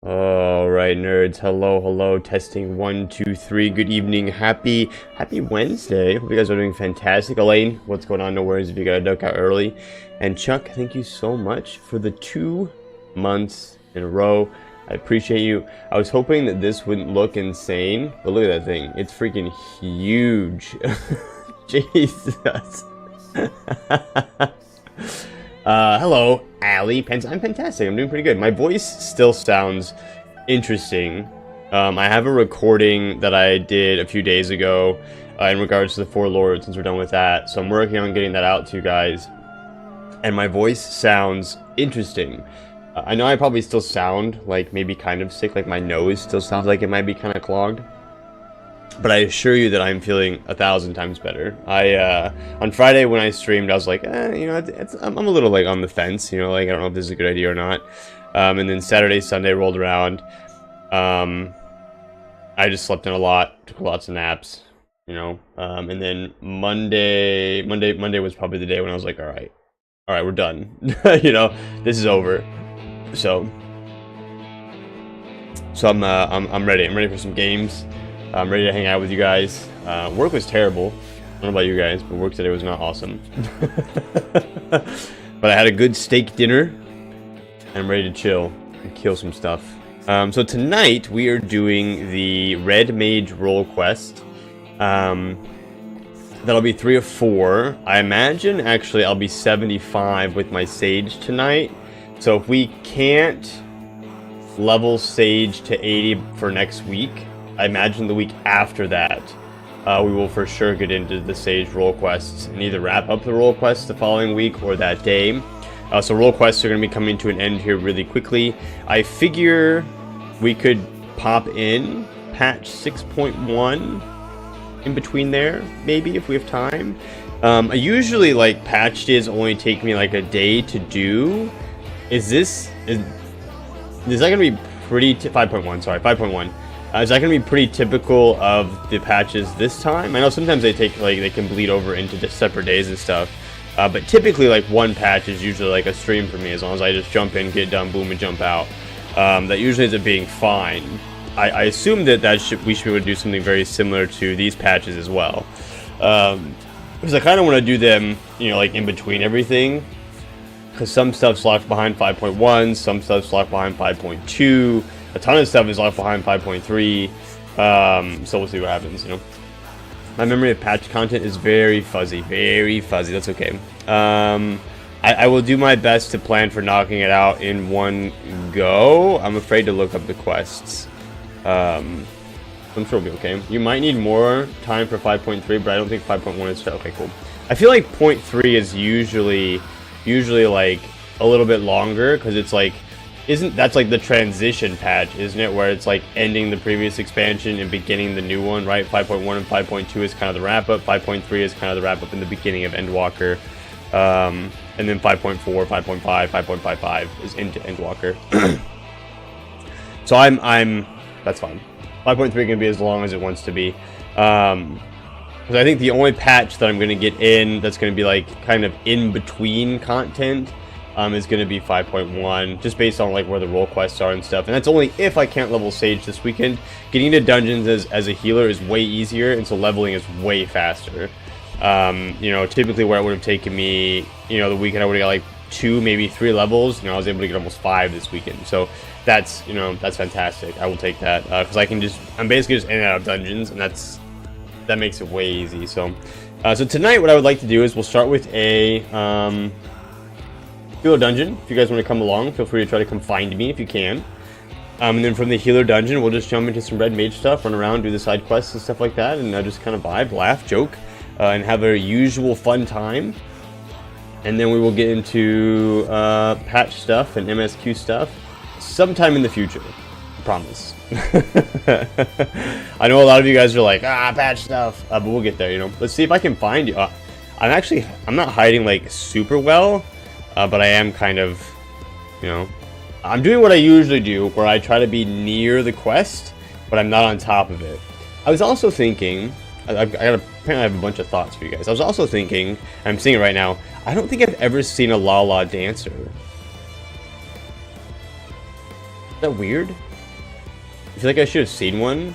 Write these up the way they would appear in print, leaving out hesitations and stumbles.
All right, nerds. Hello, hello. Testing 1, 2, 3. Good evening. Happy Wednesday. Hope you guys are doing fantastic. Elaine, what's going on? No worries if you got a duck out early. And Chuck, thank you so much for the 2 months in a row. I appreciate you. I was hoping that this wouldn't look insane, but look at that thing. It's freaking huge. Jesus. Hello, Allie. I'm fantastic. I'm doing pretty good. My voice still sounds interesting. I have a recording that I did a few days ago in regards to the Four Lords, since we're done with that. So I'm working on getting that out to you guys. And my voice sounds interesting. I know I probably still sound like maybe kind of sick, like my nose still sounds like it might be kind of clogged. But I assure you that I'm feeling 1,000 times better. On Friday when I streamed, I was like, I'm a little like on the fence, like I don't know if this is a good idea or not. And then Saturday, Sunday rolled around. I just slept in a lot, took lots of naps, and then Monday was probably the day when I was like, all right, we're done. This is over. So I'm ready. I'm ready for some games. I'm ready to hang out with you guys. Work was terrible. I don't know about you guys, but work today was not awesome. But I had a good steak dinner, and I'm ready to chill and kill some stuff. So tonight we are doing the Red Mage role quest. That'll be 3 of 4. I imagine actually I'll be 75 with my Sage tonight. So if we can't level Sage to 80 for next week, I imagine the week after that, we will for sure get into the Sage role quests and either wrap up the role quests the following week or that day. So role quests are going to be coming to an end here really quickly. I figure we could pop in patch 6.1 in between there, maybe if we have time. I usually like patch days only take me like a day to do. Is that going to be pretty 5.1? Sorry, 5.1. Is that going to be pretty typical of the patches this time? I know sometimes they can bleed over into just separate days and stuff. But typically, like, one patch is usually like a stream for me, as long as I just jump in, get done, boom, and jump out. That usually ends up being fine. I assume that we should be able to do something very similar to these patches as well. Because I kind of want to do them, like in between everything. Because some stuff's locked behind 5.1, some stuff's locked behind 5.2. A ton of stuff is locked behind 5.3, so we'll see what happens, My memory of patch content is very fuzzy, that's okay. I will do my best to plan for knocking it out in one go. I'm afraid to look up the quests. I'm sure it'll be okay. You might need more time for 5.3, but I don't think 5.1 is... Okay, cool. I feel like 0.3 is usually like a little bit longer, because it's like... That's like the transition patch, isn't it? Where it's like ending the previous expansion and beginning the new one, right? 5.1 and 5.2 is kind of the wrap-up. 5.3 is kind of the wrap-up in the beginning of Endwalker. And then 5.4, 5.5, 5.55 is into Endwalker. So that's fine. 5.3 can be as long as it wants to be. Because I think the only patch that I'm going to get in that's going to be like kind of in between content is going to be 5.1, just based on like where the role quests are and stuff. And that's only if I can't level Sage this weekend. Getting into dungeons as a healer is way easier, and so leveling is way faster. Typically where it would have taken me, the weekend I would have got like 2, maybe 3 levels. I was able to get almost 5 this weekend. So that's, that's fantastic. I will take that, because I'm basically just in and out of dungeons, and that makes it way easy. So tonight what I would like to do is we'll start with a healer dungeon. If you guys want to come along, feel free to try to come find me if you can. And then from the healer dungeon, we'll just jump into some red mage stuff, run around, do the side quests and stuff like that, and just kind of vibe, laugh, joke, and have a usual fun time. And then we will get into patch stuff and MSQ stuff sometime in the future. I promise. I know a lot of you guys are like, patch stuff, but we'll get there. Let's see if I can find you. I'm not hiding like super well. But I am kind of, I'm doing what I usually do, where I try to be near the quest, but I'm not on top of it. I was also thinking, apparently I have a bunch of thoughts for you guys. I was also thinking, I'm seeing it right now, I don't think I've ever seen a La La dancer. Is that weird? I feel like I should have seen one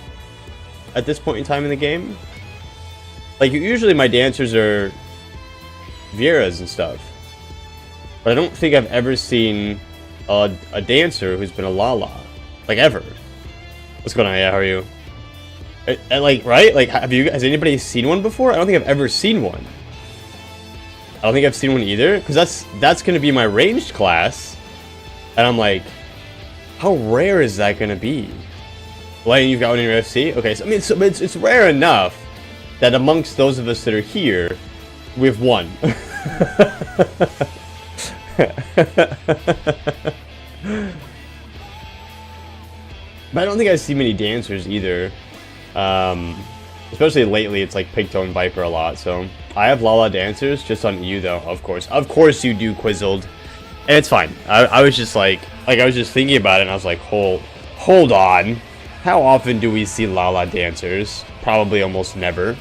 at this point in time in the game. Like, usually my dancers are Vieiras and stuff. But I don't think I've ever seen a dancer who's been a Lala. Like, ever. What's going on? Yeah, how are you? Like, right? Like, has anybody seen one before? I don't think I've ever seen one. I don't think I've seen one either. Because that's going to be my ranged class. And I'm like, how rare is that going to be? Well, you've got one in your FC? Okay, so I mean, it's rare enough that amongst those of us that are here, we have one. But I don't think I see many dancers either. Especially lately, it's like Pigtail and Viper a lot. So I have Lala dancers just on you though, of course. Of course you do, Quizzled. And it's fine. I was just like I was just thinking about it, and I was like, hold on. How often do we see Lala dancers? Probably almost never.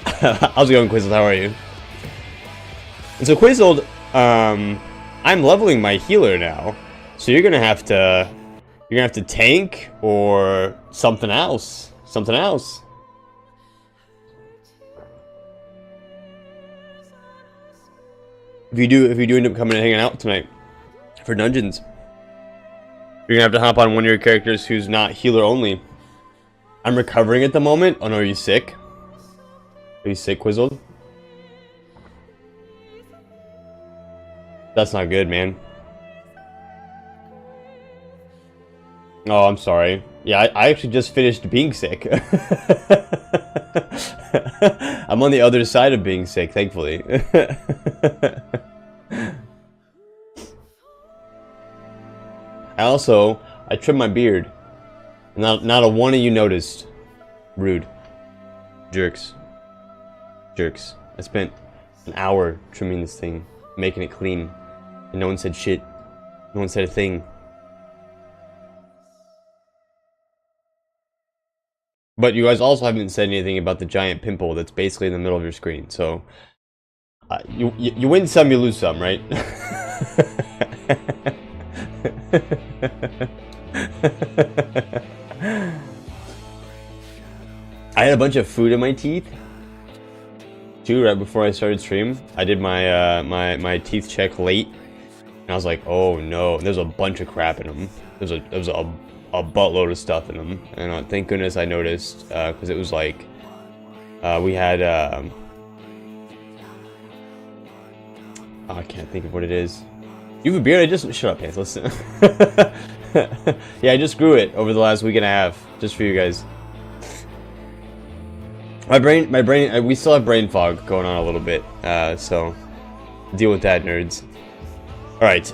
How's it going, Quizzled? How are you? And so, Quizzled, I'm leveling my healer now. So you're gonna have to tank or something else. Something else. If you do end up coming and hanging out tonight for dungeons, you're gonna have to hop on one of your characters who's not healer only. I'm recovering at the moment. Oh no, are you sick? Are you sick, Quizzled? That's not good, man. Oh, I'm sorry. Yeah, I actually just finished being sick. I'm on the other side of being sick, thankfully. I trimmed my beard. Not a one of you noticed. Rude. Jerks. Jerks. I spent an hour trimming this thing, making it clean, and no one said shit. No one said a thing. But you guys also haven't said anything about the giant pimple that's basically in the middle of your screen, so you win some, you lose some, right? I had a bunch of food in my teeth too right before I started stream. I did my my teeth check late, and I was like, oh no, there's a bunch of crap in them. There's a buttload of stuff in them, and thank goodness I noticed, because it was like we had I can't think of what it is. You have a beard? I just shut up, Pants. Listen. Yeah, I just grew it over the last week and a half, just for you guys. My brain, we still have brain fog going on a little bit, so deal with that, nerds. All right,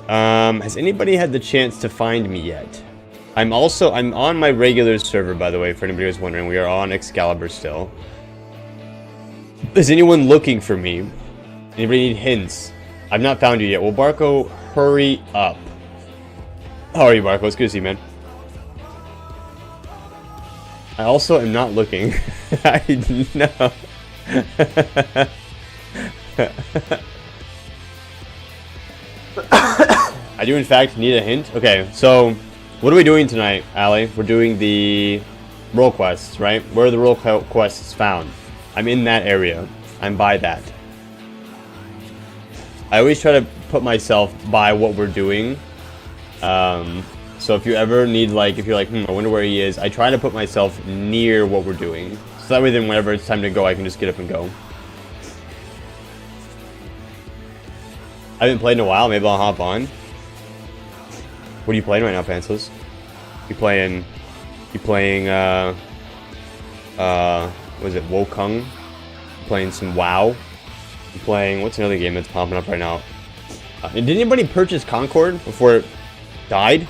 has anybody had the chance to find me yet? I'm on my regular server, by the way, for anybody who's wondering. We are on Excalibur still. Is anyone looking for me? Anybody need hints? I've not found you yet. Well, Barco, hurry up. How are you, Barco? It's good to see you, man. I also am not looking. I know. I do, in fact, need a hint. Okay, so what are we doing tonight, Allie? We're doing the role quests, right? Where are the role quests found? I'm in that area. I'm by that. I always try to put myself by what we're doing. So if you ever need, like, if you're like, I wonder where he is, I try to put myself near what we're doing. So that way then whenever it's time to go, I can just get up and go. I haven't played in a while. Maybe I'll hop on. What are you playing right now, Pantsless? You playing, what is it, Wokung? You playing some WoW? You playing, what's another game that's popping up right now? Did anybody purchase Concord before it died?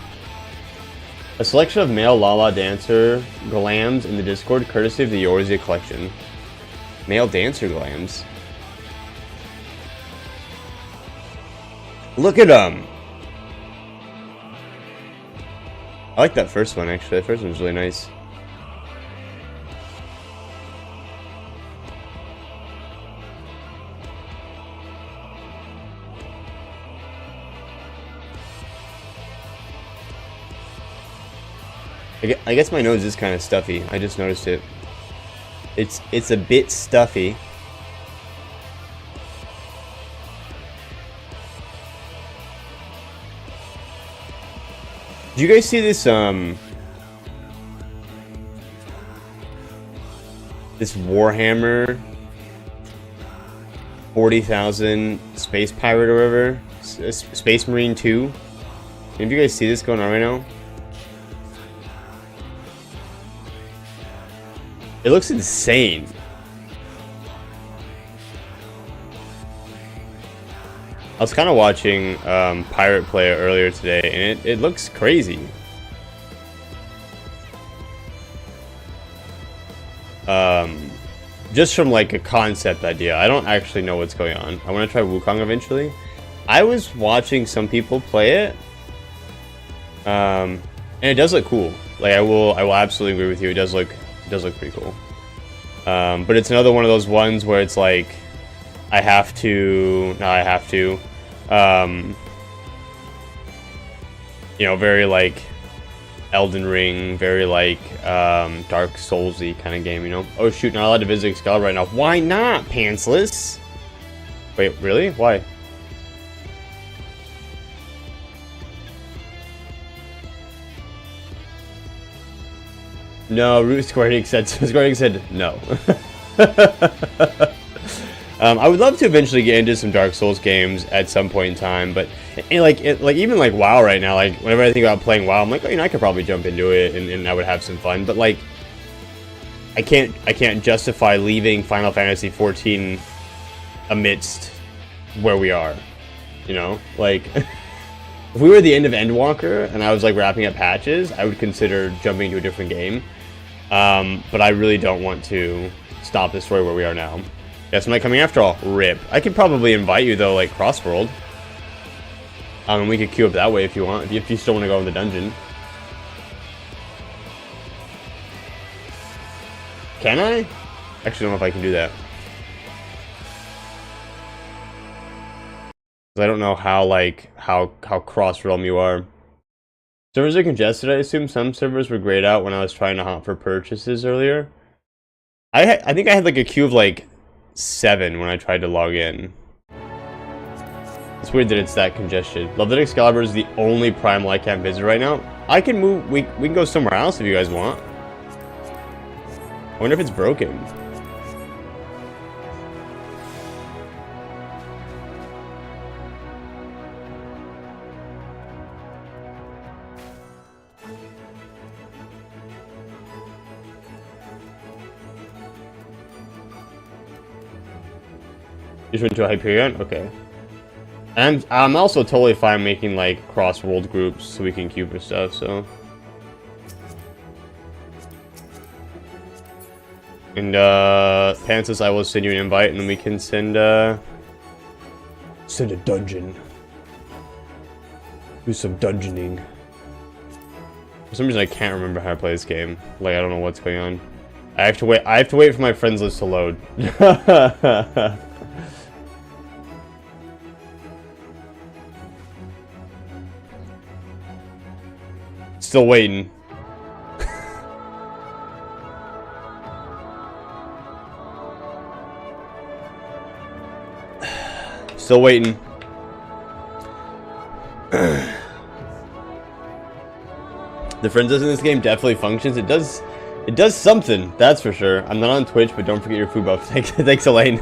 A selection of male Lala dancer glams in the Discord, courtesy of the Yorzia collection. Male dancer glams. Look at them. I like that first one, actually. That first one was really nice. I guess my nose is kind of stuffy. I just noticed it. It's a bit stuffy. Did you guys see this this Warhammer 40,000 Space Pirate or whatever? Space Marine 2? Any of you guys see this going on right now? It looks insane. I was kind of watching Pirate Play earlier today, and it looks crazy. Just from like a concept idea. I don't actually know what's going on. I want to try Wukong eventually. I was watching some people play it, and it does look cool. Like I will absolutely agree with you. It does look pretty cool. But it's another one of those ones where it's like I have to. You know, very like Elden Ring, very like Dark Soulsy kind of game, you know. Oh shoot, not allowed to visit Excalibur right now. Why not, pantsless? Wait, really? Why? No, Square Enix said no. I would love to eventually get into some Dark Souls games at some point in time, but even like WoW right now, like whenever I think about playing WoW, I'm like, oh, you know, I could probably jump into it and I would have some fun. But like, I can't justify leaving Final Fantasy 14 amidst where we are, you know, like. If we were at the end of Endwalker and I was like wrapping up patches, I would consider jumping to a different game. But I really don't want to stop the story where we are now. Yes, I'm not coming after all. RIP. I could probably invite you though, like Crossworld. And we could queue up that way if you want. If you still want to go in the dungeon. Can I? Actually, don't know if I can do that. I don't know how cross realm you are. Servers are congested. I assume some servers were grayed out when I was trying to hunt for purchases earlier. I think I had like a queue of like 7 when I tried to log in. It's weird that it's that congested. Love that Excalibur is the only primal I can't visit right now. I can move. We can go somewhere else if you guys want. I wonder if it's broken. You just went to a Hyperion? Okay. And I'm also totally fine making like cross-world groups so we can queue for stuff, so. And Pansus, I will send you an invite and we can send a dungeon. Do some dungeoning. For some reason I can't remember how to play this game. Like I don't know what's going on. I have to wait for my friends list to load. Still waiting. Still waiting. The friends list in this game definitely functions. It does something, that's for sure. I'm not on Twitch, but don't forget your food buff. Thanks, Elaine.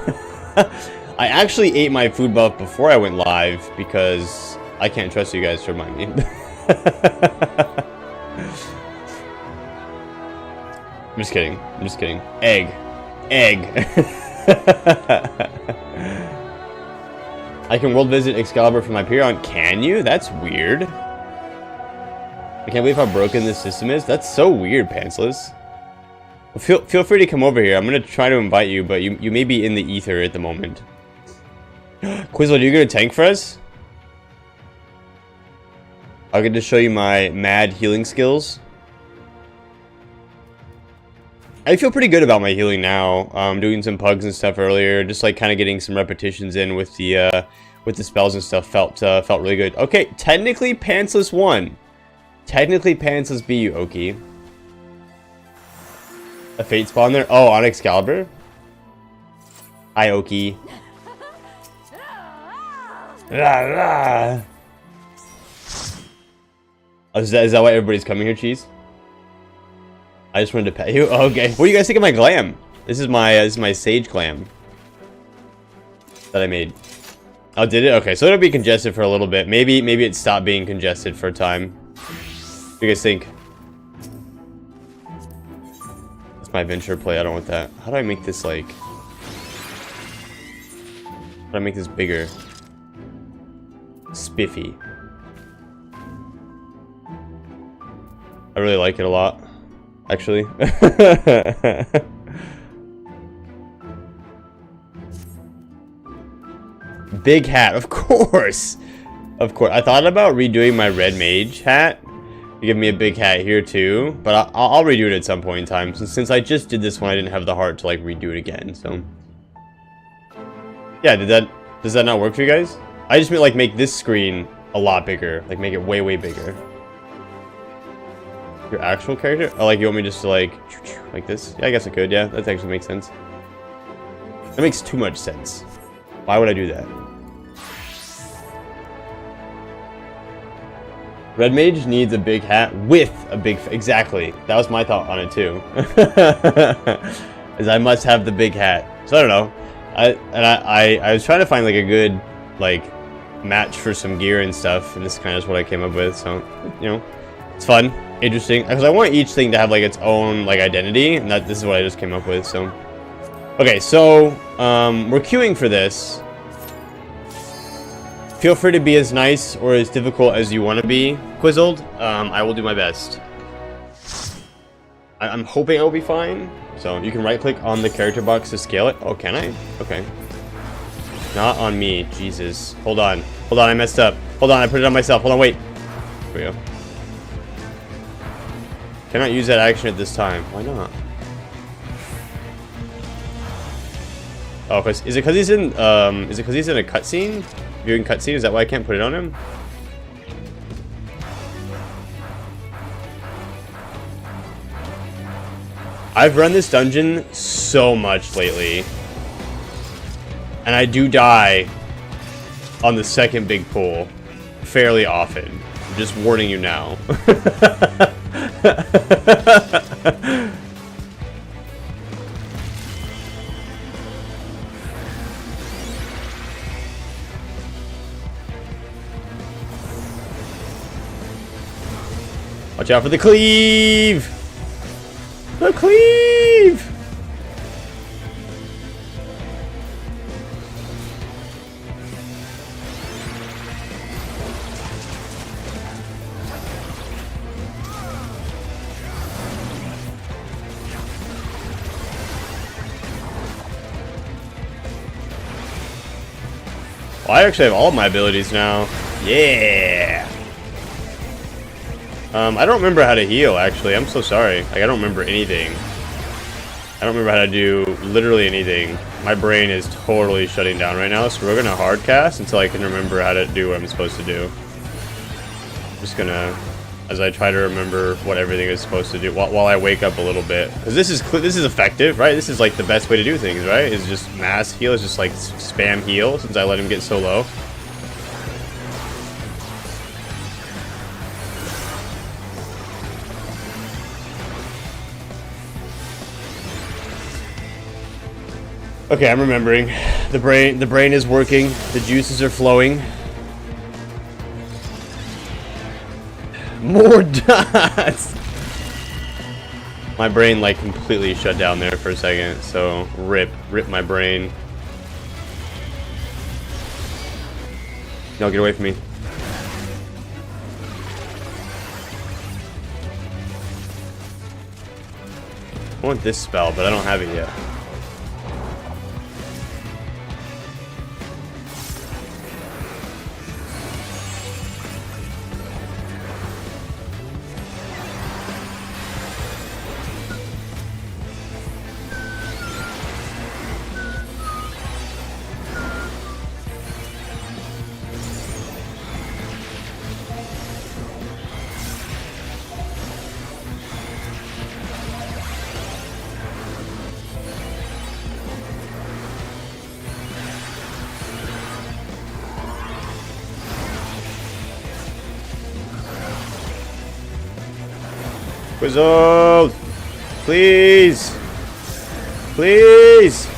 I actually ate my food buff before I went live because I can't trust you guys to remind me. I'm just kidding. Egg. I can world visit Excalibur from Hyperion. Can you? That's weird. I can't believe how broken this system is. That's so weird, Pantsless. Well, feel free to come over here. I'm gonna try to invite you, but you may be in the ether at the moment. Quizzle, are you gonna tank for us? I'll get to show you my mad healing skills. I feel pretty good about my healing now. Doing some pugs and stuff earlier, just like kind of getting some repetitions in with the spells and stuff felt really good. Okay, technically Pantsless won. Technically Pantsless beat you, Oki. A fate spawn there? Oh, on Excalibur? Ioki. Oh, is that why everybody's coming here, Cheese? I just wanted to pet you. Oh, okay. What do you guys think of my glam? This is my sage glam that I made. Oh, did it? Okay, so it'll be congested for a little bit. Maybe it stopped being congested for a time. What do you guys think? That's my venture play. I don't want that. How do I make this like? How do I make this bigger? Spiffy. I really like it a lot, actually. Big hat, of course. Of course. I thought about redoing my red mage hat. You give me a big hat here too, but I'll redo it at some point in time. Since I just did this one, I didn't have the heart to like redo it again. So yeah, does that not work for you guys? I just mean like make this screen a lot bigger, like make it way bigger. Your actual character? Oh, like you want me just to like this? Yeah, I guess I could. Yeah, that actually makes sense. That makes too much sense. Why would I do that? Red mage needs a big hat with a big... Exactly. That was my thought on it too. Is I must have the big hat. So I don't know. I was trying to find like a good like match for some gear and stuff, and this kind of is what I came up with. So you know, it's fun, interesting, because I want each thing to have like its own like identity, and this is what I just came up with. So okay, so we're queuing for this. Feel free to be as nice or as difficult as you want to be, Quizzled. I will do my best. I'm hoping I'll be fine. So you can right click on the character box to scale it. Oh, can I? Okay. Not on me. Jesus. Hold on. Hold on, I messed up. Hold on, I put it on myself. Hold on, wait. Here we go. Cannot use that action at this time. Why not? Oh, is it because he's in a cutscene? Viewing cutscene? Is that why I can't put it on him? I've run this dungeon so much lately, and I do die on the second big pull fairly often. I'm just warning you now. Watch out for the cleave! The cleave! Well, I actually have all of my abilities now. Yeah! I don't remember how to heal, actually. I'm so sorry. Like, I don't remember anything. I don't remember how to do literally anything. My brain is totally shutting down right now, so we're gonna hard cast until I can remember how to do what I'm supposed to do. I'm just gonna, as I try to remember what everything is supposed to do, while I wake up a little bit. Because this is effective, right? This is like the best way to do things, right? Is just mass heal, is just like spam heal, since I let him get so low. Okay, I'm remembering. The brain is working. The juices are flowing. More dots! My brain like completely shut down there for a second, so rip my brain. No, get away from me. I want this spell, but I don't have it yet. Quizzle! Please! Please!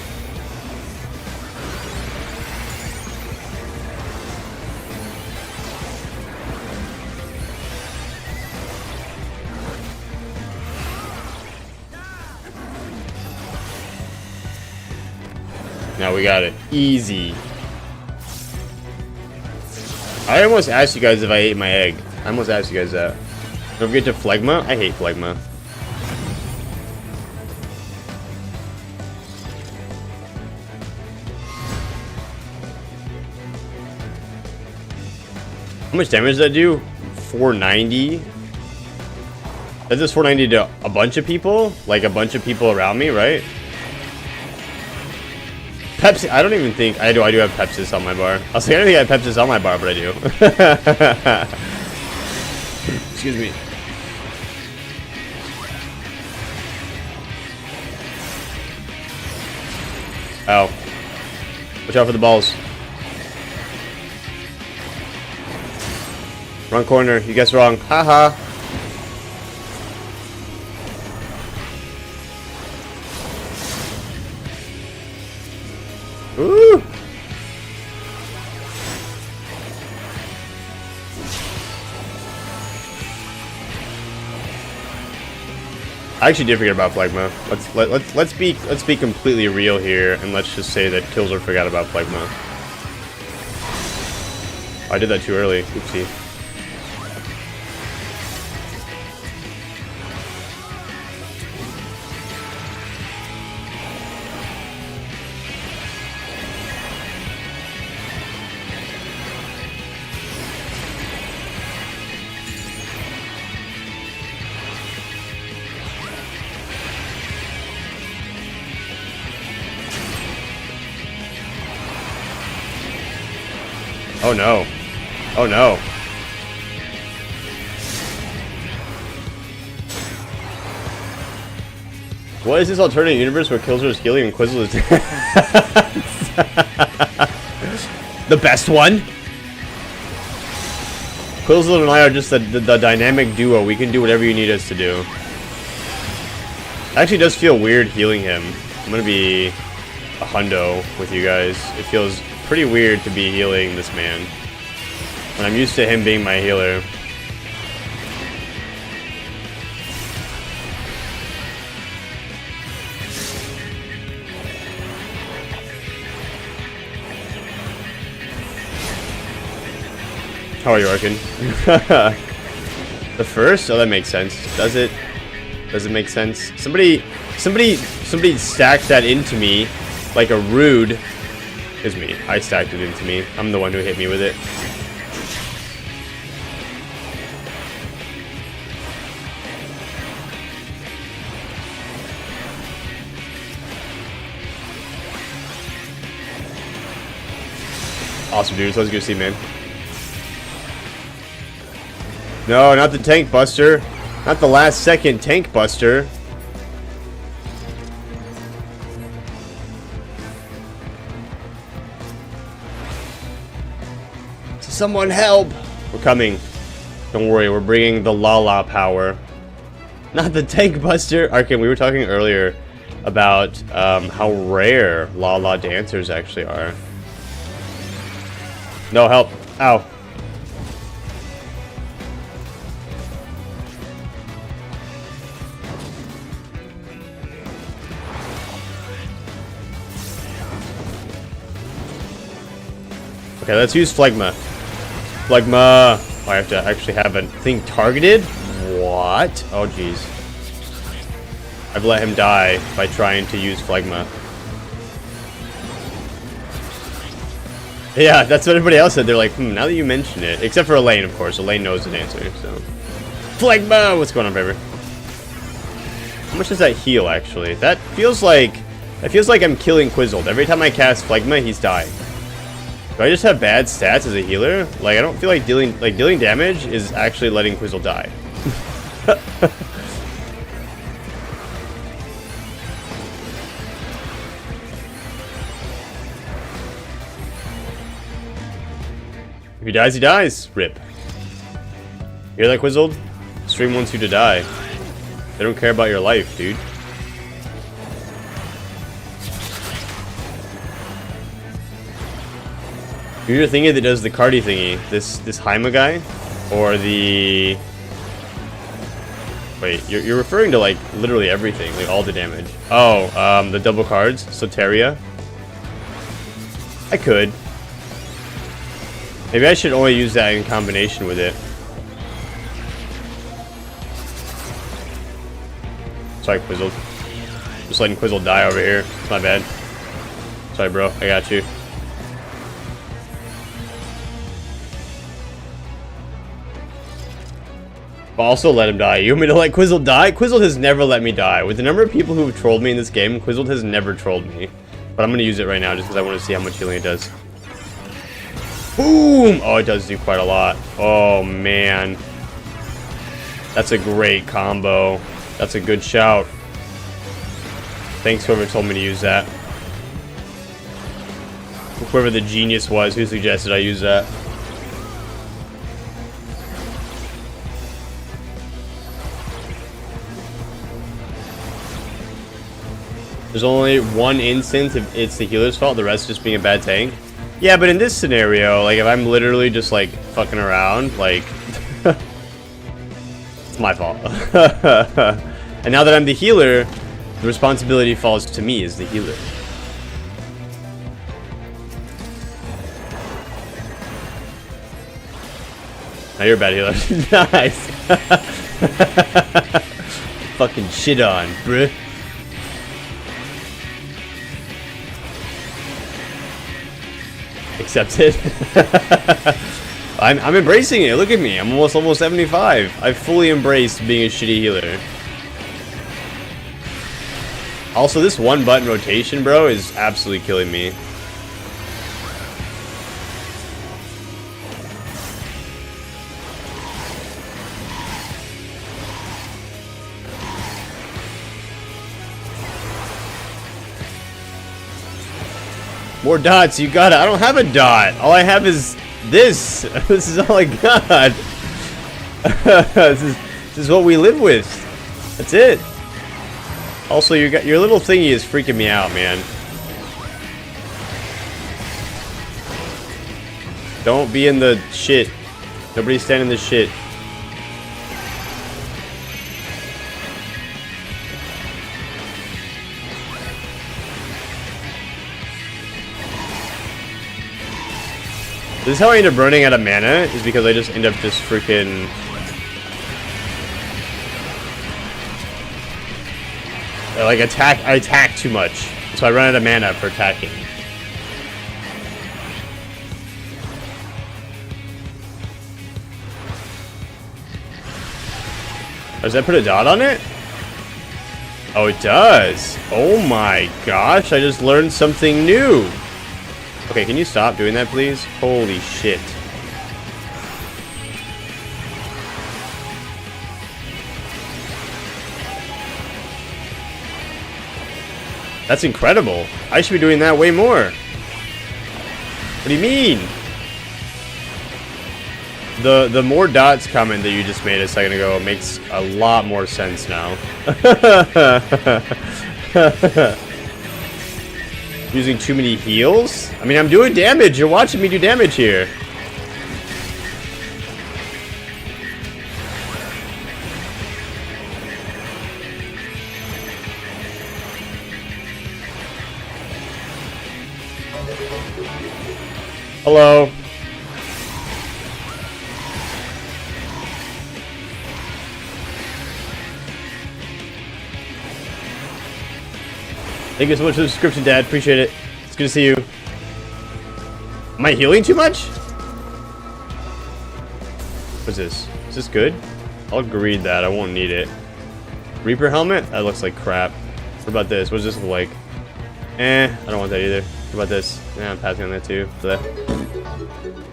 Now we got it. Easy. I almost asked you guys if I ate my egg. I almost asked you guys that. Don't forget to phlegma. I hate phlegma. How much damage does that do? 490? That does 490 to a bunch of people? Like a bunch of people around me, right? Pepsi, I don't even think, I do have Pepsis on my bar. I was like, I don't think I have Pepsis on my bar, but I do. Excuse me. Ow. Watch out for the balls. Wrong corner, you guessed wrong. Haha. Ooh. I actually did forget about phlegma. Let's be completely real here, and let's just say that Killzor forgot about phlegma. I did that too early. Oopsie. Oh no. Oh no. What is this alternate universe where Killzor is healing and Quizzle is the best one? Quizzle and I are just the dynamic duo. We can do whatever you need us to do. It actually does feel weird healing him. I'm gonna be a hundo with you guys. It feels pretty weird to be healing this man when I'm used to him being my healer. How are you, Arkin? The first? Oh, that makes sense. Does it? Does it make sense? Somebody stacked that into me like a rude. Is me. I stacked it into me. I'm the one who hit me with it. Awesome, dude. So let's go see, man. No, not the tank buster. Not the last second tank buster. Someone help! We're coming. Don't worry, we're bringing the Lala power. Not the tank buster. Arkin, we were talking earlier about how rare Lala dancers actually are. No help. Ow. Okay, let's use phlegma. Phlegma. Oh, I have to actually have a thing targeted? What? Oh, jeez. I've let him die by trying to use phlegma. Yeah, that's what everybody else said. They're like, now that you mention it. Except for Elaine, of course. Elaine knows the answer, so. Phlegma! What's going on, baby? How much does that heal, actually? That feels like I'm killing Quizzled. Every time I cast phlegma, he's dying. Do I just have bad stats as a healer? Like, I don't feel like dealing damage is actually letting Quizzle die. If he dies, he dies. Rip. Hear that, Quizzled? Stream wants you to die. They don't care about your life, dude. You're either thinking that does the Cardi thingy, this Haima guy, or the... Wait, you're referring to like literally everything, like all the damage. Oh, the double cards, Soteria. I could. Maybe I should only use that in combination with it. Sorry, Quizzle. Just letting Quizzle die over here. It's my bad. Sorry, bro. I got you. But also let him die. You want me to let Quizzle die? Quizzle has never let me die. With the number of people who have trolled me in this game, Quizzle has never trolled me. But I'm going to use it right now just because I want to see how much healing it does. Boom! Oh, it does do quite a lot. Oh, man. That's a great combo. That's a good shout. Thanks whoever told me to use that. Whoever the genius was who suggested I use that. There's only one instance if it's the healer's fault, the rest just being a bad tank. Yeah, but in this scenario, like if I'm literally just like fucking around, like it's my fault. And now that I'm the healer, the responsibility falls to me as the healer. Now you're a bad healer. Nice. Fucking shit on, bruh. Accepted. I'm embracing it. Look at me. I'm almost 75. I've fully embraced being a shitty healer. Also, this one button rotation, bro, is absolutely killing me. More dots, you got it. I don't have a dot. All I have is this. This is all I got. This is what we live with. That's it. Also, your little thingy is freaking me out, man. Don't be in the shit. Nobody stand in the shit. This is how I end up running out of mana, is because I just end up just freaking... I attack too much. So I run out of mana for attacking. Does that put a dot on it? Oh, it does. Oh my gosh, I just learned something new. Okay, can you stop doing that, please? Holy shit. That's incredible. I should be doing that way more. What do you mean? The more dots comment that you just made a second ago makes a lot more sense now. Using too many heals? I mean, I'm doing damage. You're watching me do damage here. Hello. Thank you so much for the subscription, Dad. Appreciate it. It's good to see you. Am I healing too much? What's this? Is this good? I'll greed that. I won't need it. Reaper helmet? That looks like crap. What about this? What does this look like? I don't want that either. What about this? Yeah, I'm passing on that too.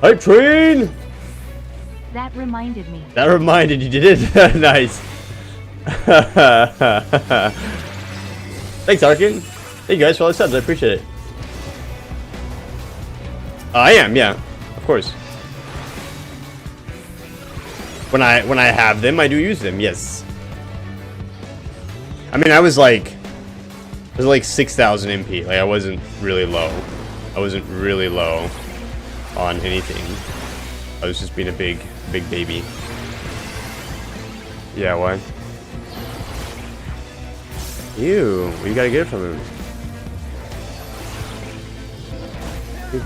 Hype train! That reminded me. That reminded you, did it? Nice. Thanks, Arkin. Thank you guys for all the subs. I appreciate it. I am, yeah, of course. When I have them, I do use them. Yes. I mean, I was like 6,000 MP. Like, I wasn't really low. I wasn't really low on anything. I was just being a big baby. Yeah, what? Ew, what you gotta get it from him?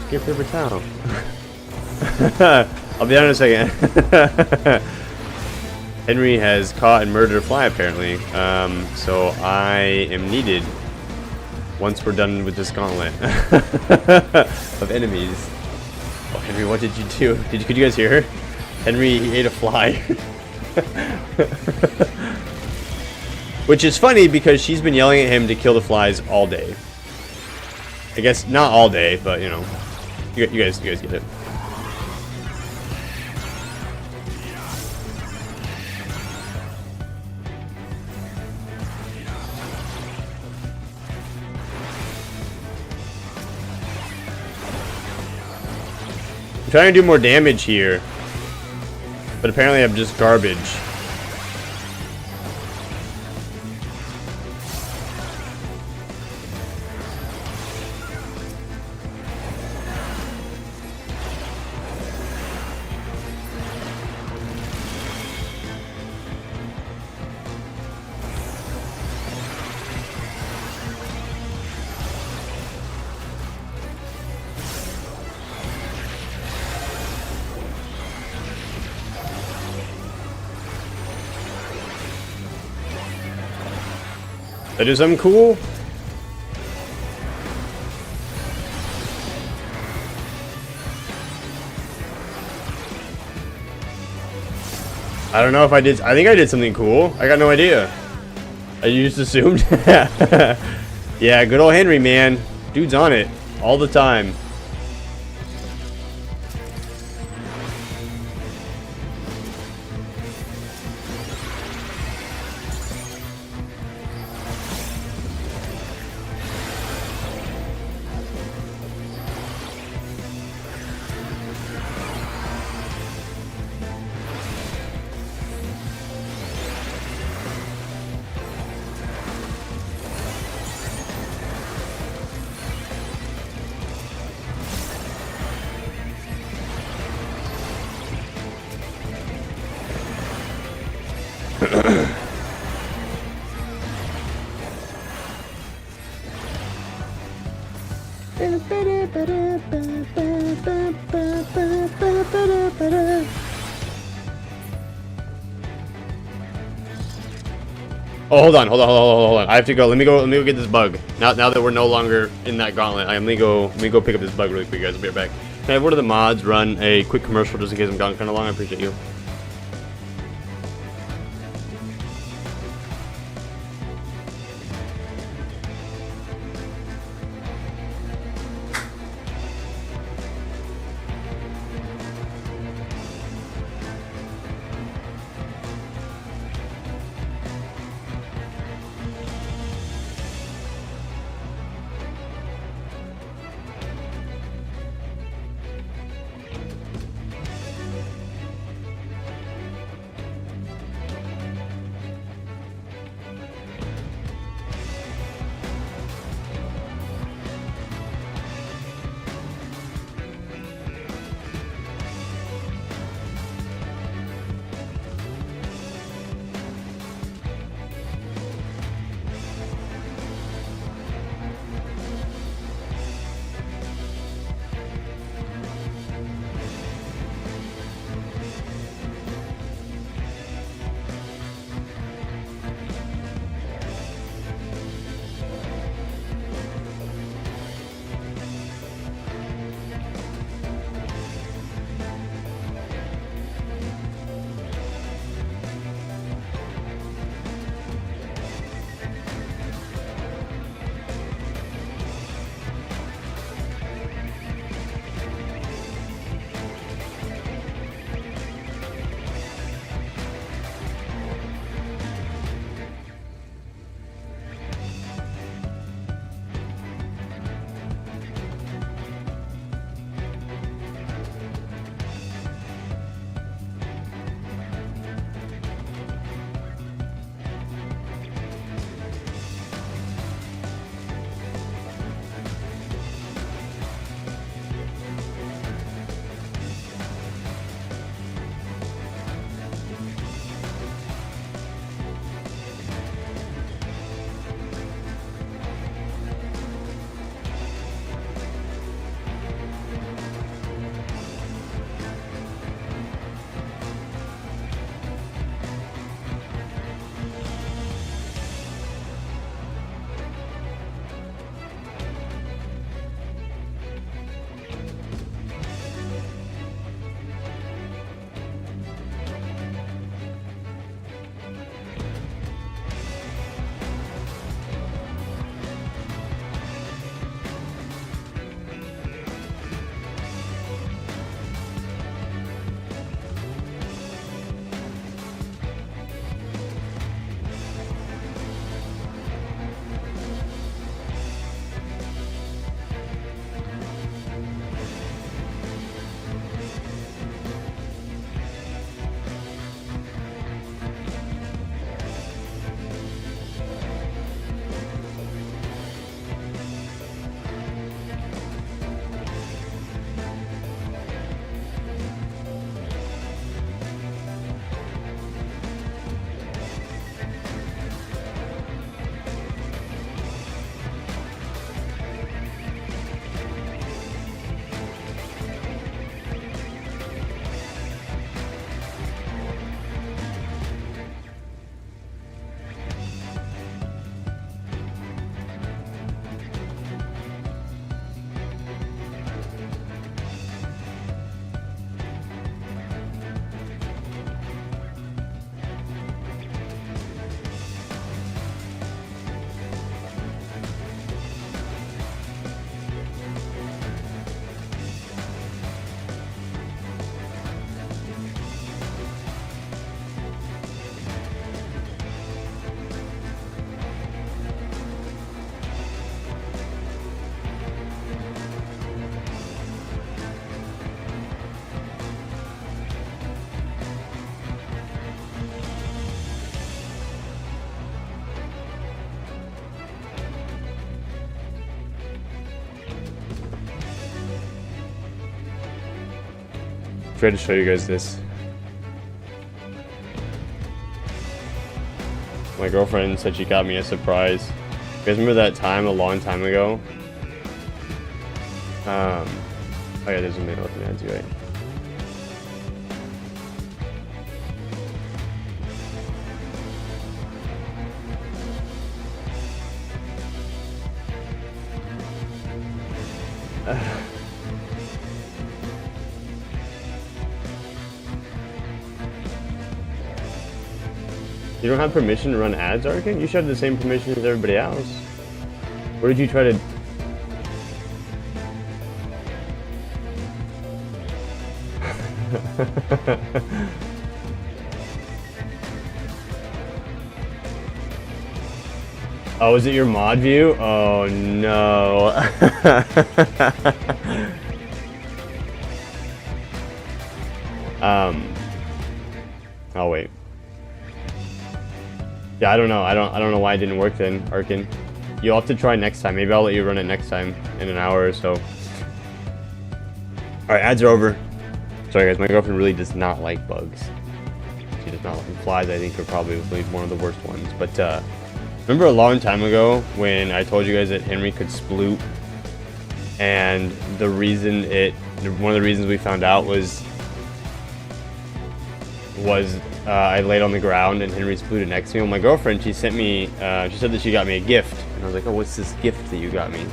Get paper towel. I'll be down in a second. Henry has caught and murdered a fly, apparently. So I am needed once we're done with this gauntlet of enemies. Oh, Henry, what did you do? Could you guys hear her? Henry, he ate a fly. Which is funny because she's been yelling at him to kill the flies all day. I guess not all day, but you know, you guys get it. I'm trying to do more damage here, but apparently I'm just garbage. That is something cool. I don't know if I did. I think I did something cool. I got no idea. You just assumed. Yeah, good old Henry, man. Dude's on it all the time. Oh, hold on. I have to go. Let me go get this bug. Now that we're no longer in that gauntlet, let me go pick up this bug really quick, guys. I'll be right back. Can I have one of the mods run a quick commercial just in case I'm gone kind of long? I appreciate you. Try to show you guys this. My girlfriend said she got me a surprise. You guys remember that time a long time ago? Oh yeah, there's a minute left in ads, right? You don't have permission to run ads, Arkin? You should have the same permission as everybody else. Or did you try to... Oh, is it your mod view? Oh no. Oh wait. Yeah, I don't know. I don't know why it didn't work then, Arkin. You'll have to try next time. Maybe I'll let you run it next time in an hour or so. Alright, ads are over. Sorry guys, my girlfriend really does not like bugs. She does not like flies. I think are probably one of the worst ones. But remember a long time ago when I told you guys that Henry could sploot, and the reason one of the reasons we found out was I laid on the ground and Henry splooted next to me. Well, my girlfriend, she sent me, she said that she got me a gift, and I was like, oh, what's this gift that you got me?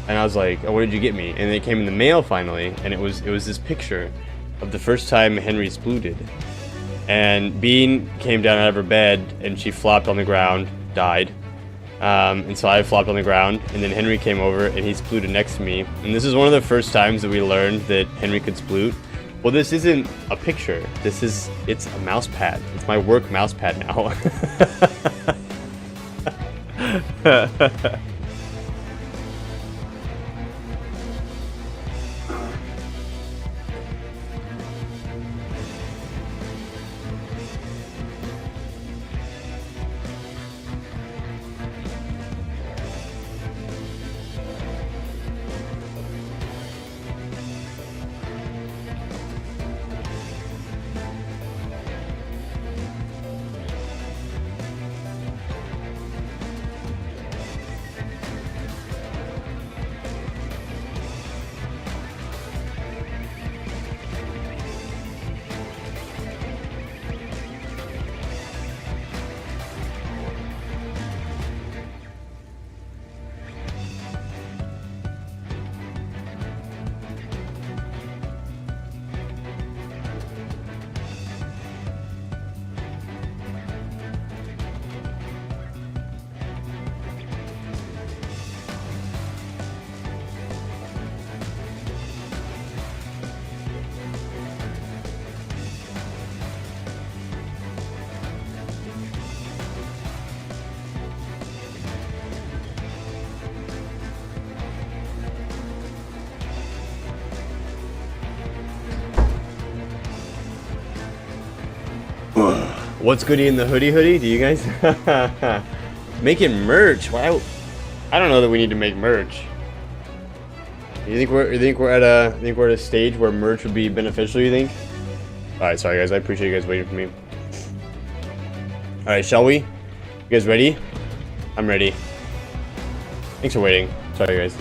And I was like, oh, what did you get me? And it came in the mail finally, and it was this picture of the first time Henry splooted. And Bean came down out of her bed, and she flopped on the ground, died. And so I flopped on the ground, and then Henry came over, and he splooted next to me. And this is one of the first times that we learned that Henry could sploot. Well, this isn't a picture. It's a mouse pad. It's my work mouse pad now. What's goody in the hoodie? Do you guys making merch? Why? I don't know that we need to make merch. You think we're at a stage where merch would be beneficial? You think? All right, sorry guys. I appreciate you guys waiting for me. All right, shall we? You guys ready? I'm ready. Thanks for waiting. Sorry guys.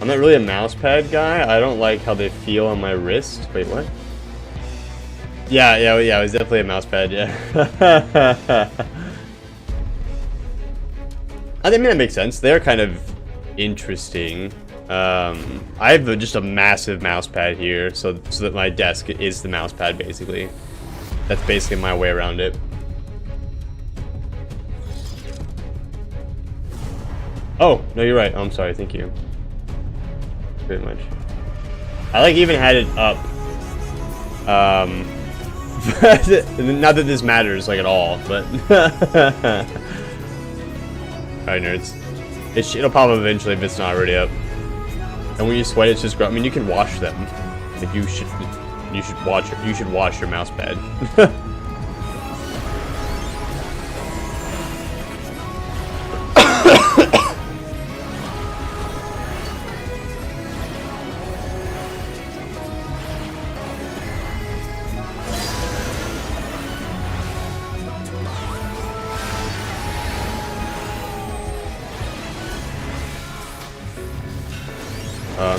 I'm not really a mouse pad guy. I don't like how they feel on my wrist. Wait, what? Yeah, it was definitely a mouse pad, yeah. I mean, that makes sense. They're kind of interesting. I have just a massive mouse pad here, so that my desk is the mouse pad, basically. That's basically my way around it. Oh, no, you're right. Oh, I'm sorry. Thank you. Very much. I even had it up. Not that this matters at all, but alright, nerds. It'll pop up eventually if it's not already up. And when you sweat, it's just I mean, you can wash them. Like you should wash your mouse pad.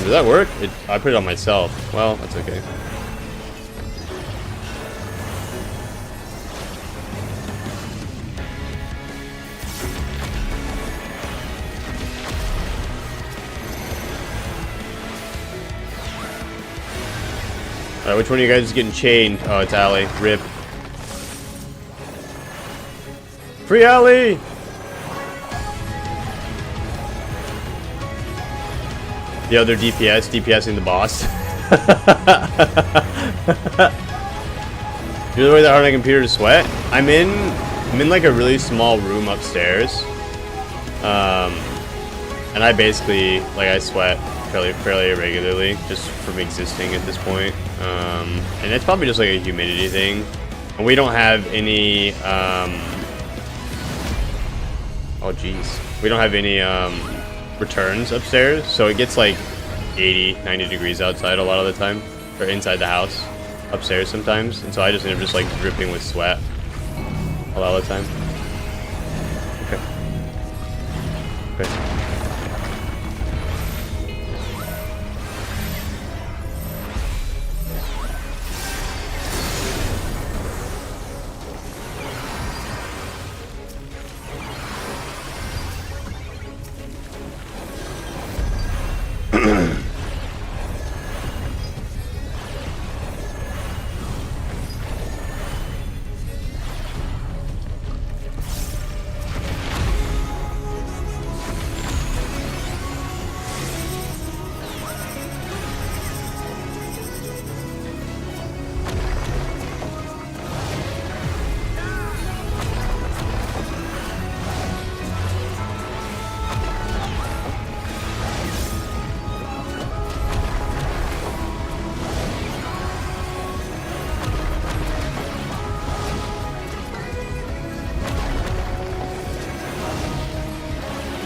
Did that work? I put it on myself. Well, that's okay. Alright, which one of you guys is getting chained? Oh, it's Allie. Rip. Free Allie! The other DPSing the boss. You're the way that hard on my computer to sweat? I'm in like a really small room upstairs. And I basically, like, I sweat fairly irregularly just from existing at this point. And it's probably just like a humidity thing. And we don't have any, oh jeez. We don't have any, returns upstairs, so it gets like 80-90 degrees outside a lot of the time, or inside the house upstairs sometimes, and so I just end up just like dripping with sweat a lot of the time. Okay.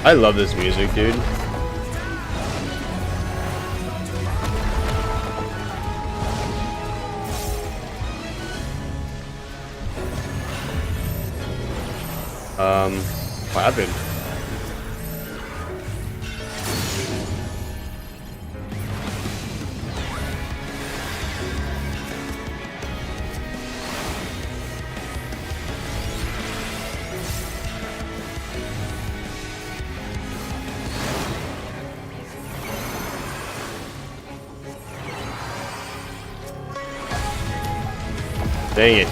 I love this music, dude. What happened? Dang it.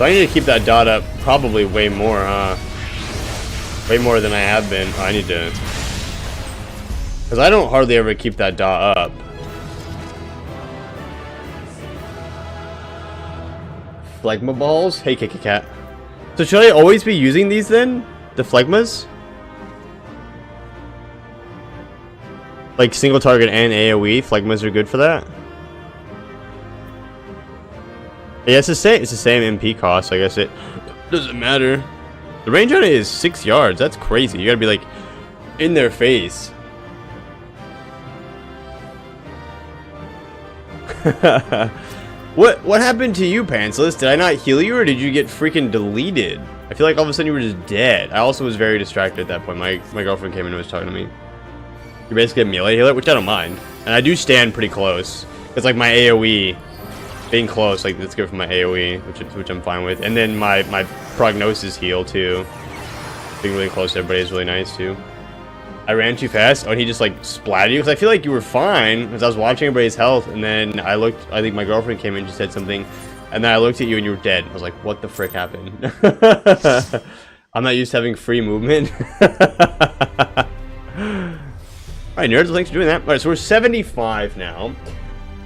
So I need to keep that dot up probably way more, huh? Way more than I have been. Oh, I need to... Because I don't hardly ever keep that dot up. Phlegma balls? Hey, Kiki Cat. So should I always be using these then? The phlegmas? Like single target and AoE? Phlegmas are good for that? Yeah, it's the same MP cost. I guess it doesn't matter. The range on it is 6 yards. That's crazy. You gotta be like in their face. What happened to you, Pantsless? Did I not heal you, or did you get freaking deleted? I feel like all of a sudden you were just dead. I also was very distracted at that point. My girlfriend came in and was talking to me. You're basically a melee healer, which I don't mind, and I do stand pretty close. It's like my AoE Being close, like, that's good for my AoE, which I'm fine with. And then my prognosis heal, too. Being really close to everybody is really nice, too. I ran too fast. Oh, and he just, like, splattered you? Because I feel like you were fine, because I was watching everybody's health, and then I looked, I think my girlfriend came in and just said something, and then I looked at you and you were dead. I was like, what the frick happened? I'm not used to having free movement. Alright, nerds, thanks for doing that. Alright, so we're 75 now.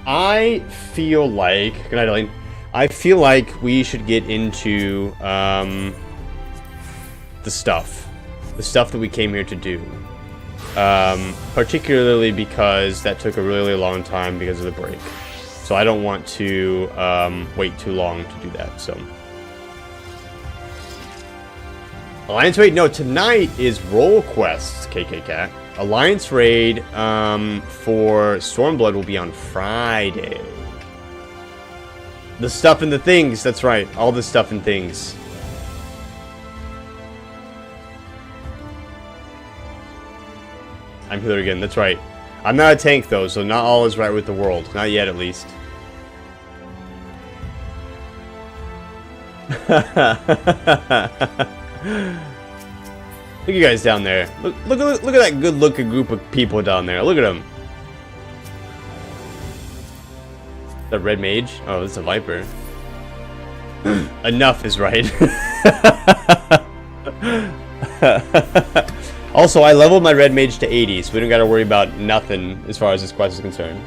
I feel like... Good night, Elaine. I feel like we should get into the stuff. The stuff that we came here to do. Particularly because that took a really long time because of the break. So I don't want to wait too long to do that, so... Alliance Raid? No, tonight is Roll Quests, KK Alliance Raid for Stormblood will be on Friday. The stuff and the things, that's right. All the stuff and things. I'm here again, that's right. I'm not a tank though, so not all is right with the world. Not yet, at least. Look at you guys down there. Look at that good-looking group of people down there. Look at them. The red mage? Oh, this is a viper. Enough is right. Also, I leveled my red mage to 80, so we don't got to worry about nothing as far as this quest is concerned.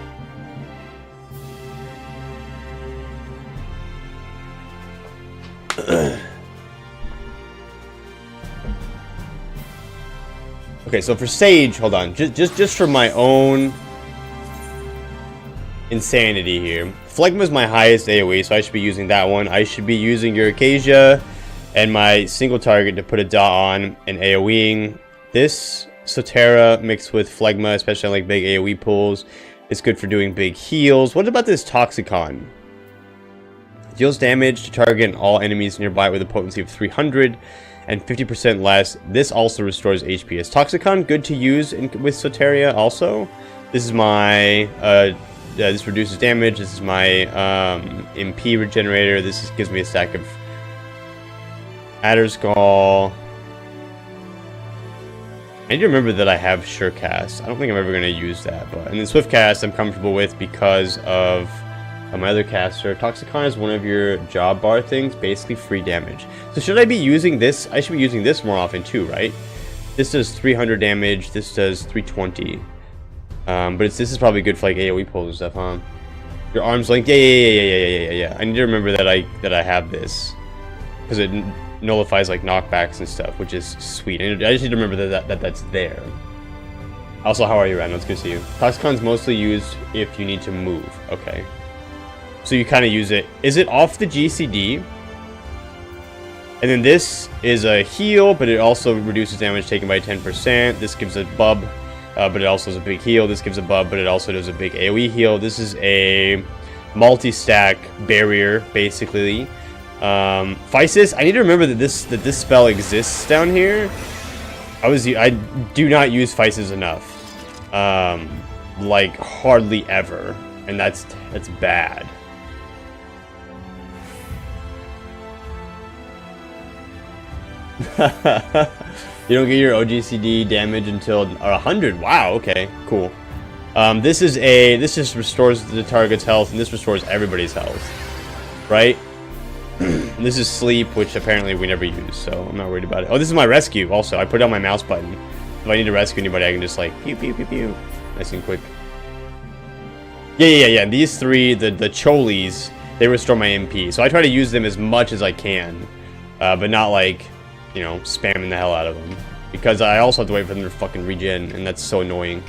Okay, so for Sage, hold on, just for my own insanity here. Phlegma is my highest AoE, so I should be using that one. I should be using your Acacia and my single target to put a dot on and AoEing. This Sotera mixed with Phlegma, especially on like big AoE pools, is good for doing big heals. What about this Toxicon? Deals damage to target all enemies nearby with a potency of 300 and 50% less. This also restores HP. Is Toxicon good to use with Soteria also? This is my this reduces damage. This is my MP regenerator. This gives me a stack of Adder Skull. I need to remember that I have Surecast. I don't think I'm ever going to use that, but and then Swiftcast I'm comfortable with because of my other caster. Toxicon is one of your job bar things, basically free damage. So should I be using this? I should be using this more often too, right? This does 300 damage. This does 320. But this is probably good for like AoE pulls and stuff, huh? Your arm's length. Yeah. I need to remember that I have this because it nullifies like knockbacks and stuff, which is sweet. I just need to remember that that's there. Also, how are you, Randall? It's good to see you. Toxicon's mostly used if you need to move. Okay. So you kind of use it. Is it off the GCD? And then this is a heal, but it also reduces damage taken by 10%. This gives a bub, but it also is a big heal. This gives a bub, but it also does a big AoE heal. This is a multi-stack barrier, basically. Physis, I need to remember that this spell exists down here. I do not use Physis enough. Like hardly ever. And that's bad. You don't get your OGCD damage until 100. Wow, okay, cool. This just restores the target's health, and this restores everybody's health, right? This is sleep, which apparently we never use, so I'm not worried about it. Oh, this is my rescue also. I put down my mouse button. If I need to rescue anybody, I can just like pew pew pew pew, nice and quick. Yeah. These three, the Cholies, they restore my MP, so I try to use them as much as I can, but not like, you know, spamming the hell out of them, because I also have to wait for them to fucking regen, and that's so annoying.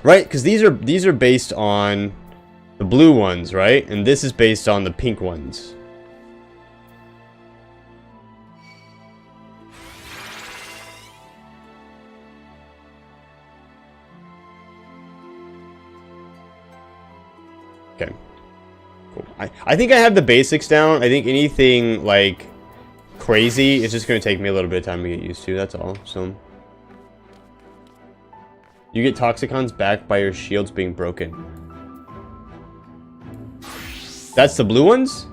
Right, because these are based on the blue ones, right? And this is based on the pink ones. Okay. Cool. I think I have the basics down. I think anything like crazy is just going to take me a little bit of time to get used to. That's all. So You get Toxicons back by your shields being broken. That's the blue ones?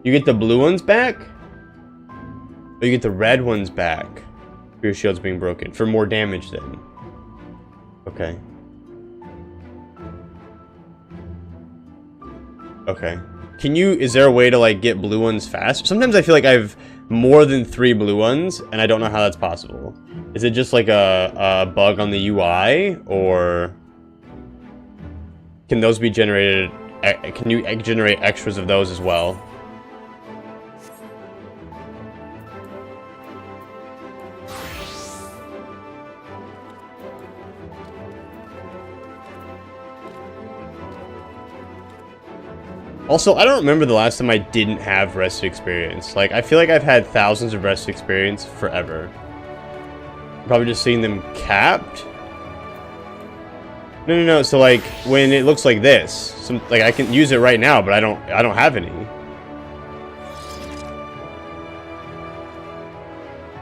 You get the blue ones back? Or you get the red ones back for your shields being broken. For more damage then. Okay. Okay. Can you, is there a way to like get blue ones fast? Sometimes I feel like I have more than 3 blue ones and I don't know how that's possible. Is it just like a bug on the UI, or can those be generated? Can you generate extras of those as well? Also, I don't remember the last time I didn't have rest experience. Like, I feel like I've had thousands of rest experience forever. Probably just seeing them capped. No. So like, when it looks like this, like I can use it right now, but I don't have any.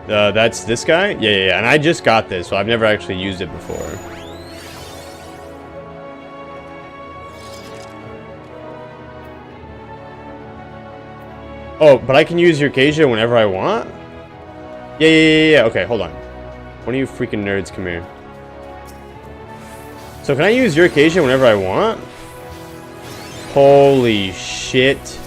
That's this guy? Yeah. And I just got this, so I've never actually used it before. Oh, but I can use your Acacia whenever I want? Yeah. Okay, hold on. One of you freaking nerds, come here. So can I use your Acacia whenever I want? Holy shit.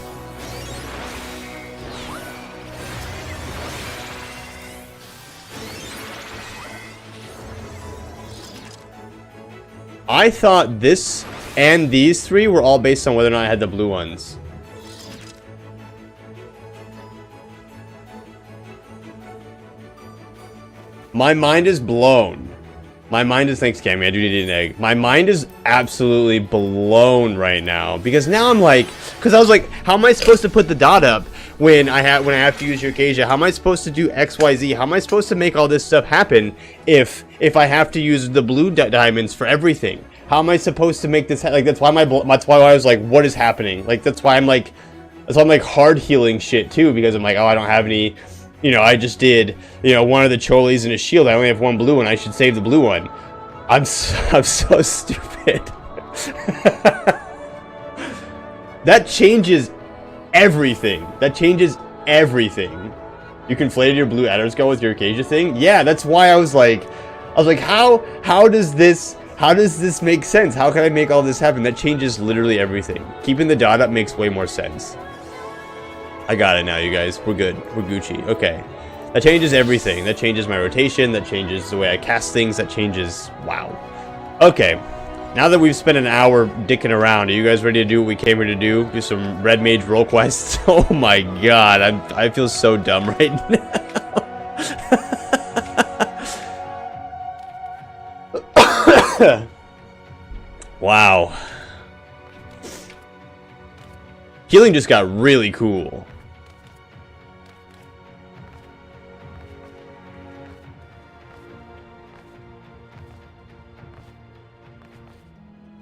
I thought this and these 3 were all based on whether or not I had the blue ones. My mind is blown. My mind is, thanks Cammy, I do need an egg. My mind is absolutely blown right now, because now I'm like, because I was like, how am I supposed to put the dot up when I have to use your Acacia? How am I supposed to do XYZ? How am I supposed to make all this stuff happen if I have to use the blue diamonds for everything? How am I supposed to make this like? That's why I was like, what is happening? Like that's why I'm like hard healing shit too, because I'm like, oh, I don't have any. You know, I just did, you know, one of the Cholies and a shield. I only have 1 blue one. I should save the blue one. I'm so stupid. That changes everything. That changes everything. You conflated your blue adders go with your Acacia thing? Yeah, that's why I was like, how does this make sense? How can I make all this happen? That changes literally everything. Keeping the dot up makes way more sense. I got it now, you guys. We're good. We're Gucci. Okay. That changes everything. That changes my rotation. That changes the way I cast things. That changes... Wow. Okay. Now that we've spent an hour dicking around, are you guys ready to do what we came here to do? Do some Red Mage role quests? Oh my god. I feel so dumb right now. Wow. Healing just got really cool.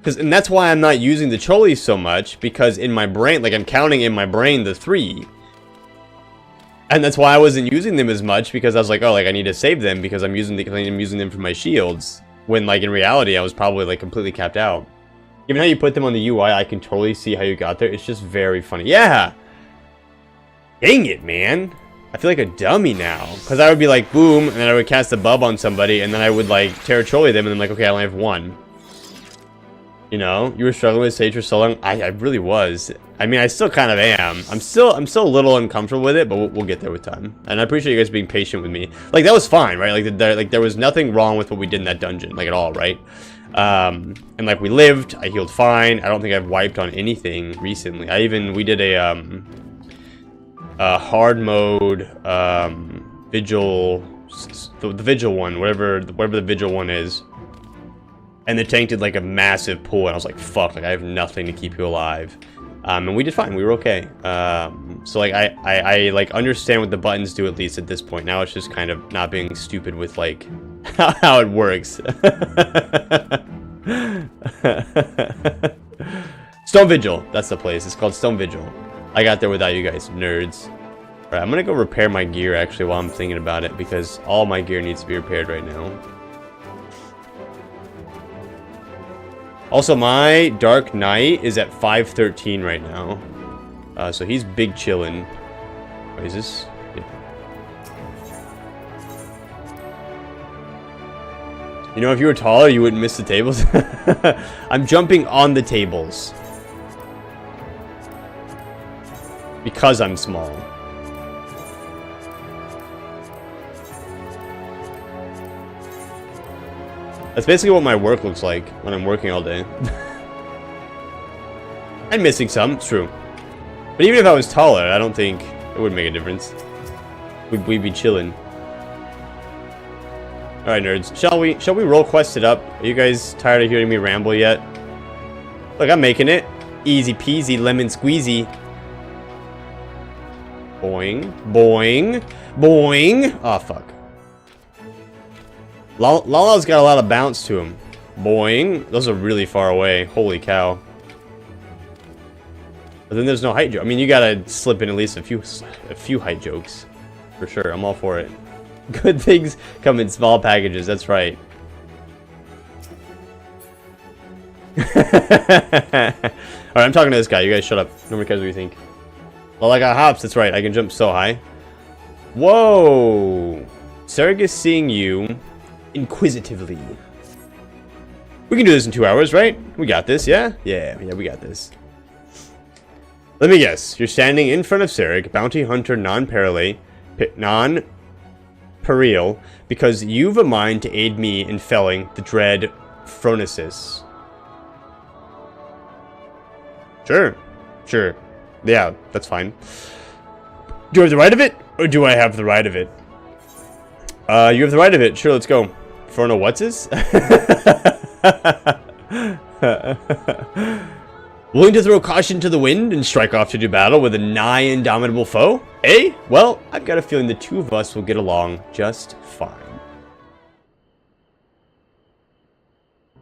And that's why I'm not using the Cholies so much, because in my brain, like I'm counting in my brain the 3. And that's why I wasn't using them as much, because I was like, oh, like I need to save them because I'm using them for my shields. When like in reality, I was probably like completely capped out. Given how you put them on the UI, I can totally see how you got there. It's just very funny. Yeah! Dang it, man. I feel like a dummy now. Because I would be like, boom, and then I would cast a bub on somebody, and then I would like Terra Choli them, and I'm like, okay, I only have 1. You know, you were struggling with Sage for so long. I really was. I mean, I still kind of am. I'm still a little uncomfortable with it, but we'll get there with time. And I appreciate you guys being patient with me. Like that was fine, right? Like there was nothing wrong with what we did in that dungeon, like at all, right? And like we lived. I healed fine. I don't think I've wiped on anything recently. We did a hard mode vigil, the vigil one, whatever the vigil one is. And the tank did like a massive pull, and I was like, fuck, like I have nothing to keep you alive. And we did fine, we were okay. So like I like understand what the buttons do at least at this point. Now it's just kind of not being stupid with like how it works. Stone Vigil, that's the place. It's called Stone Vigil. I got there without you guys, nerds. Alright, I'm gonna go repair my gear actually while I'm thinking about it, because all my gear needs to be repaired right now. Also, my Dark Knight is at 513 right now. So he's big chillin'. What is this? Yeah. You know, if you were taller, you wouldn't miss the tables. I'm jumping on the tables. Because I'm small. That's basically what my work looks like when I'm working all day. I'm missing some, it's true. But even if I was taller, I don't think it would make a difference. We'd be chilling. Alright, nerds. Shall we roll quest it up? Are you guys tired of hearing me ramble yet? Look, I'm making it. Easy peasy, lemon squeezy. Boing. Boing. Boing. Oh, fuck. Lala's got a lot of bounce to him. Boing. Those are really far away. Holy cow. But then there's no height joke. I mean, you gotta slip in at least a few height jokes. For sure. I'm all for it. Good things come in small packages. That's right. Alright, I'm talking to this guy. You guys shut up. Nobody cares what you think. Well, I got hops. That's right. I can jump so high. Whoa. Sarek is seeing you inquisitively. We can do this in 2 hours, right? We got this, yeah? Yeah, we got this. Let me guess. You're standing in front of Sarek, bounty hunter non-parallel, because you've a mind to aid me in felling the dread Phronesis. Sure. Sure. Yeah, that's fine. Do I have the right of it? Or do I have the right of it? You have the right of it. Sure, let's go. Frono, what's this? Willing to throw caution to the wind and strike off to do battle with a nigh indomitable foe? Eh? Well, I've got a feeling the two of us will get along just fine.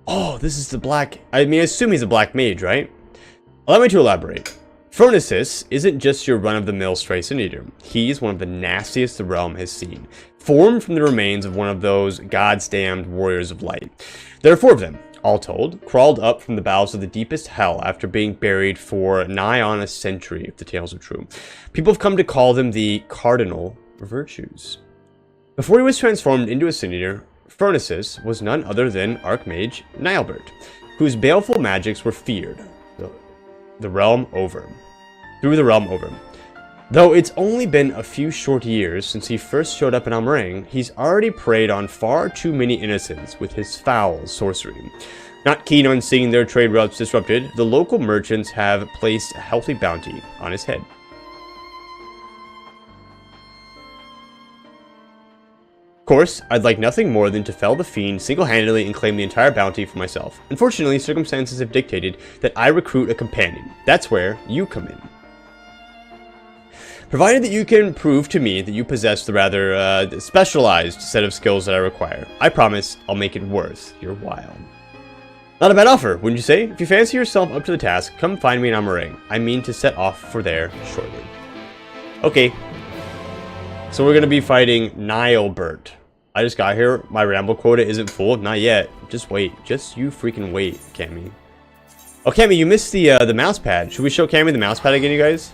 Oh, this is the black... I mean, I assume he's a black mage, right? Allow me to elaborate. Phronesis isn't just your run-of-the-mill stray sin eater. He's one of the nastiest the realm has seen. Formed from the remains of one of those gods-damned warriors of light. There are 4 of them, all told, crawled up from the bowels of the deepest hell after being buried for nigh on a century, if the tales are true. People have come to call them the cardinal virtues. Before he was transformed into a sin eater, Phronesis was none other than Archmage Nilebert, whose baleful magics were feared the realm over. Through the realm over. Though it's only been a few short years since he first showed up in Almarang, he's already preyed on far too many innocents with his foul sorcery. Not keen on seeing their trade routes disrupted, the local merchants have placed a healthy bounty on his head. Of course, I'd like nothing more than to fell the fiend single-handedly and claim the entire bounty for myself. Unfortunately, circumstances have dictated that I recruit a companion. That's where you come in. Provided that you can prove to me that you possess the rather specialized set of skills that I require, I promise I'll make it worth your while. Not a bad offer, wouldn't you say? If you fancy yourself up to the task, come find me in Almarang. I mean to set off for there shortly. Okay. So we're going to be fighting Nilebert. I just got here. My ramble quota isn't full. Not yet. Just wait. Just you freaking wait, Cammy. Oh, Cammy, you missed the mouse pad. Should we show Cammy the mouse pad again, you guys?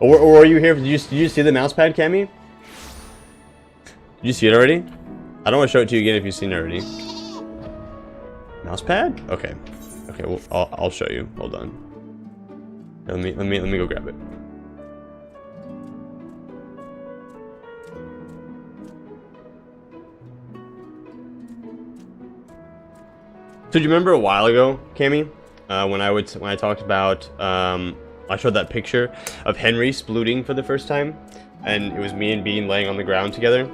or are you here? Did you see the mouse pad, Cammy? Did you see it already? I don't want to show it to you again if you've seen it already. Mouse pad? Okay. Okay, well, I'll show you. Hold on. Let me go grab it. So do you remember a while ago, Cammy, when I talked about I showed that picture of Henry splooting for the first time, and it was me and Bean laying on the ground together.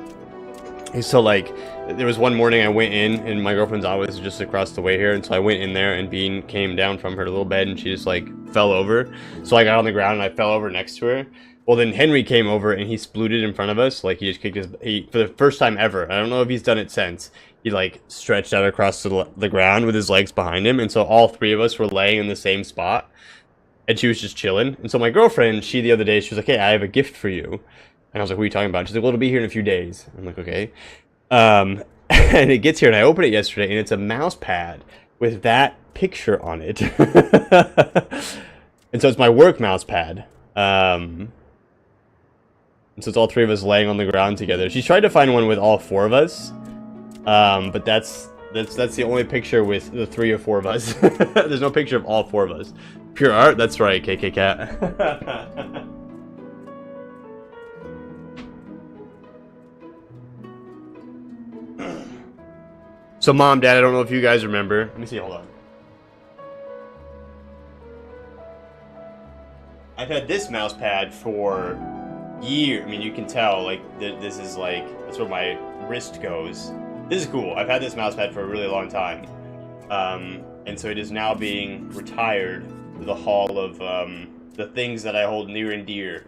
And so like there was one morning I went in, and my girlfriend's office is just across the way here, and so I went in there, and Bean came down from her little bed, and she just like fell over. So I got on the ground and I fell over next to her. Well, then Henry came over and he splooted in front of us. Like, he just kicked for the first time ever. I don't know if he's done it since. He, like, stretched out across the ground with his legs behind him. And so all 3 of us were laying in the same spot. And she was just chilling. And so my girlfriend, the other day, she was like, hey, I have a gift for you. And I was like, what are you talking about? She's like, well, it'll be here in a few days. I'm like, okay. And it gets here, and I opened it yesterday, and it's a mouse pad with that picture on it. And so it's my work mouse pad. And so it's all three of us laying on the ground together. She tried to find one with all four of us. But that's the only picture with the 3 or 4 of us. There's no picture of all 4 of us. Pure art? That's right, KK Cat. So Mom, Dad, I don't know if you guys remember. Let me see, hold on. I've had this mouse pad for years. I mean, you can tell, like, this is like, that's where my wrist goes. This is cool. I've had this mouse pad for a really long time. And so it is now being retired to the hall of the things that I hold near and dear.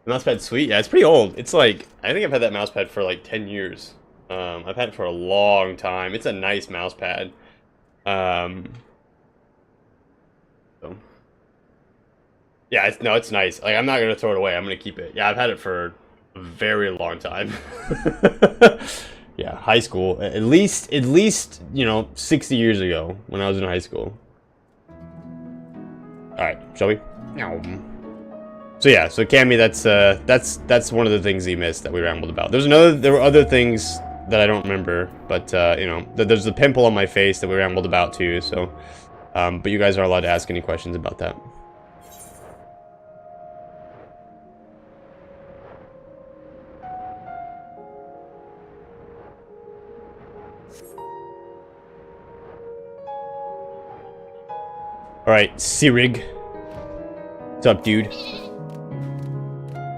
The mouse pad's sweet. Yeah, it's pretty old. It's like, I think I've had that mouse pad for like 10 years. I've had it for a long time. It's a nice mouse pad. So. Yeah, it's nice. Like, I'm not gonna throw it away. I'm gonna keep it. Yeah, I've had it for a very long time. Yeah, high school. At least, you know, 60 years ago when I was in high school. All right, shall we? So yeah, so Cammy, that's one of the things he missed that we rambled about. There were other things that I don't remember, but you know, there's the pimple on my face that we rambled about too. So, but you guys are allowed to ask any questions about that. Alright, Sirig. What's up, dude?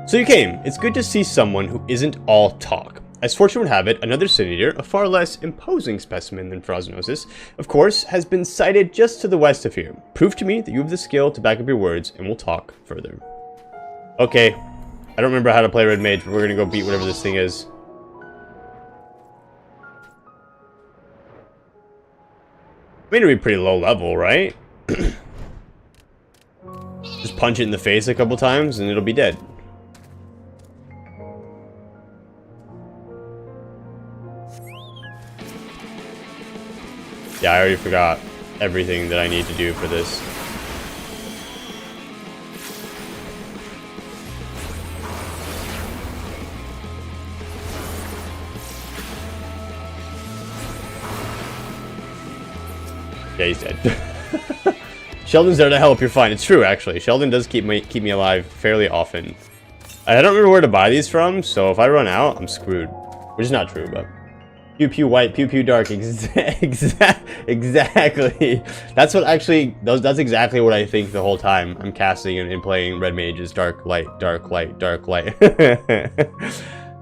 So you came. It's good to see someone who isn't all talk. As fortune would have it, another Sin-Eater, a far less imposing specimen than Frosnosis, of course, has been sighted just to the west of here. Prove to me that you have the skill to back up your words, and we'll talk further. Okay. I don't remember how to play Red Mage, but we're gonna go beat whatever this thing is. I mean, it'd be pretty low level, right? Just punch it in the face a couple times and it'll be dead. Yeah, I already forgot everything that I need to do for this. Yeah, he's dead. Sheldon's there to help, you're fine. It's true, actually. Sheldon does keep me alive fairly often. I don't remember where to buy these from, so if I run out, I'm screwed. Which is not true, but... Pew pew white, pew pew dark. Exactly. That's what actually... That's exactly what I think the whole time I'm casting and playing Red Mage is dark light, dark light, dark light.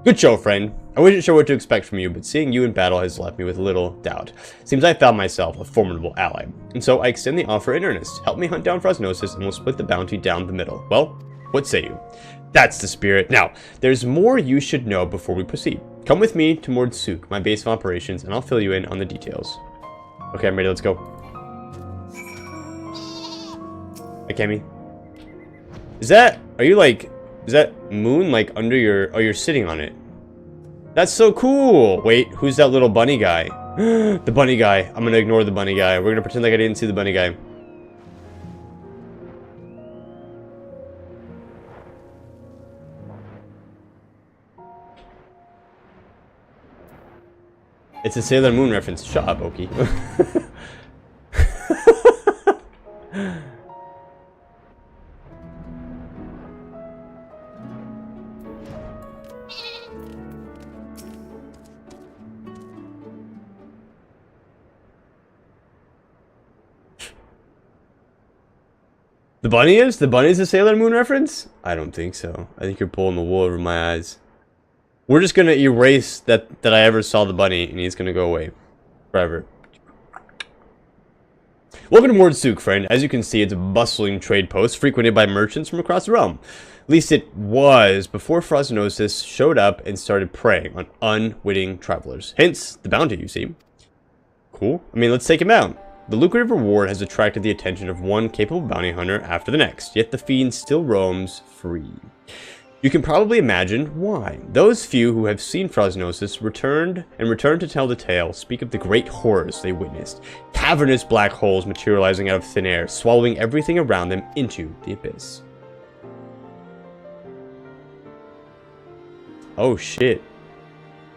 Good show, friend. I wasn't sure what to expect from you, but seeing you in battle has left me with little doubt. Seems I found myself a formidable ally. And so I extend the offer in earnest. Help me hunt down Frosnosis and we'll split the bounty down the middle. Well, what say you? That's the spirit. Now, there's more you should know before we proceed. Come with me to Mordsuk, my base of operations, and I'll fill you in on the details. Okay, I'm ready. Let's go. Hey, Cammy. Is that moon like under your... Oh, you're sitting on it. That's so cool. Wait, who's that little bunny guy? The bunny guy. I'm gonna ignore the bunny guy. We're gonna pretend like I didn't see the bunny guy. It's a Sailor Moon reference. Shut up, Oki. The bunny is? The bunny's a Sailor Moon reference? I don't think so. I think you're pulling the wool over my eyes. We're just gonna erase that I ever saw the bunny, and he's gonna go away. Forever. Welcome to Mordsuk, friend. As you can see, it's a bustling trade post frequented by merchants from across the realm. At least it was before Frosnosis showed up and started preying on unwitting travelers. Hence, the bounty, you see. cool. I mean, let's take him out. The lucrative reward has attracted the attention of one capable bounty hunter after the next, yet the fiend still roams free. You can probably imagine why. Those few who have seen Frosnosis return to tell the tale speak of the great horrors they witnessed. Cavernous black holes materializing out of thin air, swallowing everything around them into the abyss. Oh shit.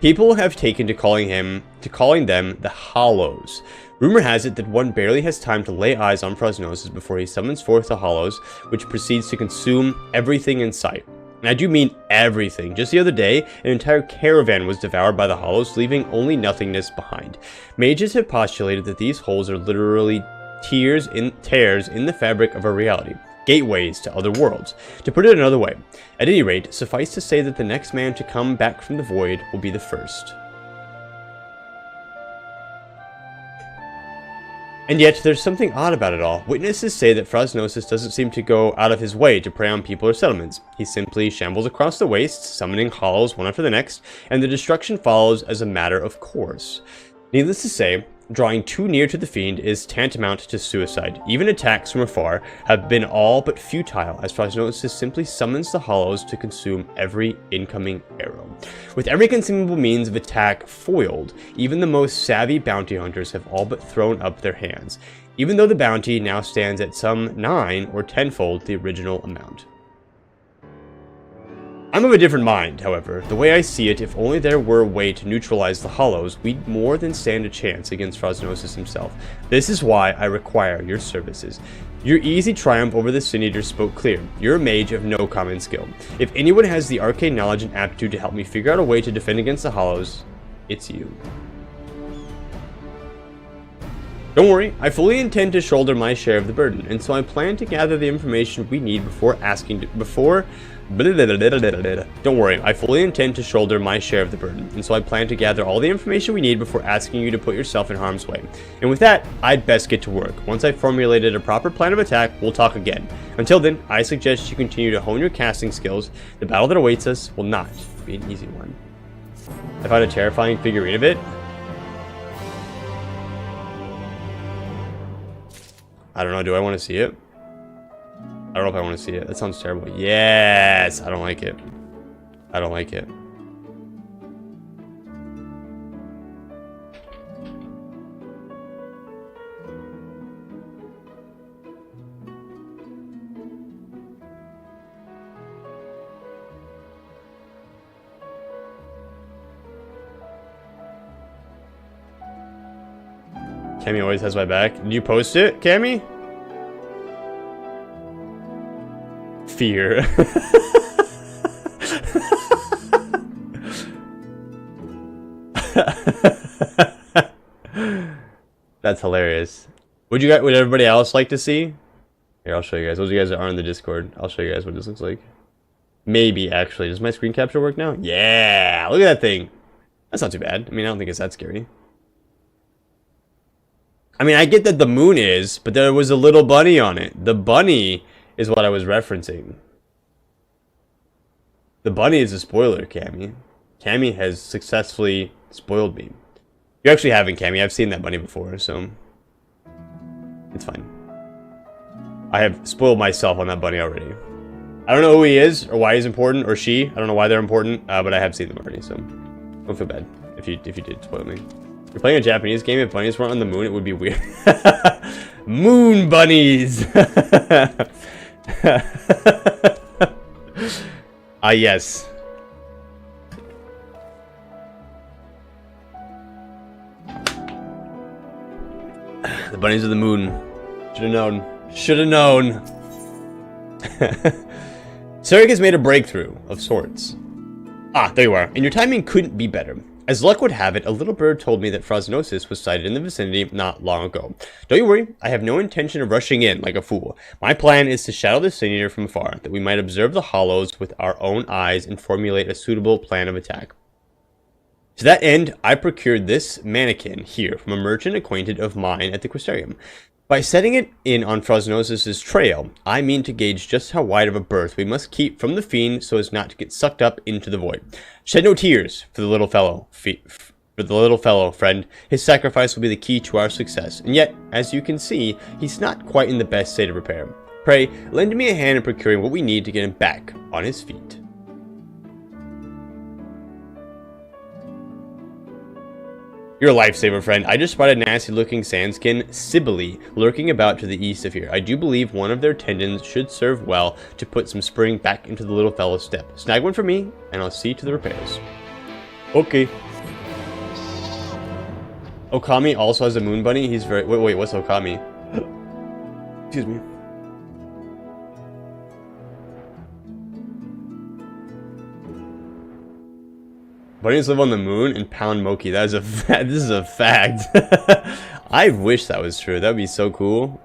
People have taken to calling them the Hollows. Rumor has it that one barely has time to lay eyes on Frosnosis before he summons forth the Hollows, which proceeds to consume everything in sight. And I do mean everything. Just the other day, an entire caravan was devoured by the Hollows, leaving only nothingness behind. Mages have postulated that these holes are literally tears in the fabric of our reality. Gateways to other worlds. To put it another way, at any rate, suffice to say that the next man to come back from the void will be the first. And yet, there's something odd about it all. Witnesses say that Frosnosis doesn't seem to go out of his way to prey on people or settlements. He simply shambles across the wastes, summoning hollows one after the next, and the destruction follows as a matter of course. Needless to say, drawing too near to the fiend is tantamount to suicide. Even attacks from afar have been all but futile, as Frosnosis simply summons the hollows to consume every incoming arrow. With every conceivable means of attack foiled, even the most savvy bounty hunters have all but thrown up their hands, even though the bounty now stands at some 9 or 10-fold the original amount. I'm of a different mind, however. The way I see it, if only there were a way to neutralize the hollows, we'd more than stand a chance against Frosnosis himself. This is why I require your services. Your easy triumph over the Sin Eater spoke clear. You're a mage of no common skill. If anyone has the arcane knowledge and aptitude to help me figure out a way to defend against the hollows, it's you. Don't worry, I fully intend to shoulder my share of the burden, and so I plan to gather the information we need Don't worry, I fully intend to shoulder my share of the burden, and so I plan to gather all the information we need before asking you to put yourself in harm's way. And with that, I'd best get to work. Once I've formulated a proper plan of attack, we'll talk again. Until then, I suggest you continue to hone your casting skills. The battle that awaits us will not be an easy one. I found a terrifying figurine of it. I don't know, do I want to see it? I don't know if I want to see it. That sounds terrible. Yes! I don't like it. I don't like it. Cammy always has my back. Did you post it, Cammy? Fear. That's hilarious. Would everybody else like to see? Here, I'll show you guys. Those of you guys that are in the Discord, I'll show you guys what this looks like. Maybe, actually. Does my screen capture work now? Yeah! Look at that thing. That's not too bad. I mean, I don't think it's that scary. I mean, I get that the moon is, but there was a little bunny on it. The bunny is what I was referencing. The bunny is a spoiler, Cammy. Cammy has successfully spoiled me. You actually haven't, Cammy. I've seen that bunny before, so it's fine. I have spoiled myself on that bunny already. I don't know who he is, or why he's important, or she. I don't know why they're important, but I have seen them already, so don't feel bad if you did spoil me. You're playing a Japanese game. If bunnies weren't on the moon, it would be weird. Moon bunnies! Ah, yes. The bunnies of the moon. Should have known. Should have known. Sarek has made a breakthrough of sorts. Ah, there you are. And your timing couldn't be better. As luck would have it, a little bird told me that Frosnosis was sighted in the vicinity not long ago. Don't you worry, I have no intention of rushing in like a fool. My plan is to shadow the Sin Eater from afar, that we might observe the hollows with our own eyes and formulate a suitable plan of attack. To that end, I procured this mannequin here from a merchant acquainted of mine at the Quisterium. By setting it in on Frosnosis' trail, I mean to gauge just how wide of a berth we must keep from the fiend so as not to get sucked up into the void. Shed no tears for the little fellow, For the little fellow, friend, his sacrifice will be the key to our success, and yet, as you can see, he's not quite in the best state of repair. Pray, lend me a hand in procuring what we need to get him back on his feet. You're a lifesaver, friend. I just spotted a nasty-looking sandskin Sibylle lurking about to the east of here. I do believe one of their tendons should serve well to put some spring back into the little fellow's step. Snag one for me, and I'll see to the repairs. Okay. Okami also has a moon bunny. He's very... Wait, what's Okami? Excuse me. Bunnies live on the moon and pound Moki. That is a this is a fact. I wish that was true. That'd be so cool.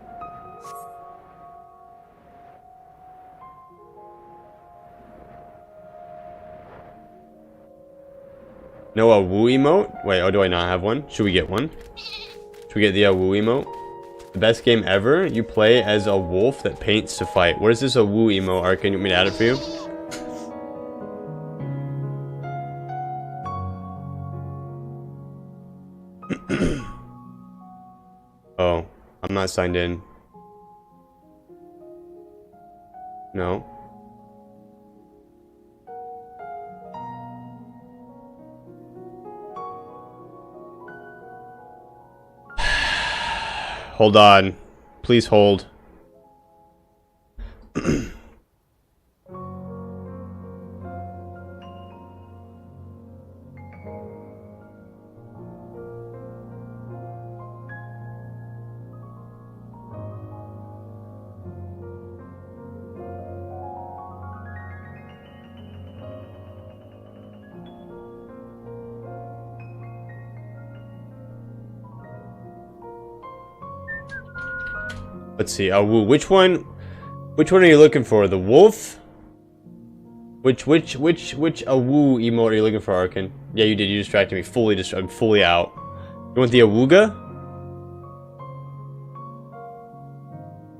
No, a woo emote? Wait, oh, do I not have one? Should we get one? Should we get the woo emote? The best game ever? You play as a wolf that paints to fight. What is this a woo emote, Arkin? You want me to add it for you? Oh, I'm not signed in. No. Hold on. Please hold. Let's see. Oh, which one are you looking for? The wolf? Which woo emote are you looking for, Arkin? Yeah, you did. You distracted me. I'm fully out. You want the awooga?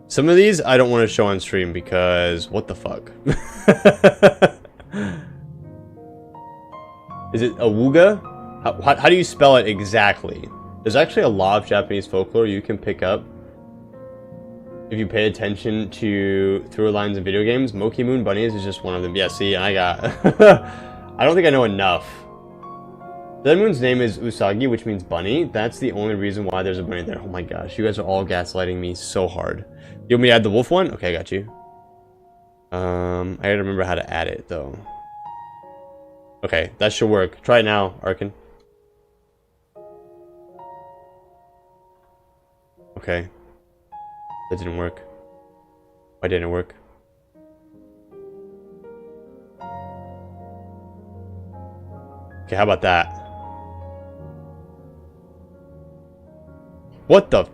Some of these I don't want to show on stream because what the fuck? Is it awooga? How do you spell it exactly? There's actually a lot of Japanese folklore you can pick up if you pay attention to through lines in video games. Moki Moon Bunnies is just one of them. Yeah, see, I got... I don't think I know enough. Dead Moon's name is Usagi, which means bunny. That's the only reason why there's a bunny there. Oh my gosh, you guys are all gaslighting me so hard. You want me to add the wolf one? Okay, I got you. I gotta remember how to add it, though. Okay, that should work. Try it now, Arkin. Okay. That didn't work. Why didn't it work? Okay, how about that? What the?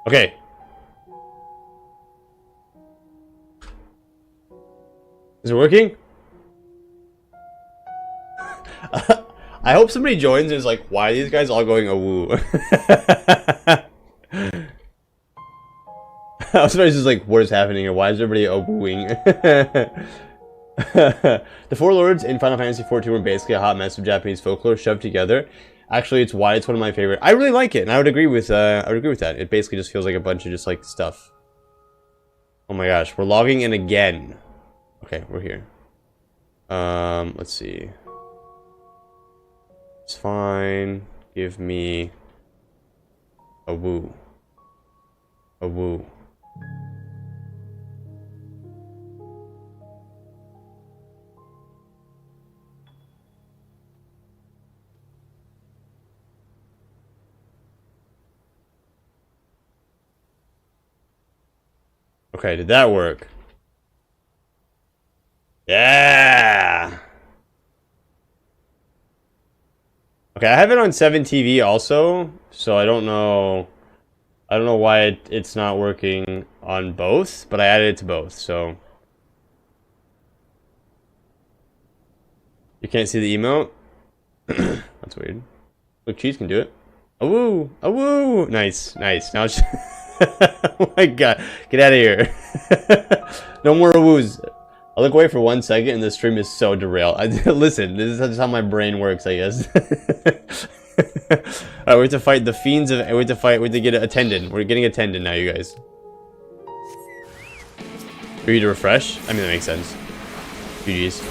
Okay. Is it working? I hope somebody joins and is like, why are these guys all going awoo? I was just like, what is happening or why is everybody awooing? The four lords in Final Fantasy XIV were basically a hot mess of Japanese folklore shoved together. Actually, it's why it's one of my favorite. I really like it, and I would agree with that. It basically just feels like a bunch of just like stuff. Oh my gosh, we're logging in again. Okay, we're here. Let's see. It's fine. Give me a woo. A woo. Okay, did that work? Yeah! Okay, I have it on 7 TV also, so I don't know. I don't know why it's not working on both, but I added it to both, so. You can't see the emote? That's weird. Look, Cheese can do it. A woo! A woo! Nice, nice. Now it's oh my god. Get out of here. No more woos. I'll look away for 1 second and the stream is so derailed. Listen, this is just how my brain works, I guess. Alright, we have to fight the fiends of. We have to get a tendon. We're getting a tendon now, you guys. For you to refresh? I mean, that makes sense. GG's.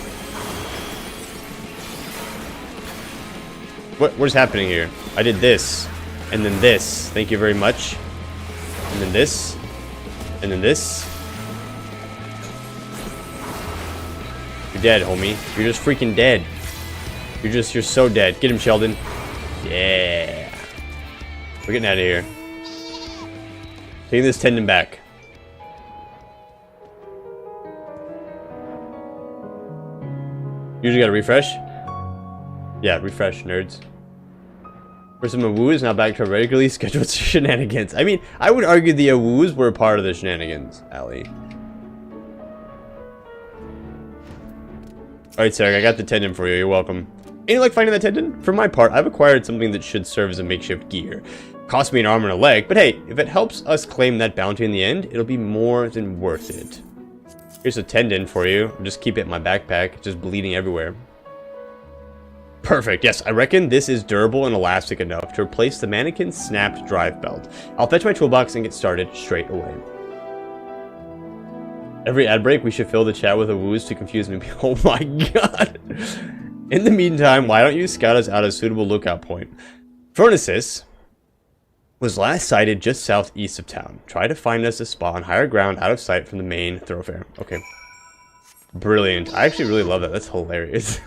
What is happening here? I did this. And then this. Thank you very much. And then this. And then this. You're dead, homie. You're just freaking dead. You're so dead. Get him, Sheldon. Yeah. We're getting out of here. Taking this tendon back. Usually gotta refresh. Yeah, refresh, nerds. For some awoos, now back to our regularly scheduled shenanigans. I mean, I would argue the awoos were part of the shenanigans, Ali. Alright, Sarah, I got the tendon for you. You're welcome. Ain't you like finding that tendon? For my part, I've acquired something that should serve as a makeshift gear. Cost me an arm and a leg, but hey, if it helps us claim that bounty in the end, it'll be more than worth it. Here's a tendon for you. Just keep it in my backpack. It's just bleeding everywhere. Perfect. Yes, I reckon this is durable and elastic enough to replace the mannequin's snapped drive belt. I'll fetch my toolbox and get started straight away. Every ad break, we should fill the chat with a woos to confuse me. Oh my god. In the meantime, why don't you scout us out a suitable lookout point? Furnaces was last sighted just southeast of town. Try to find us a spot on higher ground out of sight from the main thoroughfare. Okay. Brilliant. I actually really love that. That's hilarious.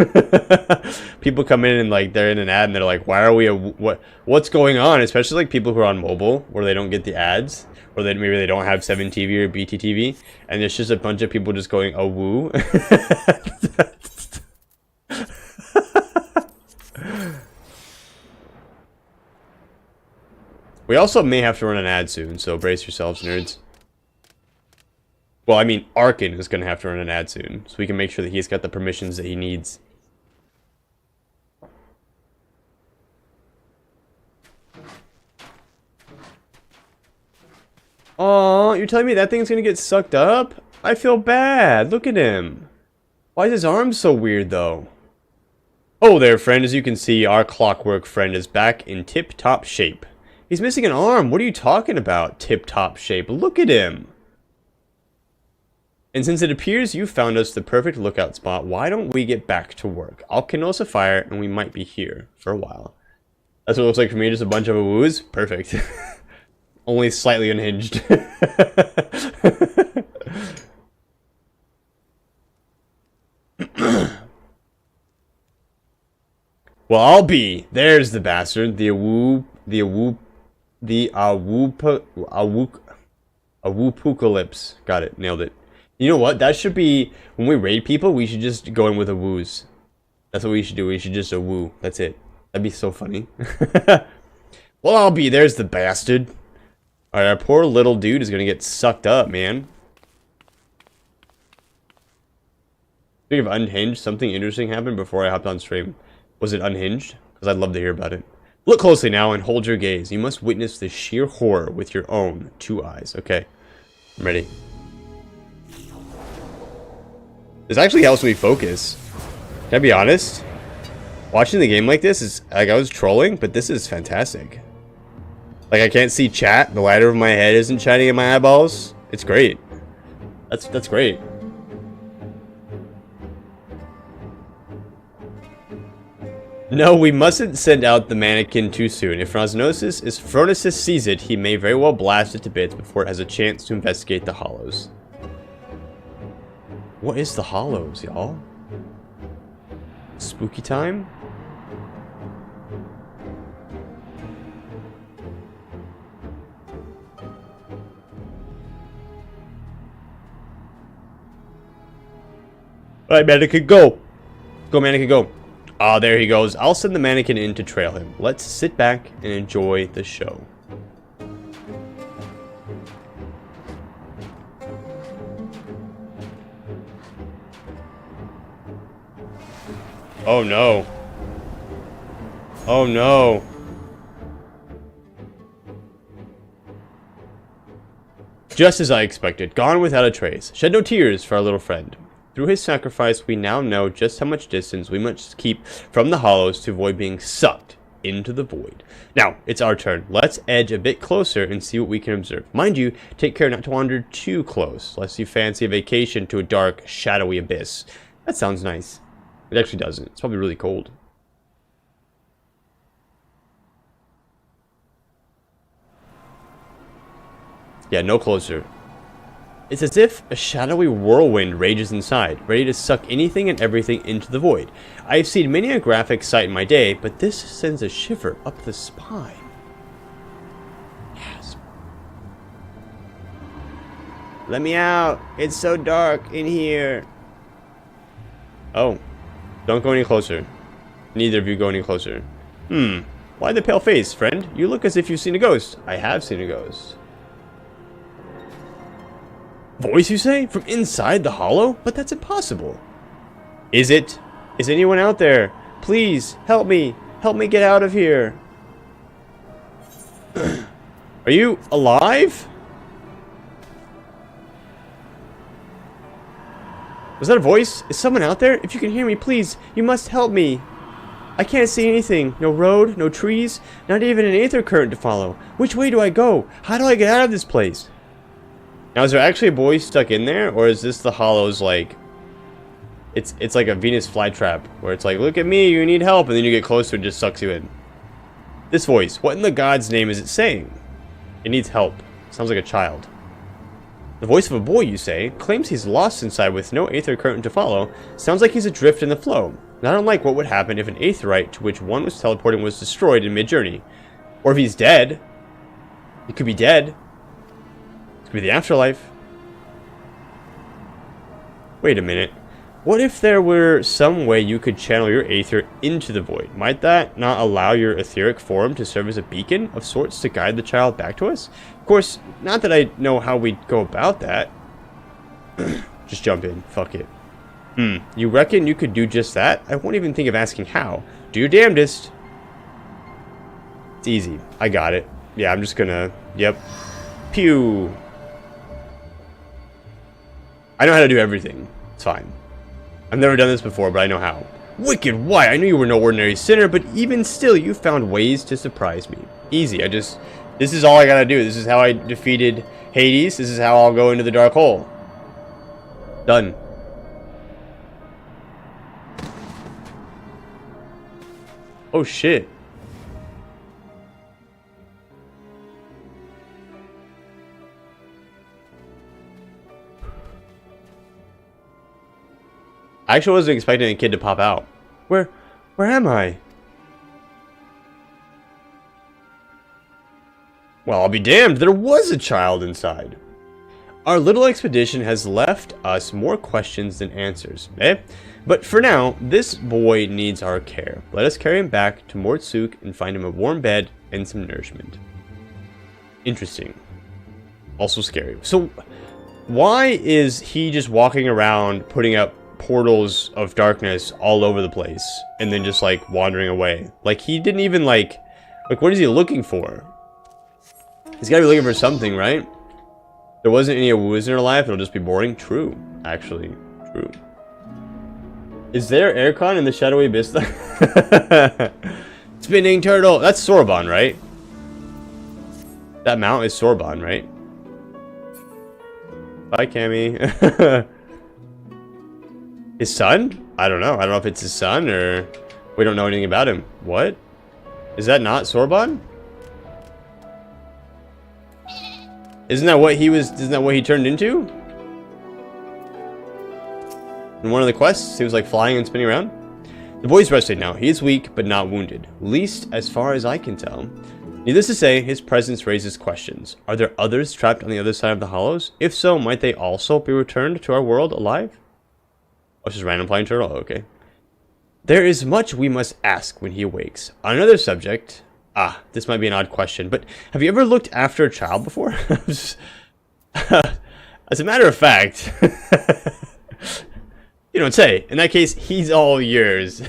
People come in and like they're in an ad and they're like, why are we what's going on? Especially like people who are on mobile where they don't get the ads, or maybe they don't have 7 TV or BT TV, and it's just a bunch of people just going a woo. We also may have to run an ad soon, so brace yourselves, nerds. Well, I mean, Arkin is going to have to run an ad soon, so we can make sure that he's got the permissions that he needs. Oh, you're telling me that thing's going to get sucked up? I feel bad. Look at him. Why is his arm so weird, though? Oh there, friend. As you can see, our clockwork friend is back in tip-top shape. He's missing an arm. What are you talking about, tip-top shape? Look at him. And since it appears you found us the perfect lookout spot, why don't we get back to work? I'll kindle us a fire, and we might be here for a while. That's what it looks like for me, just a bunch of woos. Perfect. Only slightly unhinged. Well, I'll be. There's the bastard. The awoopocalypse. Got it. Nailed it. You know what? That should be, when we raid people, we should just go in with a woos. That's what we should do. We should just a woo. That's it. That'd be so funny. Well, I'll be. There's the bastard. Alright, our poor little dude is gonna get sucked up, man. Speaking of unhinged, something interesting happened before I hopped on stream. Was it unhinged? Because I'd love to hear about it. Look closely now and hold your gaze. You must witness the sheer horror with your own 2 eyes. Okay. I'm ready. This actually helps me focus. Can I be honest? Watching the game like this is, like, I was trolling, but this is fantastic. Like, I can't see chat. The light over my head isn't shining in my eyeballs. It's great. That's great. No, we mustn't send out the mannequin too soon. If Phronesis sees it, he may very well blast it to bits before it has a chance to investigate the hollows. What is the hollows, y'all? Spooky time? Alright, mannequin, go! Go, mannequin, go. Ah, there he goes. I'll send the mannequin in to trail him. Let's sit back and enjoy the show. Oh no. Oh no. Just as I expected, gone without a trace. Shed no tears for our little friend. Through his sacrifice, we now know just how much distance we must keep from the hollows to avoid being sucked into the void. Now, it's our turn. Let's edge a bit closer and see what we can observe. Mind you, take care not to wander too close, lest you fancy a vacation to a dark, shadowy abyss. That sounds nice. It actually doesn't. It's probably really cold. Yeah, no closer. It's as if a shadowy whirlwind rages inside, ready to suck anything and everything into the void. I've seen many a graphic sight in my day, but this sends a shiver up the spine. Yes. Let me out. It's so dark in here. Oh. Don't go any closer. Neither of you go any closer. Why the pale face, friend? You look as if you've seen a ghost. I have seen a ghost. Voice, you say? From inside the hollow? But that's impossible. Is it? Is anyone out there? Please, help me. Help me get out of here. Are you alive? Was that a voice? Is someone out there? If you can hear me, please, you must help me. I can't see anything. No road, no trees, not even an aether current to follow. Which way do I go? How do I get out of this place? Now, is there actually a boy stuck in there, or is this the hollows like... It's like a Venus flytrap, where it's like, look at me, you need help, and then you get closer and it just sucks you in. This voice, what in the God's name is it saying? It needs help. Sounds like a child. The voice of a boy, you say, claims he's lost inside with no aether current to follow. Sounds like he's adrift in the flow. Not unlike what would happen if an aetherite to which one was teleporting was destroyed in mid-journey. Or if he's dead. He could be dead. Could be the afterlife. Wait a minute. What if there were some way you could channel your aether into the void? Might that not allow your etheric form to serve as a beacon of sorts to guide the child back to us? Of course, not that I know how we'd go about that. Just jump in. Fuck it. You reckon you could do just that? I won't even think of asking how. Do your damnedest. It's easy. I got it. Yeah, I'm just gonna... Yep. Pew. I know how to do everything. It's fine. I've never done this before, but I know how. Wicked, why? I knew you were no ordinary sinner, but even still, you found ways to surprise me. Easy, this is all I gotta do. This is how I defeated Hades. This is how I'll go into the dark hole. Done. Oh, shit. I actually wasn't expecting a kid to pop out. Where am I? Well, I'll be damned. There was a child inside. Our little expedition has left us more questions than answers, eh? But for now, this boy needs our care. Let us carry him back to Mortsuk and find him a warm bed and some nourishment. Interesting. Also scary. So, why is he just walking around putting up portals of darkness all over the place and then just like wandering away? Like he didn't even like what is he looking for? He's gotta be looking for something, right? There wasn't any woos in her life, it'll just be boring. True, actually, true. Is there aircon in the shadowy abyss? Spinning turtle. That's Sorbonne, right? That mount is Sorbonne, right? Bye, Cammy. His son? I don't know. I don't know if it's his son or we don't know anything about him. What? Is that not Sorbonne? Isn't that what he turned into? In one of the quests, he was like flying and spinning around. The boy's rested now. He is weak, but not wounded. Least as far as I can tell. Needless to say, his presence raises questions. Are there others trapped on the other side of the hollows? If so, might they also be returned to our world alive? Oh, it's just random flying turtle? Okay. There is much we must ask when he awakes. On another subject... this might be an odd question, but have you ever looked after a child before? As a matter of fact... You don't say. In that case, he's all yours.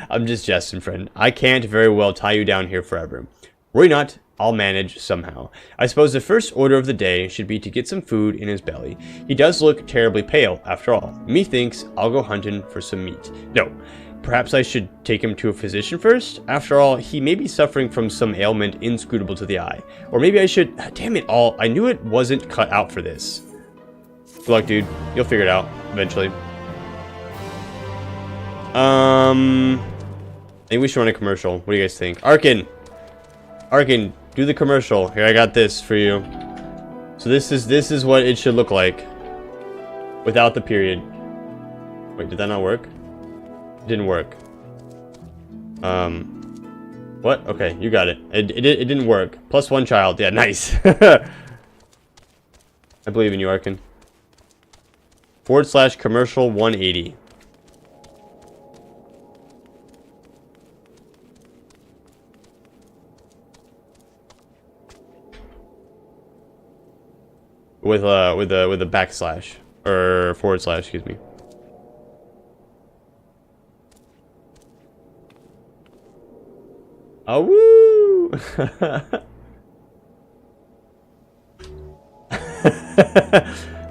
I'm just jesting, friend. I can't very well tie you down here forever. Worry not. I'll manage somehow. I suppose the first order of the day should be to get some food in his belly. He does look terribly pale, after all. Methinks I'll go hunting for some meat. No. Perhaps I should take him to a physician first? After all, he may be suffering from some ailment inscrutable to the eye. Or maybe I should... Damn it all. I knew it wasn't cut out for this. Good luck, dude. You'll figure it out eventually. I think we should run a commercial. What do you guys think? Arkin, do the commercial. Here, I got this for you. So this is what it should look like without the period. Wait, did that not work? It didn't work. What? Okay, you got it. It didn't work. +1 child. Yeah, nice. I believe in you, Arkin. / commercial 180. With a backslash or / excuse me. Oh woo!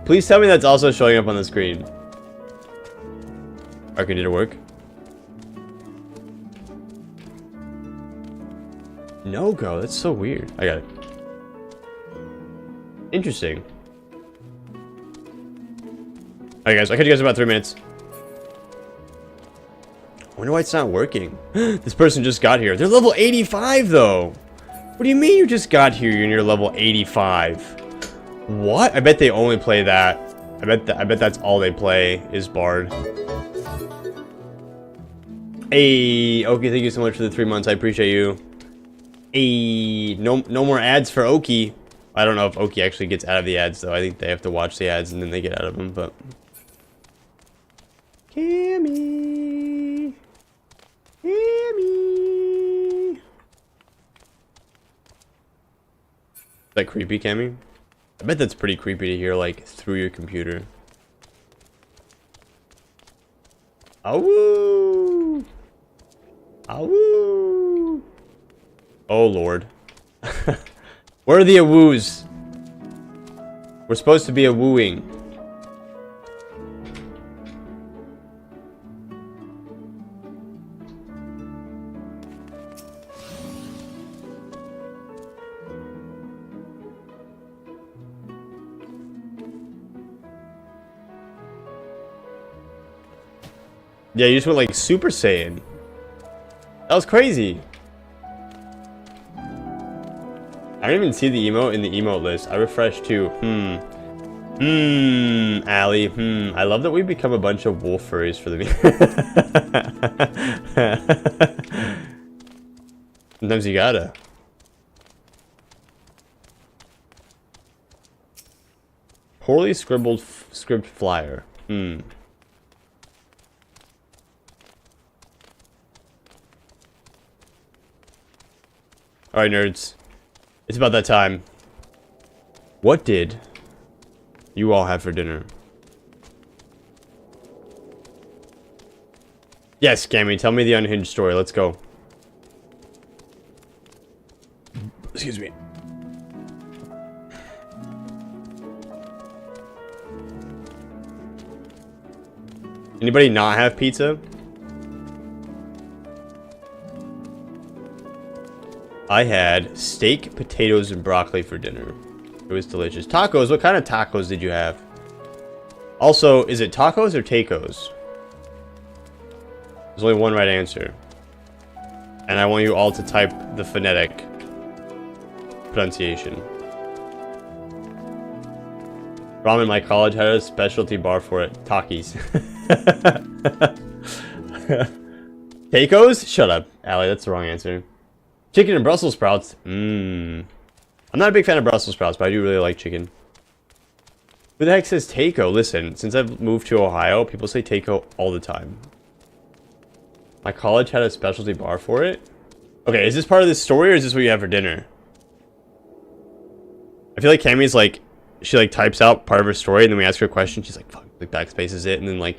Please tell me that's also showing up on the screen. Okay, did it work? No go. That's so weird. I got it. Interesting. Alright guys, I'll catch you guys in about 3 minutes. I wonder why it's not working. This person just got here. They're level 85 though. What do you mean you just got here and you're level 85? What? I bet they only play that. I bet that's all they play is Bard. Hey, Oki, thank you so much for the 3 months. I appreciate you. Hey, no more ads for Oki. I don't know if Oki actually gets out of the ads though. I think they have to watch the ads and then they get out of them, but... Cammy! Cammy! Is that creepy, Cammy? I bet that's pretty creepy to hear, like, through your computer. Awoo! Awoo! Oh, Lord. Where are the awoos? We're supposed to be a wooing. Yeah, you just went like Super Saiyan. That was crazy. I don't even see the emote in the emote list. I refreshed too. Allie. I love that we've become a bunch of wolf furries for the... Sometimes you gotta. Poorly scribbled script flyer. Alright, nerds. It's about that time. What did you all have for dinner? Yes, Cammy, tell me the unhinged story. Let's go. Excuse me. Anybody not have pizza? I had steak, potatoes, and broccoli for dinner. It was delicious. Tacos? What kind of tacos did you have? Also, is it tacos or tacos? There's only one right answer. And I want you all to type the phonetic pronunciation. Ramen, my college had a specialty bar for it. Takis. Tacos? Shut up, Allie. That's the wrong answer. Chicken and Brussels sprouts. I'm not a big fan of Brussels sprouts, but I do really like chicken. Who the heck says taco? Listen, since I've moved to Ohio, people say taco all the time. My college had a specialty bar for it. Okay, is this part of this story or is this what you have for dinner? I feel like Cammy's like, she like types out part of her story and then we ask her a question. She's like, fuck, like backspaces it and then like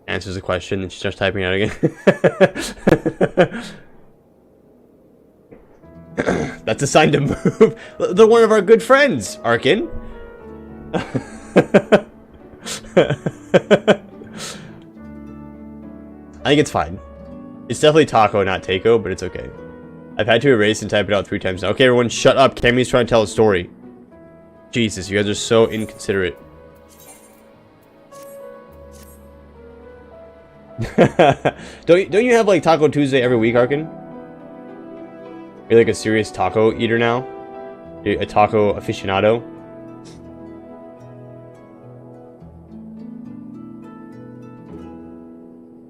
answers the question and she starts typing out again. That's a sign to move. They're one of our good friends, Arkin. I think it's fine. It's definitely taco, not taco, but it's okay. I've had to erase and type it out 3 times now. Okay, everyone, shut up. Cammy's trying to tell a story. Jesus, you guys are so inconsiderate. Don't you have like Taco Tuesday every week, Arkin? You're like a serious taco eater now? You're a taco aficionado?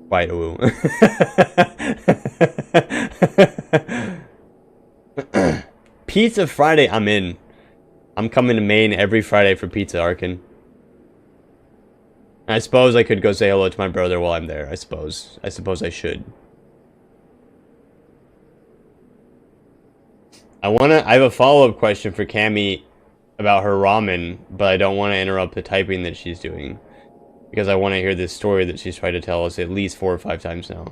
Quiet, ooh. Pizza Friday, I'm in. I'm coming to Maine every Friday for pizza, Arkin. I suppose I could go say hello to my brother while I'm there. I suppose I should. I have a follow-up question for Cammy about her ramen, but I don't want to interrupt the typing that she's doing. Because I want to hear this story that she's tried to tell us at least 4 or 5 times now.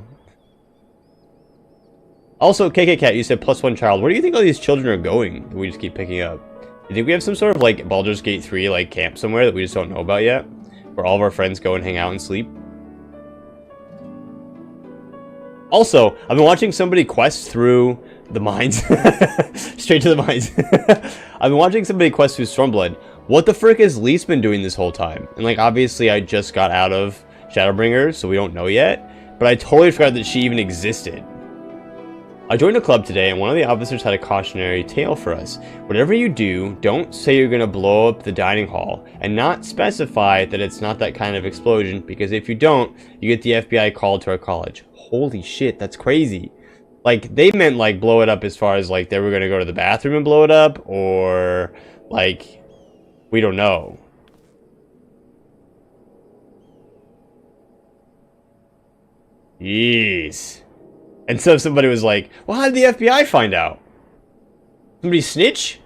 Also, KK Cat, you said +1 child. Where do you think all these children are going that we just keep picking up? You think we have some sort of like Baldur's Gate 3 like camp somewhere that we just don't know about yet? Where all of our friends go and hang out and sleep? Also, I've been watching somebody quest through the mines. Straight to the mines. I've been watching somebody quest through Stormblood. What the frick has Lise been doing this whole time? And like obviously I just got out of Shadowbringers, so we don't know yet. But I totally forgot that she even existed. I joined a club today and one of the officers had a cautionary tale for us. Whatever you do, don't say you're gonna blow up the dining hall and not specify that it's not that kind of explosion, because if you don't, you get the FBI called to our college. Holy shit, that's crazy. Like, they meant like blow it up as far as like they were gonna go to the bathroom and blow it up, or like, we don't know. Jeez. And so somebody was like, well, how did the FBI find out? Somebody snitch?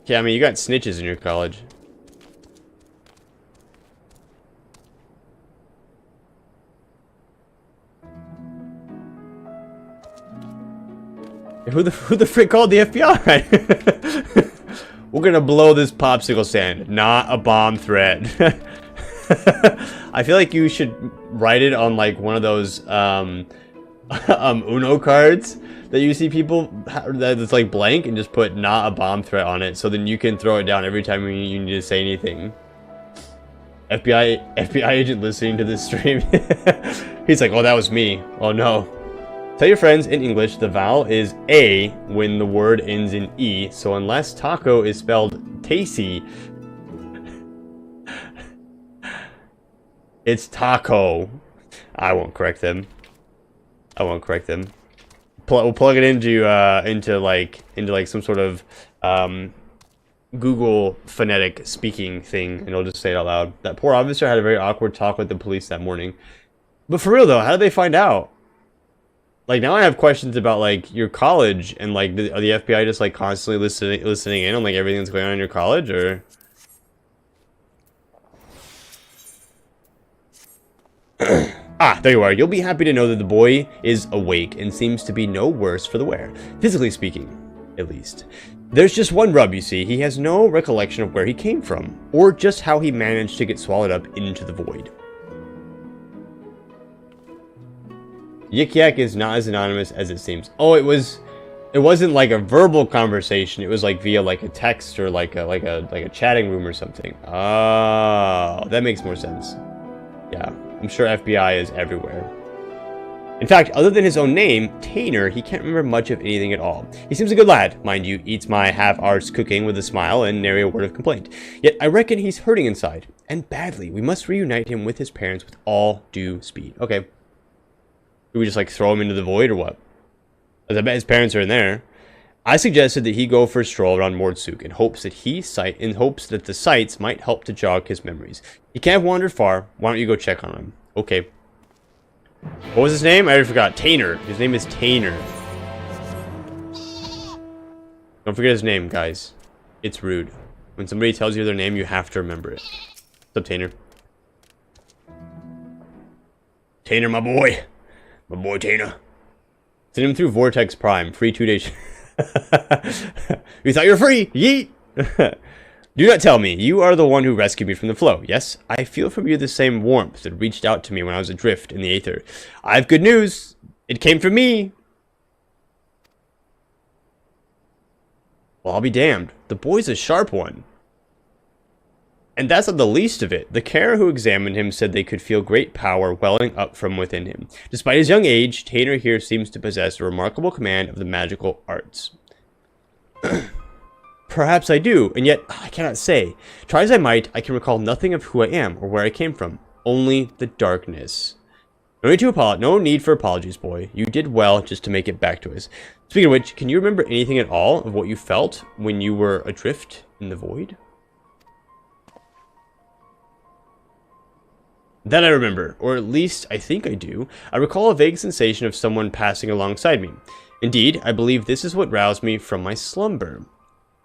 Yeah, I mean, you got snitches in your college. Who the frick called the FBI? We're gonna blow this popsicle stand. Not a bomb threat. I feel like you should write it on like one of those Uno cards that you see people that's like blank, and just put not a bomb threat on it, so then you can throw it down every time you need to say anything. FBI agent listening to this stream. He's like, oh, that was me. Oh no. Tell your friends in English the vowel is A when the word ends in E, so unless taco is spelled tasty, it's taco. I won't correct them. We'll plug it into like some sort of Google phonetic speaking thing, and it'll just say it out loud. That poor officer had a very awkward talk with the police that morning. But for real though, how did they find out? Like, now I have questions about like your college, and like are the FBI just like constantly listening in on like everything that's going on in your college, or? Ah, there you are. You'll be happy to know that the boy is awake and seems to be no worse for the wear, physically speaking, at least. There's just one rub, you see. He has no recollection of where he came from, or just how he managed to get swallowed up into the void. Yik Yak is not as anonymous as it seems. Oh, it wasn't like a verbal conversation. It was like via like a text or like a chatting room or something. Oh, that makes more sense. Yeah, I'm sure FBI is everywhere. In fact, other than his own name, Tainer, he can't remember much of anything at all. He seems a good lad, mind you, eats my half-arsed cooking with a smile and nary a word of complaint. Yet I reckon he's hurting inside, and badly. We must reunite him with his parents with all due speed. Okay. Do we just like throw him into the void or what? As I bet his parents are in there. I suggested that he go for a stroll around Mordsuk in hopes that the sights might help to jog his memories. He can't have wandered far. Why don't you go check on him? Okay. What was his name? I already forgot. Tainer. His name is Tainer. Don't forget his name, guys. It's rude. When somebody tells you their name, you have to remember it. What's up, Tainer? Tainer, my boy. My boy, Tainer. Send him through Vortex Prime. Free 2 days. You thought you were free? Yeet! Do not tell me. You are the one who rescued me from the flow. Yes, I feel from you the same warmth that reached out to me when I was adrift in the aether. I have good news. It came from me. Well, I'll be damned. The boy's a sharp one. And that's not the least of it. The carer who examined him said they could feel great power welling up from within him. Despite his young age, Tainer here seems to possess a remarkable command of the magical arts. Perhaps I do, and yet I cannot say. Try as I might, I can recall nothing of who I am or where I came from. Only the darkness. No need for apologies, boy. You did well just to make it back to us. Speaking of which, can you remember anything at all of what you felt when you were adrift in the void? That I remember, or at least I think I do. I recall a vague sensation of someone passing alongside me. Indeed, I believe this is what roused me from my slumber.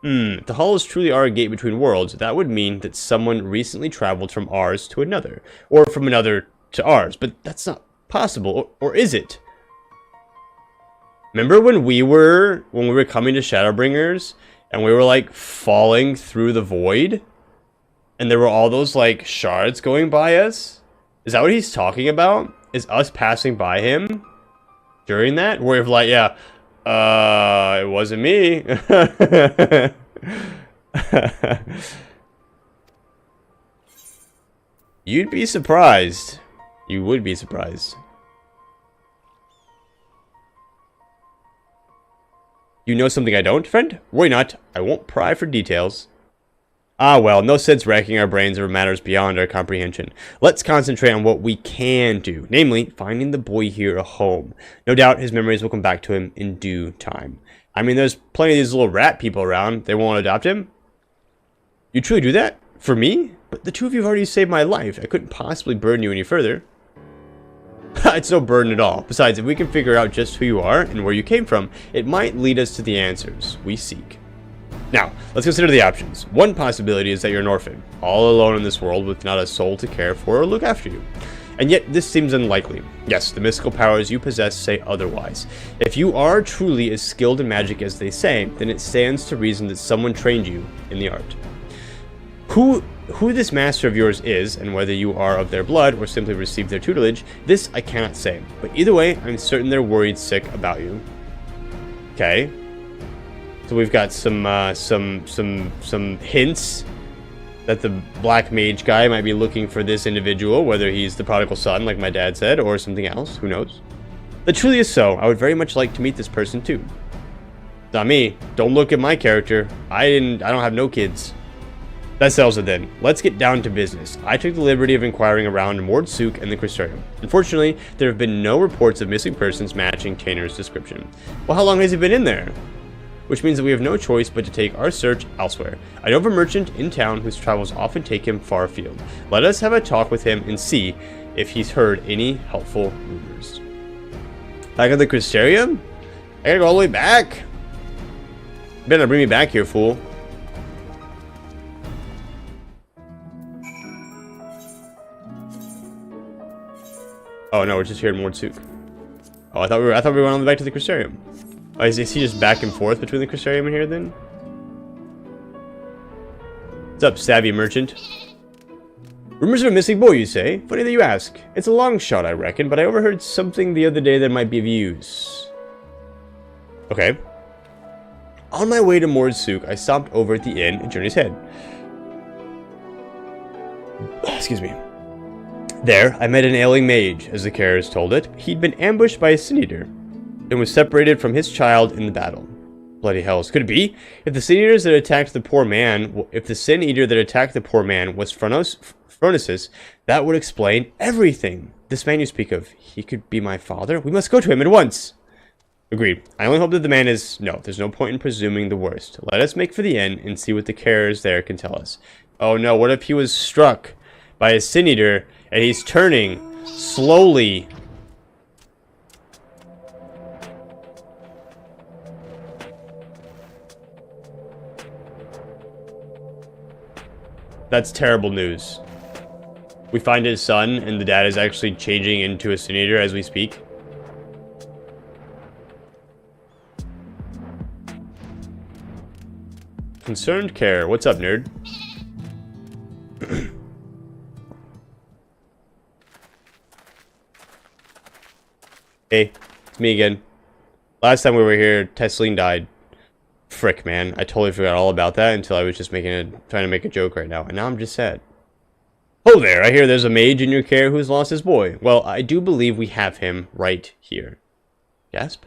If the hollows truly are a gate between worlds, that would mean that someone recently traveled from ours to another, or from another to ours, but that's not possible, or is it? Remember when we were coming to Shadowbringers, and we were like falling through the void, and there were all those like shards going by us? Is that what he's talking about? Is us passing by him during that? Where we're like, yeah, it wasn't me. You'd be surprised. You would be surprised. You know something I don't, friend? Worry not. I won't pry for details. Ah, well, no sense racking our brains over matters beyond our comprehension. Let's concentrate on what we can do, namely, finding the boy here a home. No doubt his memories will come back to him in due time. I mean, there's plenty of these little rat people around. They won't adopt him? You truly do that? For me? But the two of you have already saved my life. I couldn't possibly burden you any further. It's no burden at all. Besides, if we can figure out just who you are and where you came from, it might lead us to the answers we seek. Now, let's consider the options. One possibility is that you're an orphan, all alone in this world with not a soul to care for or look after you. And yet, this seems unlikely. Yes, the mystical powers you possess say otherwise. If you are truly as skilled in magic as they say, then it stands to reason that someone trained you in the art. Who this master of yours is, and whether you are of their blood or simply received their tutelage, this I cannot say. But either way, I'm certain they're worried sick about you. Okay. So we've got some hints that the black mage guy might be looking for this individual, whether he's the prodigal son, like my dad said, or something else. Who knows? That truly is so. I would very much like to meet this person too. Not me. Don't look at my character. I don't have no kids. That settles it then. Let's get down to business. I took the liberty of inquiring around Mordsuk and the Crystarium. Unfortunately, there have been no reports of missing persons matching Tainer's description. Well, how long has he been in there? Which means that we have no choice but to take our search elsewhere. I know of a merchant in town whose travels often take him far afield. Let us have a talk with him and see if he's heard any helpful rumors. Back at the Crystarium? I gotta go all the way back? You better bring me back here, fool. Oh no, we're just here in Mordsuk. Oh, I thought we were going all the way back to the Crystarium. Oh, is he just back and forth between the Crystarium and here then? What's up, savvy merchant? Rumors of a missing boy, you say? Funny that you ask. It's a long shot, I reckon, but I overheard something the other day that might be of use. Okay. On my way to Mordsuk, I stopped over at the inn at Journey's Head. Excuse me. There, I met an ailing mage, as the carers told it. He'd been ambushed by a sin-eater and was separated from his child in the battle. Bloody hells, could it be? If the sin-eater that attacked the poor man, was Phronesis, that would explain everything. This man you speak of, he could be my father? We must go to him at once. Agreed. I only hope that the man is... No, there's no point in presuming the worst. Let us make for the inn and see what the carers there can tell us. Oh no, what if he was struck by a sin-eater and he's turning slowly That's terrible news. We find his son, and the dad is actually changing into a Sin Eater as we speak. Concerned care. What's up, nerd? Hey, it's me again. Last time we were here, Tesseline died. Frick, man. I totally forgot all about that until I was just trying to make a joke right now. And now I'm just sad. Oh there, I hear there's a mage in your care who's lost his boy. Well, I do believe we have him right here. Gasp?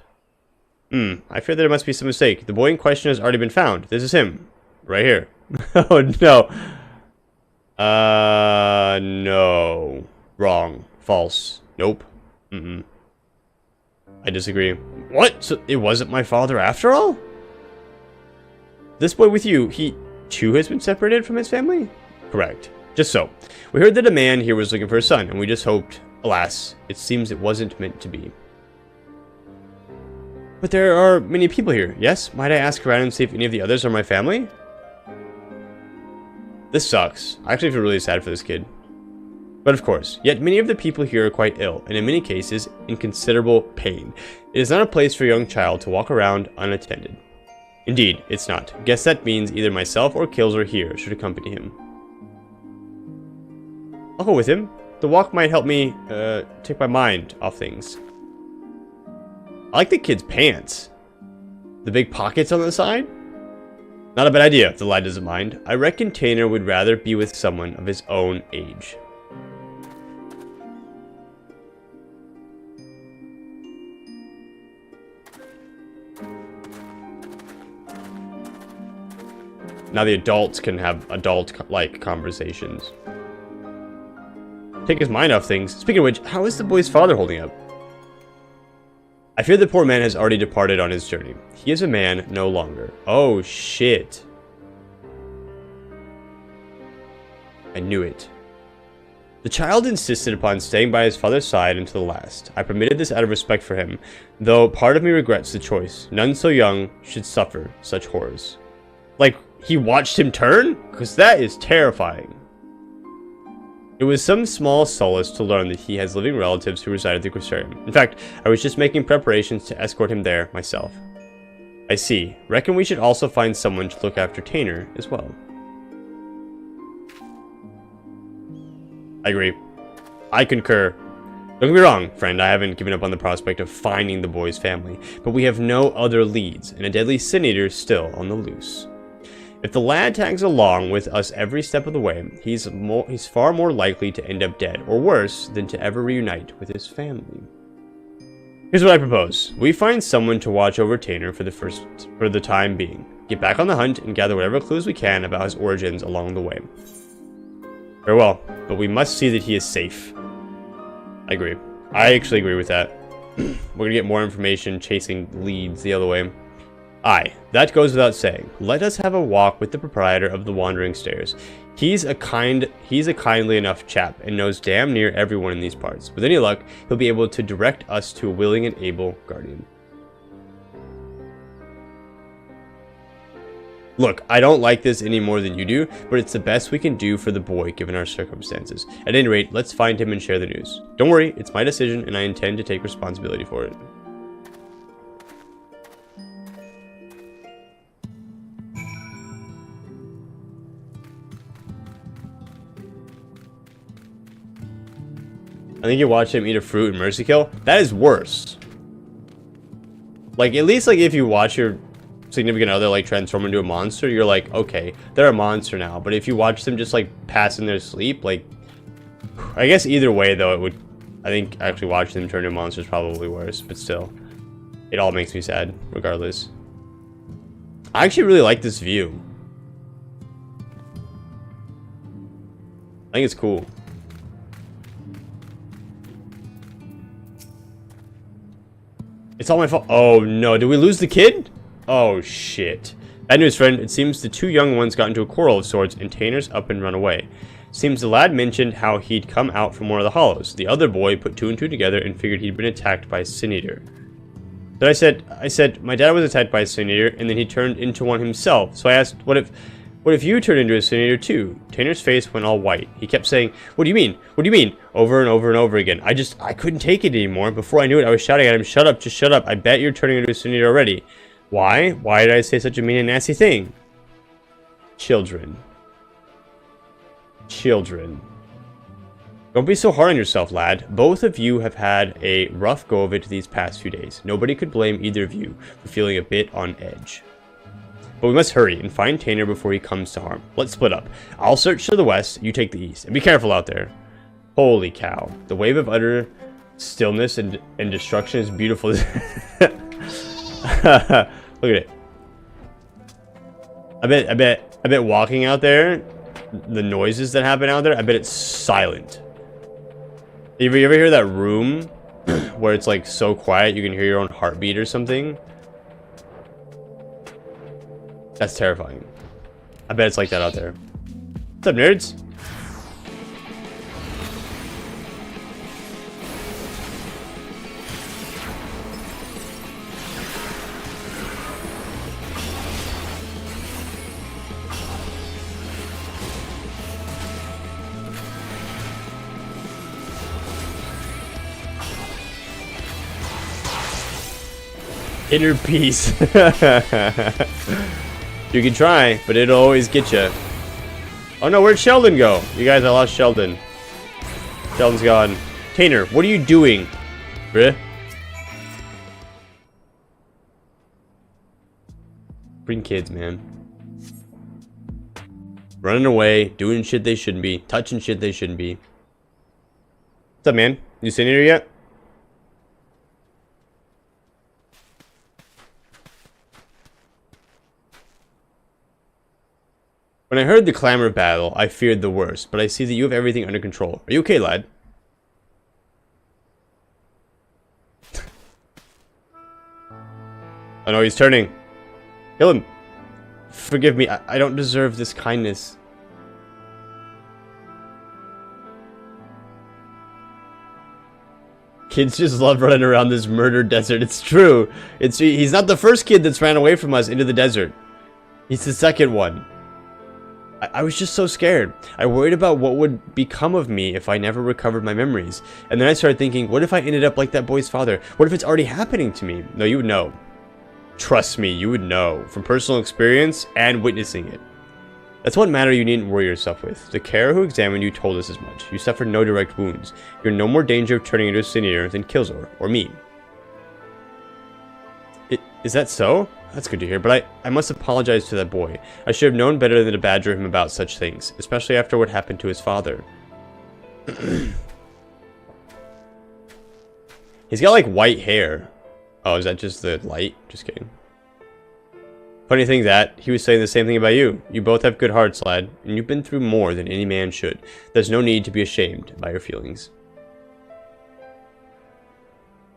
I fear there must be some mistake. The boy in question has already been found. This is him. Right here. Oh, no. No. Wrong. False. Nope. I disagree. What? So it wasn't my father after all? This boy with you, he too has been separated from his family? Correct. Just so. We heard that a man here was looking for a son, and we just hoped. Alas, it seems it wasn't meant to be. But there are many people here, yes? Might I ask around and see if any of the others are my family? This sucks. I actually feel really sad for this kid. But of course, yet many of the people here are quite ill, and in many cases, in considerable pain. It is not a place for a young child to walk around unattended. Indeed, it's not. Guess that means either myself or Kills are here should accompany him. I'll go with him. The walk might help me, take my mind off things. I like the kid's pants. The big pockets on the side? Not a bad idea, if the lad doesn't mind. I reckon Tanner would rather be with someone of his own age. Now the adults can have adult-like conversations. Take his mind off things. Speaking of which, how is the boy's father holding up? I fear the poor man has already departed on his journey. He is a man no longer. Oh, shit. I knew it. The child insisted upon staying by his father's side until the last. I permitted this out of respect for him, though part of me regrets the choice. None so young should suffer such horrors. Like, he watched him turn? Because that is terrifying. It was some small solace to learn that he has living relatives who reside at the Aquarium. In fact, I was just making preparations to escort him there myself. I see. Reckon we should also find someone to look after Tanner as well. I agree. I concur. Don't get me wrong, friend, I haven't given up on the prospect of finding the boy's family, but we have no other leads, and a deadly Sin Eater still on the loose. If the lad tags along with us every step of the way, he's far more likely to end up dead, or worse, than to ever reunite with his family. Here's what I propose. We find someone to watch over Tanner for the time being. Get back on the hunt and gather whatever clues we can about his origins along the way. Very well, but we must see that he is safe. I agree. I actually agree with that. We're gonna get more information chasing leads the other way. Aye, that goes without saying. Let us have a walk with the proprietor of the Wandering Stairs. He's a kindly enough chap and knows damn near everyone in these parts. With any luck, he'll be able to direct us to a willing and able guardian. Look, I don't like this any more than you do, but it's the best we can do for the boy given our circumstances. At any rate, let's find him and share the news. Don't worry, it's my decision and I intend to take responsibility for it. I think you watch him eat a fruit and mercy kill. That is worse. Like, at least, like, if you watch your significant other, like, transform into a monster, you're like, okay, they're a monster now. But if you watch them just, like, pass in their sleep, like, I guess either way, though, it would, I think actually watching them turn into monsters is probably worse. But still, it all makes me sad, regardless. I actually really like this view. I think it's cool. It's all my fault. Oh no, did we lose the kid? Oh shit. Bad news, friend. It seems the two young ones got into a quarrel of sorts and Tanner's up and run away. Seems the lad mentioned how he'd come out from one of the hollows. The other boy put two and two together and figured he'd been attacked by a Sin Eater. Then I said, my dad was attacked by a Sin Eater and then he turned into one himself. So I asked, what if What if you turned into a Incinerator too? Tanner's face went all white. He kept saying, what do you mean? What do you mean? Over and over and over again. I couldn't take it anymore. Before I knew it, I was shouting at him, shut up, just shut up. I bet you're turning into a Incinerator already. Why? Why did I say such a mean and nasty thing? Children. Children. Don't be so hard on yourself, lad. Both of you have had a rough go of it these past few days. Nobody could blame either of you for feeling a bit on edge. But we must hurry and find Tanner before he comes to harm. Let's split up. I'll search to the west, you take the east. And be careful out there. Holy cow. The wave of utter stillness and destruction is beautiful. Look at it. I bet walking out there, the noises that happen out there, I bet it's silent. You ever hear that room where it's like so quiet you can hear your own heartbeat or something? That's terrifying. I bet it's like that out there. What's up, nerds? Inner peace. You can try, but it'll always get you. Oh no, where'd Sheldon go? You guys, I lost Sheldon. Sheldon's gone. Tanner, what are you doing? Bruh. Bring kids, man. Running away, doing shit they shouldn't be, touching shit they shouldn't be. What's up, man? You seen her yet? When I heard the clamor of battle, I feared the worst, but I see that you have everything under control. Are you okay, lad? Oh no, he's turning. Kill him. Forgive me, I don't deserve this kindness. Kids just love running around this murder desert. It's true. He's not the first kid that's ran away from us into the desert. He's the second one. I was just so scared. I worried about what would become of me if I never recovered my memories. And then I started thinking, what if I ended up like that boy's father? What if it's already happening to me? No, you would know. Trust me, you would know. From personal experience and witnessing it. That's one matter you needn't worry yourself with. The carer who examined you told us as much. You suffered no direct wounds. You're in no more danger of turning into a Incinerator than Killzor or me. Is that so? That's good to hear, but I must apologize to that boy. I should have known better than to badger him about such things, especially after what happened to his father. He's got like white hair. Oh, is that just the light? Just kidding. Funny thing that, he was saying the same thing about you. You both have good hearts, lad, and you've been through more than any man should. There's no need to be ashamed by your feelings.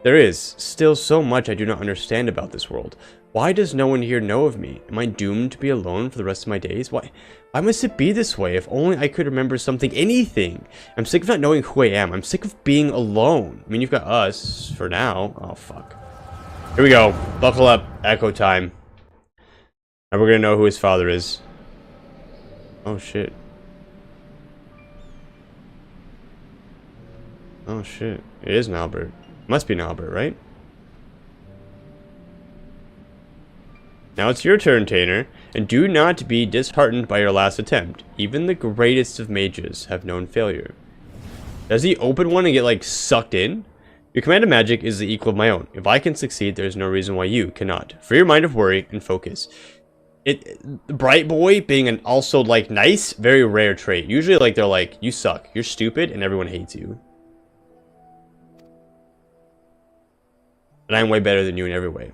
There is still so much I do not understand about this world. Why does no one here know of me? Am I doomed to be alone for the rest of my days? Why must it be this way? If only I could remember something, anything. I'm sick of not knowing who I am. I'm sick of being alone. I mean, you've got us for now. Oh, fuck. Here we go. Buckle up. Echo time. And we're gonna know who his father is. Oh, shit. Oh, shit. It is an Albert. Must be an Albert, right? Now it's your turn, Tanner, and do not be disheartened by your last attempt. Even the greatest of mages have known failure. Does he open one and get, like, sucked in? Your command of magic is the equal of my own. If I can succeed, there is no reason why you cannot. Free your mind of worry and focus. Bright boy being an also, like, nice, very rare trait. Usually, like, they're like, you suck, you're stupid, and everyone hates you. And I'm way better than you in every way.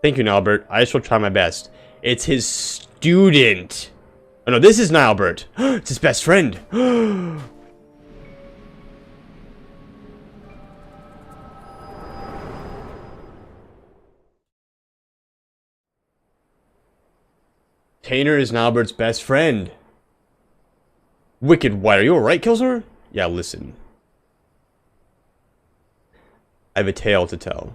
Thank you, Nalbert. I shall try my best. It's his student. Oh no, this is Nalbert. It's his best friend. Tanner is Nalbert's best friend. Wicked White. Are you alright, Killzor? Yeah, listen. I have a tale to tell.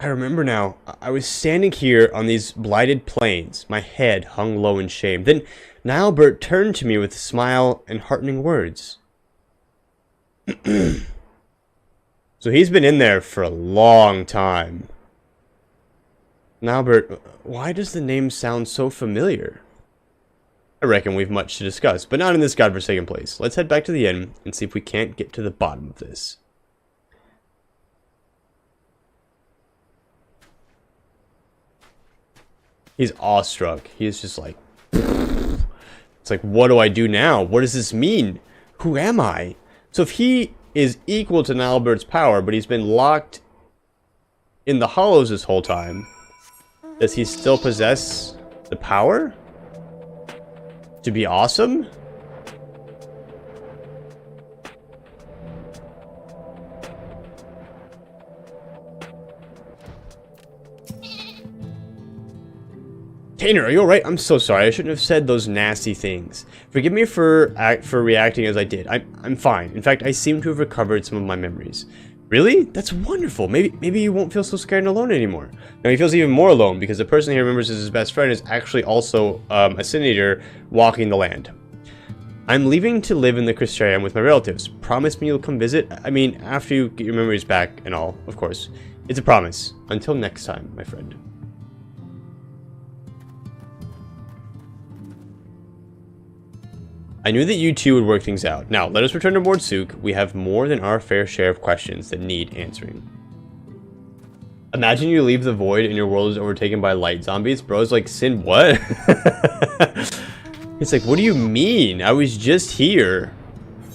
I remember now. I was standing here on these blighted plains, my head hung low in shame. Then Nilebert turned to me with a smile and heartening words. So he's been in there for a long time. Nilebert, why does the name sound so familiar? I reckon we've much to discuss, but not in this godforsaken place. Let's head back to the inn and see if we can't get to the bottom of this. He's awestruck. He's just like... It's like, what do I do now? What does this mean? Who am I? So if he is equal to Nilebert's power, but he's been locked in the hollows this whole time, does he still possess the power to be awesome? Tanner, are you alright? I'm so sorry. I shouldn't have said those nasty things. Forgive me for reacting as I did. I'm fine. In fact, I seem to have recovered some of my memories. Really? That's wonderful. Maybe you won't feel so scared and alone anymore. Now he feels even more alone because the person he remembers as his best friend is actually also a sin eater walking the land. I'm leaving to live in the Crystarium with my relatives. Promise me you'll come visit? I mean, after you get your memories back and all, of course. It's a promise. Until next time, my friend. I knew that you two would work things out. Now, let us return to board Sook. We have more than our fair share of questions that need answering. Imagine you leave the void and your world is overtaken by light zombies. Bro's like, Sin, what? It's like, what do you mean? I was just here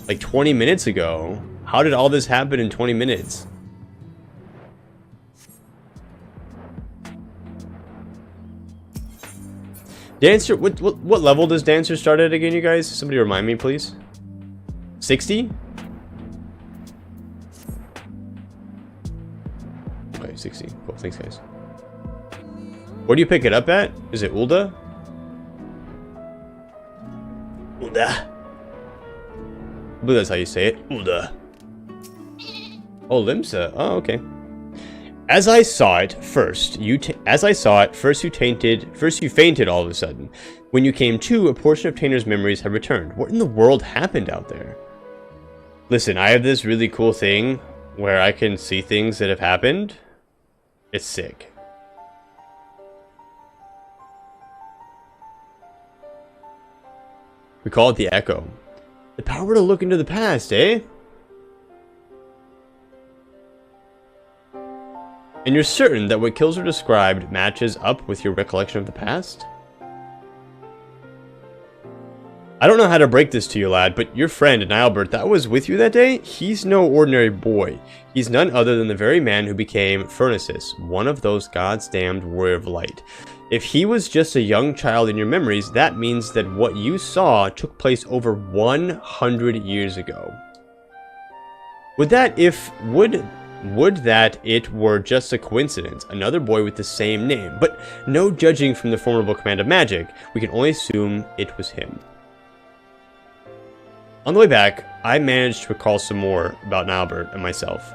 like 20 minutes ago. How did all this happen in 20 minutes? Dancer, what level does Dancer start at again, you guys? Somebody remind me, please. 60? Okay, 60. Cool, thanks, guys. Where do you pick it up at? Is it Ulda? Ulda. I believe that's how you say it. Ulda. Oh, Limsa. Oh, okay. As I saw it first, you fainted all of a sudden. When you came to, a portion of Tanner's memories had returned. What in the world happened out there? Listen, I have this really cool thing where I can see things that have happened. It's sick. We call it the Echo. The power to look into the past, eh? And you're certain that what Kills are described matches up with your recollection of the past? I don't know how to break this to you, lad, but your friend, Nilebert, that was with you that day, he's no ordinary boy. He's none other than the very man who became Furnaces, one of those God's damned warrior of light. If he was just a young child in your memories, that means that what you saw took place over 100 years ago. Would that it were just a coincidence, another boy with the same name, but no judging from the formidable command of magic, we can only assume it was him. On the way back, I managed to recall some more about Nilebert and myself.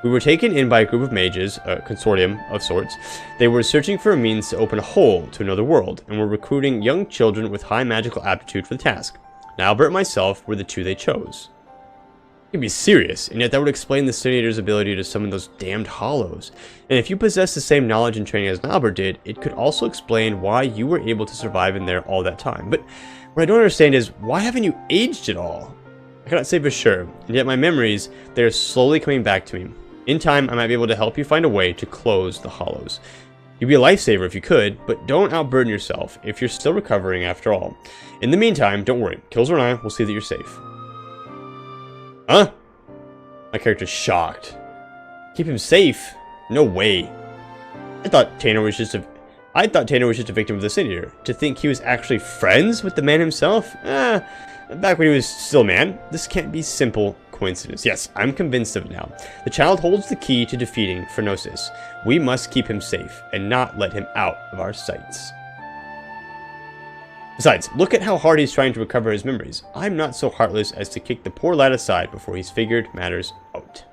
We were taken in by a group of mages, a consortium of sorts. They were searching for a means to open a hole to another world, and were recruiting young children with high magical aptitude for the task. Nilebert and myself were the two they chose. You can be serious, and yet that would explain the Sin Eater's ability to summon those damned hollows. And if you possess the same knowledge and training as Nilebert did, it could also explain why you were able to survive in there all that time. But what I don't understand is, why haven't you aged at all? I cannot say for sure, and yet my memories, they are slowly coming back to me. In time, I might be able to help you find a way to close the hollows. You'd be a lifesaver if you could, but don't outburden yourself if you're still recovering after all. In the meantime, don't worry. Killzor and I will see that you're safe. Huh? My character's shocked. Keep him safe? No way. I thought Tanner was just a victim of the Sin Eater. To think he was actually friends with the man himself? Back when he was still a man. This can't be simple coincidence. Yes, I'm convinced of it now. The child holds the key to defeating Furnosis. We must keep him safe and not let him out of our sights. Besides, look at how hard he's trying to recover his memories. I'm not so heartless as to kick the poor lad aside before he's figured matters out.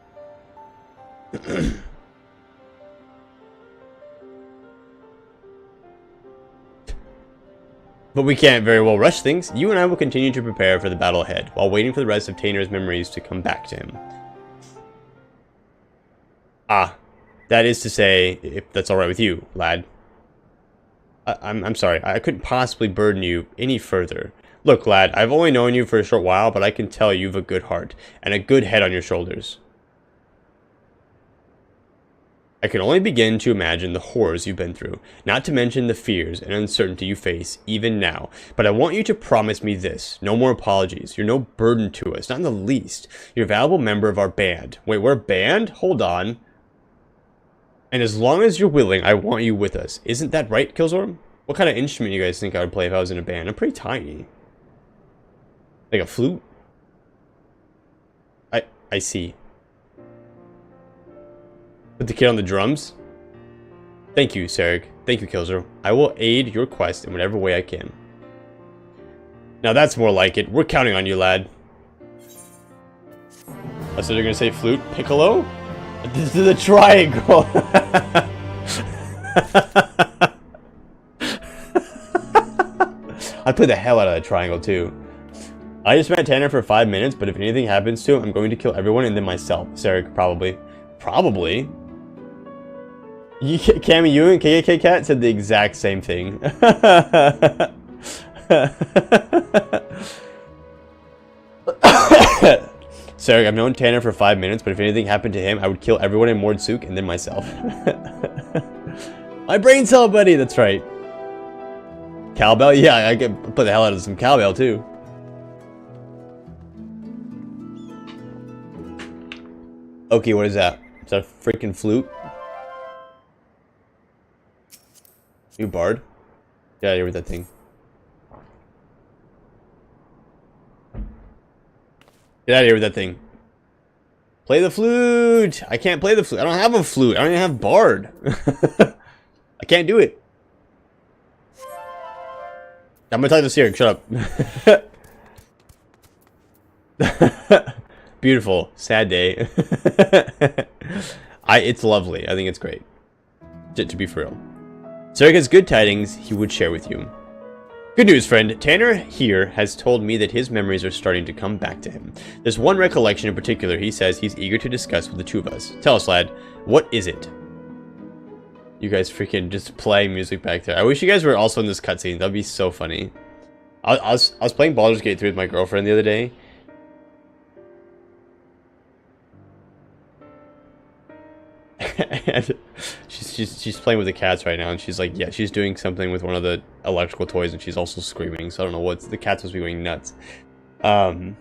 But we can't very well rush things. You and I will continue to prepare for the battle ahead, while waiting for the rest of Tanner's memories to come back to him. Ah, that is to say, if that's alright with you, lad. I'm sorry, I couldn't possibly burden you any further. Look, lad, I've only known you for a short while, but I can tell you've a good heart, and a good head on your shoulders. I can only begin to imagine the horrors you've been through, not to mention the fears and uncertainty you face even now. But I want you to promise me this. No more apologies. You're no burden to us, not in the least. You're a valuable member of our band. Wait, we're a band? Hold on. And as long as you're willing, I want you with us. Isn't that right, Killzor? What kind of instrument you guys think I would play if I was in a band? I'm pretty tiny. Like a flute? I see. Put the kid on the drums? Thank you, Sarek. Thank you, Killzor. I will aid your quest in whatever way I can. Now that's more like it. We're counting on you, lad. Oh, so they're gonna say flute? Piccolo? This is a triangle. I played the hell out of that triangle, too. I just met Tanner for 5 minutes, but if anything happens to him, I'm going to kill everyone and then myself. Sarek, probably. Probably? Cammy, you and KKK Cat said the exact same thing. Sarek, I've known Tanner for 5 minutes, but if anything happened to him, I would kill everyone in Mordsuk and then myself. My brain cell buddy, that's right. Cowbell? Yeah, I could put the hell out of some cowbell too. Okay, what is that? Is that a freaking flute? You bard? Get out of here with that thing. Get out of here with that thing. Play the flute! I can't play the flute. I don't have a flute. I don't even have bard. I can't do it. I'm gonna talk to Sierra. Shut up. Beautiful. Sad day. It's lovely. I think it's great. To be for real. Sarek has good tidings he would share with you. Good news, friend. Tanner here has told me that his memories are starting to come back to him. There's one recollection in particular he says he's eager to discuss with the two of us. Tell us, lad. What is it? You guys freaking just playing music back there. I wish you guys were also in this cutscene. That'd be so funny. I was playing Baldur's Gate 3 with my girlfriend the other day. And she's playing with the cats right now, and she's like, yeah, she's doing something with one of the electrical toys, and she's also screaming. So I don't know what's the cats must be going nuts. And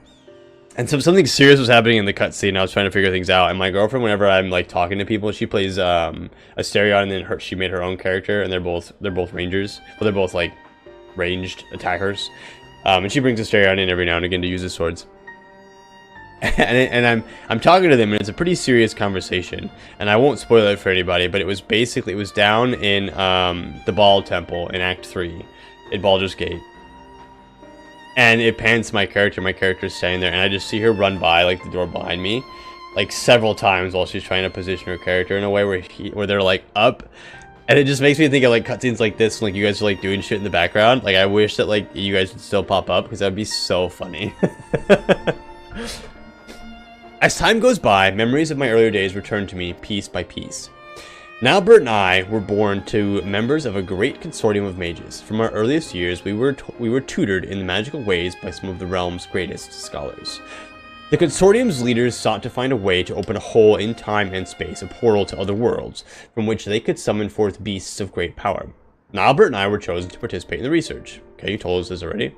something serious was happening in the cutscene. I was trying to figure things out, and my girlfriend, whenever I'm like talking to people, she plays Asterion, and then she made her own character, and they're both rangers. Well, they're both like ranged attackers, and she brings Asterion in every now and again to use his swords. And I'm talking to them, and it's a pretty serious conversation, and I won't spoil it for anybody, but it was down in the Baal Temple in Act 3 in Baldur's Gate, and it pans to my character's standing there, and I just see her run by like the door behind me like several times while she's trying to position her character in a way where they're like up, and it just makes me think of like cutscenes like this, like you guys are like doing shit in the background. Like I wish that like you guys would still pop up, because that would be so funny. As time goes by, memories of my earlier days return to me piece by piece. Now Bert and I were born to members of a great consortium of mages. From our earliest years, we were tutored in the magical ways by some of the realm's greatest scholars. The consortium's leaders sought to find a way to open a hole in time and space, a portal to other worlds, from which they could summon forth beasts of great power. Now Bert and I were chosen to participate in the research. Okay, you told us this already.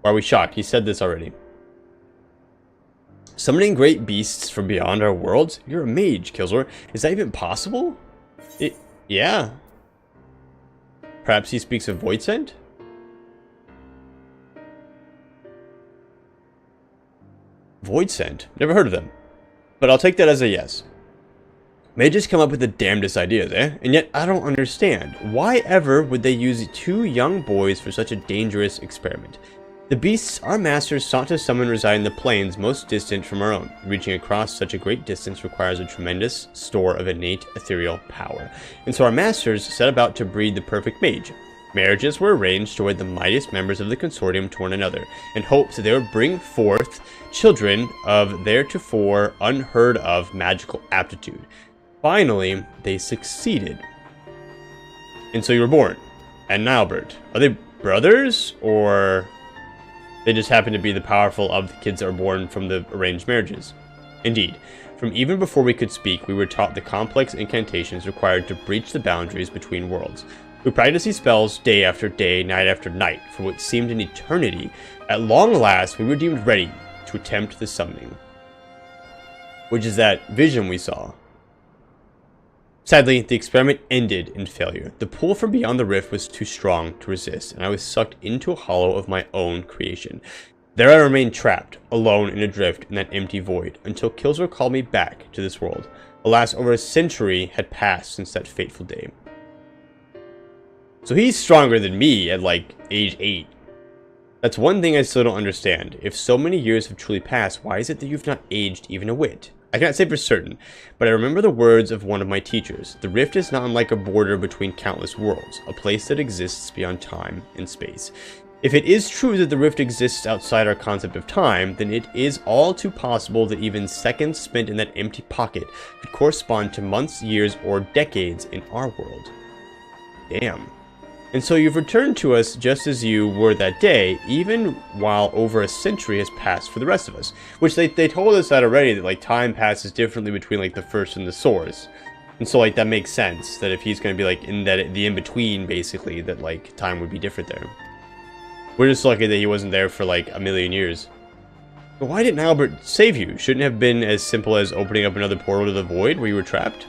Why are we shocked? He said this already. Summoning great beasts from beyond our worlds? You're a mage, Killzor. Is that even possible? Yeah. Perhaps he speaks of Voidsent? Voidsent? Never heard of them. But I'll take that as a yes. Mages come up with the damnedest ideas, eh? And yet I don't understand. Why ever would they use 2 young boys for such a dangerous experiment? The beasts our masters sought to summon reside in the planes most distant from our own. Reaching across such a great distance requires a tremendous store of innate ethereal power. And so our masters set about to breed the perfect mage. Marriages were arranged to wed the mightiest members of the consortium to one another, in hopes that they would bring forth children of theretofore unheard of magical aptitude. Finally, they succeeded. And so you were born. And Nilbert. Are they brothers, or they just happen to be the powerful of the kids that were born from the arranged marriages? Indeed, from even before we could speak, we were taught the complex incantations required to breach the boundaries between worlds. We practiced these spells day after day, night after night, for what seemed an eternity. At long last, we were deemed ready to attempt the summoning, which is that vision we saw. Sadly, the experiment ended in failure. The pull from beyond the rift was too strong to resist, and I was sucked into a hollow of my own creation. There I remained trapped, alone and adrift in that empty void, until Killzor called me back to this world. Alas, over a century had passed since that fateful day. So he's stronger than me at, like, age 8. That's one thing I still don't understand. If so many years have truly passed, why is it that you've not aged even a whit? I cannot say for certain, but I remember the words of one of my teachers. The rift is not unlike a border between countless worlds, a place that exists beyond time and space. If it is true that the rift exists outside our concept of time, then it is all too possible that even seconds spent in that empty pocket could correspond to months, years, or decades in our world. Damn. And so you've returned to us just as you were that day, even while over a century has passed for the rest of us. Which they told us that already, that like time passes differently between like the first and the source. And so like that makes sense, that if he's going to be like in that the in-between basically, that like time would be different there. We're just lucky that he wasn't there for like a million years. But why didn't Albert save you? Shouldn't it have been as simple as opening up another portal to the void where you were trapped?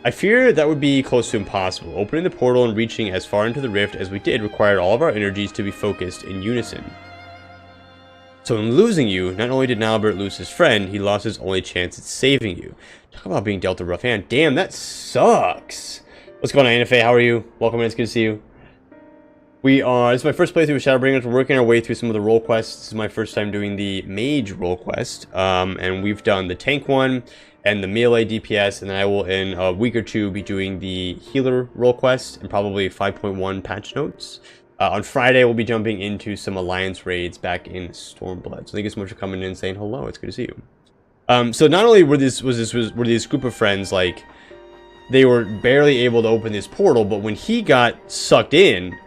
I fear that would be close to impossible. Opening the portal and reaching as far into the rift as we did required all of our energies to be focused in unison. So in losing you, not only did Nilbert lose his friend, he lost his only chance at saving you. Talk about being dealt a rough hand. Damn, that sucks. What's going on, Anafe? How are you? Welcome in, it's good to see you. This is my first playthrough of Shadowbringers. We're working our way through some of the role quests. This is my first time doing the mage role quest. And we've done the tank one and the melee DPS, and then I will in a week or two be doing the healer role quest and probably 5.1 patch notes. On Friday we'll be jumping into some alliance raids back in Stormblood. So thank you so much for coming in and saying hello. It's good to see you. So not only were these group of friends, like, they were barely able to open this portal, but when he got sucked in,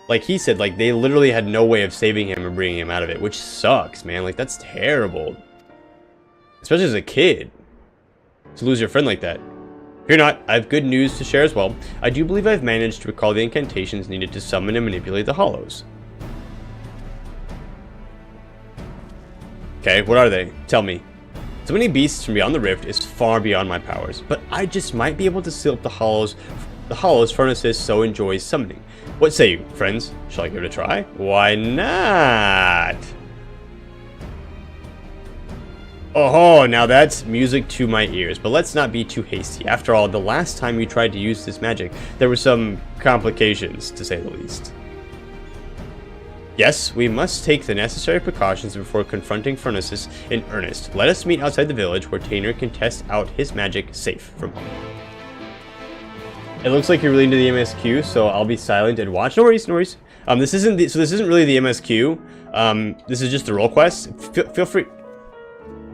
like he said, like they literally had no way of saving him or bringing him out of it, which sucks, man. Like that's terrible, especially as a kid, to lose your friend like that. Fear not, I have good news to share as well. I do believe I've managed to recall the incantations needed to summon and manipulate the hollows. Okay, what are they? Tell me. Summoning beasts from beyond the rift is far beyond my powers, but I just might be able to seal up the hollows Furnaces so enjoys summoning. What say you, friends? Shall I give it a try? Why not? Oh, now that's music to my ears, but let's not be too hasty. After all, the last time you tried to use this magic, there were some complications, to say the least. Yes, we must take the necessary precautions before confronting Furnaces in earnest. Let us meet outside the village where Tainer can test out his magic safe from home. It looks like you're really into the MSQ, so I'll be silent and watch. No worries, no worries. This isn't really the MSQ. This is just the role quest. Feel free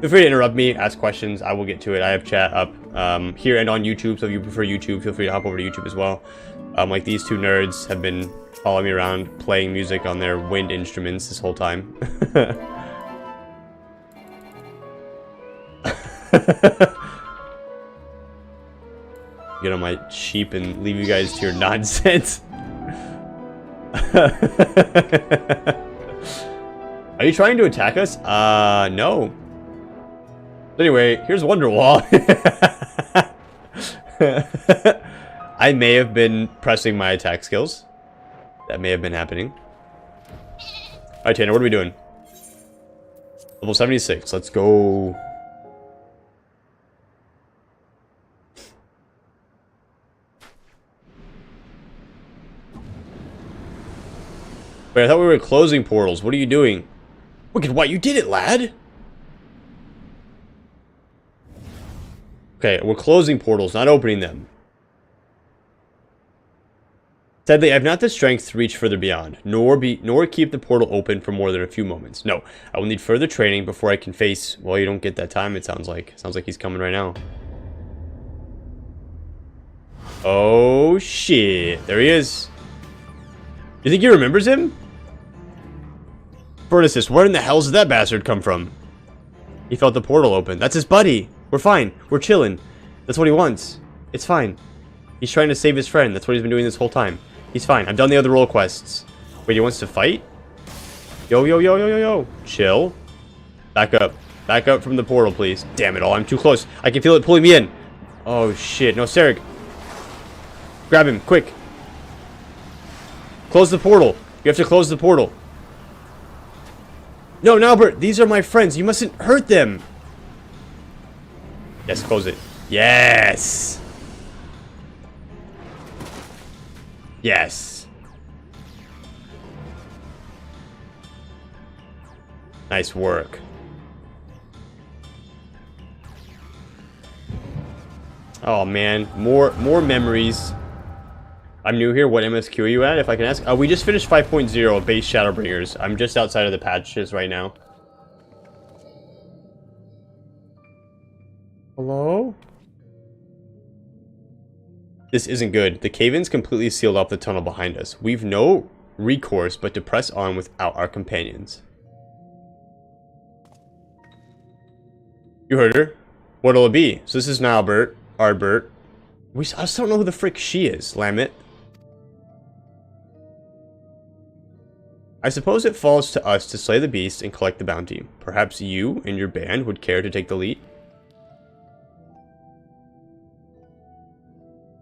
to interrupt me, ask questions. I will get to it. I have chat up here and on YouTube, so if you prefer YouTube, feel free to hop over to YouTube as well. Like these two nerds have been following me around, playing music on their wind instruments this whole time. Get on my sheep and leave you guys to your nonsense. Are you trying to attack us? No. Anyway, here's Wonderwall. I may have been pressing my attack skills. That may have been happening. Alright, Tanner, what are we doing? Level 76. Let's go. Wait, I thought we were closing portals. What are you doing? Look at what you did it, lad. Okay, we're closing portals, not opening them. Sadly, I have not the strength to reach further beyond, nor keep the portal open for more than a few moments. No, I will need further training before I can face... Well, you don't get that time, it sounds like. Sounds like he's coming right now. Oh, shit. There he is. You think he remembers him? Vertices, where in the hell did that bastard come from? He felt the portal open. That's his buddy. We're fine. We're chilling. That's what he wants. It's fine. He's trying to save his friend. That's what he's been doing this whole time. He's fine. I've done the other role quests. Wait, he wants to fight? Yo, yo, yo, yo, yo, yo. Chill. Back up. Back up from the portal, please. Damn it all. I'm too close. I can feel it pulling me in. Oh, shit. No, Sarek. Grab him. Quick. Close the portal. You have to close the portal. No, Albert. These are my friends. You mustn't hurt them. Yes, close it. Yes. Yes. Nice work. Oh man, more memories. I'm new here. What MSQ are you at, if I can ask? We just finished 5.0 of base Shadowbringers. I'm just outside of the patches right now. Hello? This isn't good. The cave-ins completely sealed off the tunnel behind us. We've no recourse but to press on without our companions. You heard her. What'll it be? So this is now Ardbert. I just don't know who the frick she is, Lamit. I suppose it falls to us to slay the beast and collect the bounty. Perhaps you and your band would care to take the lead?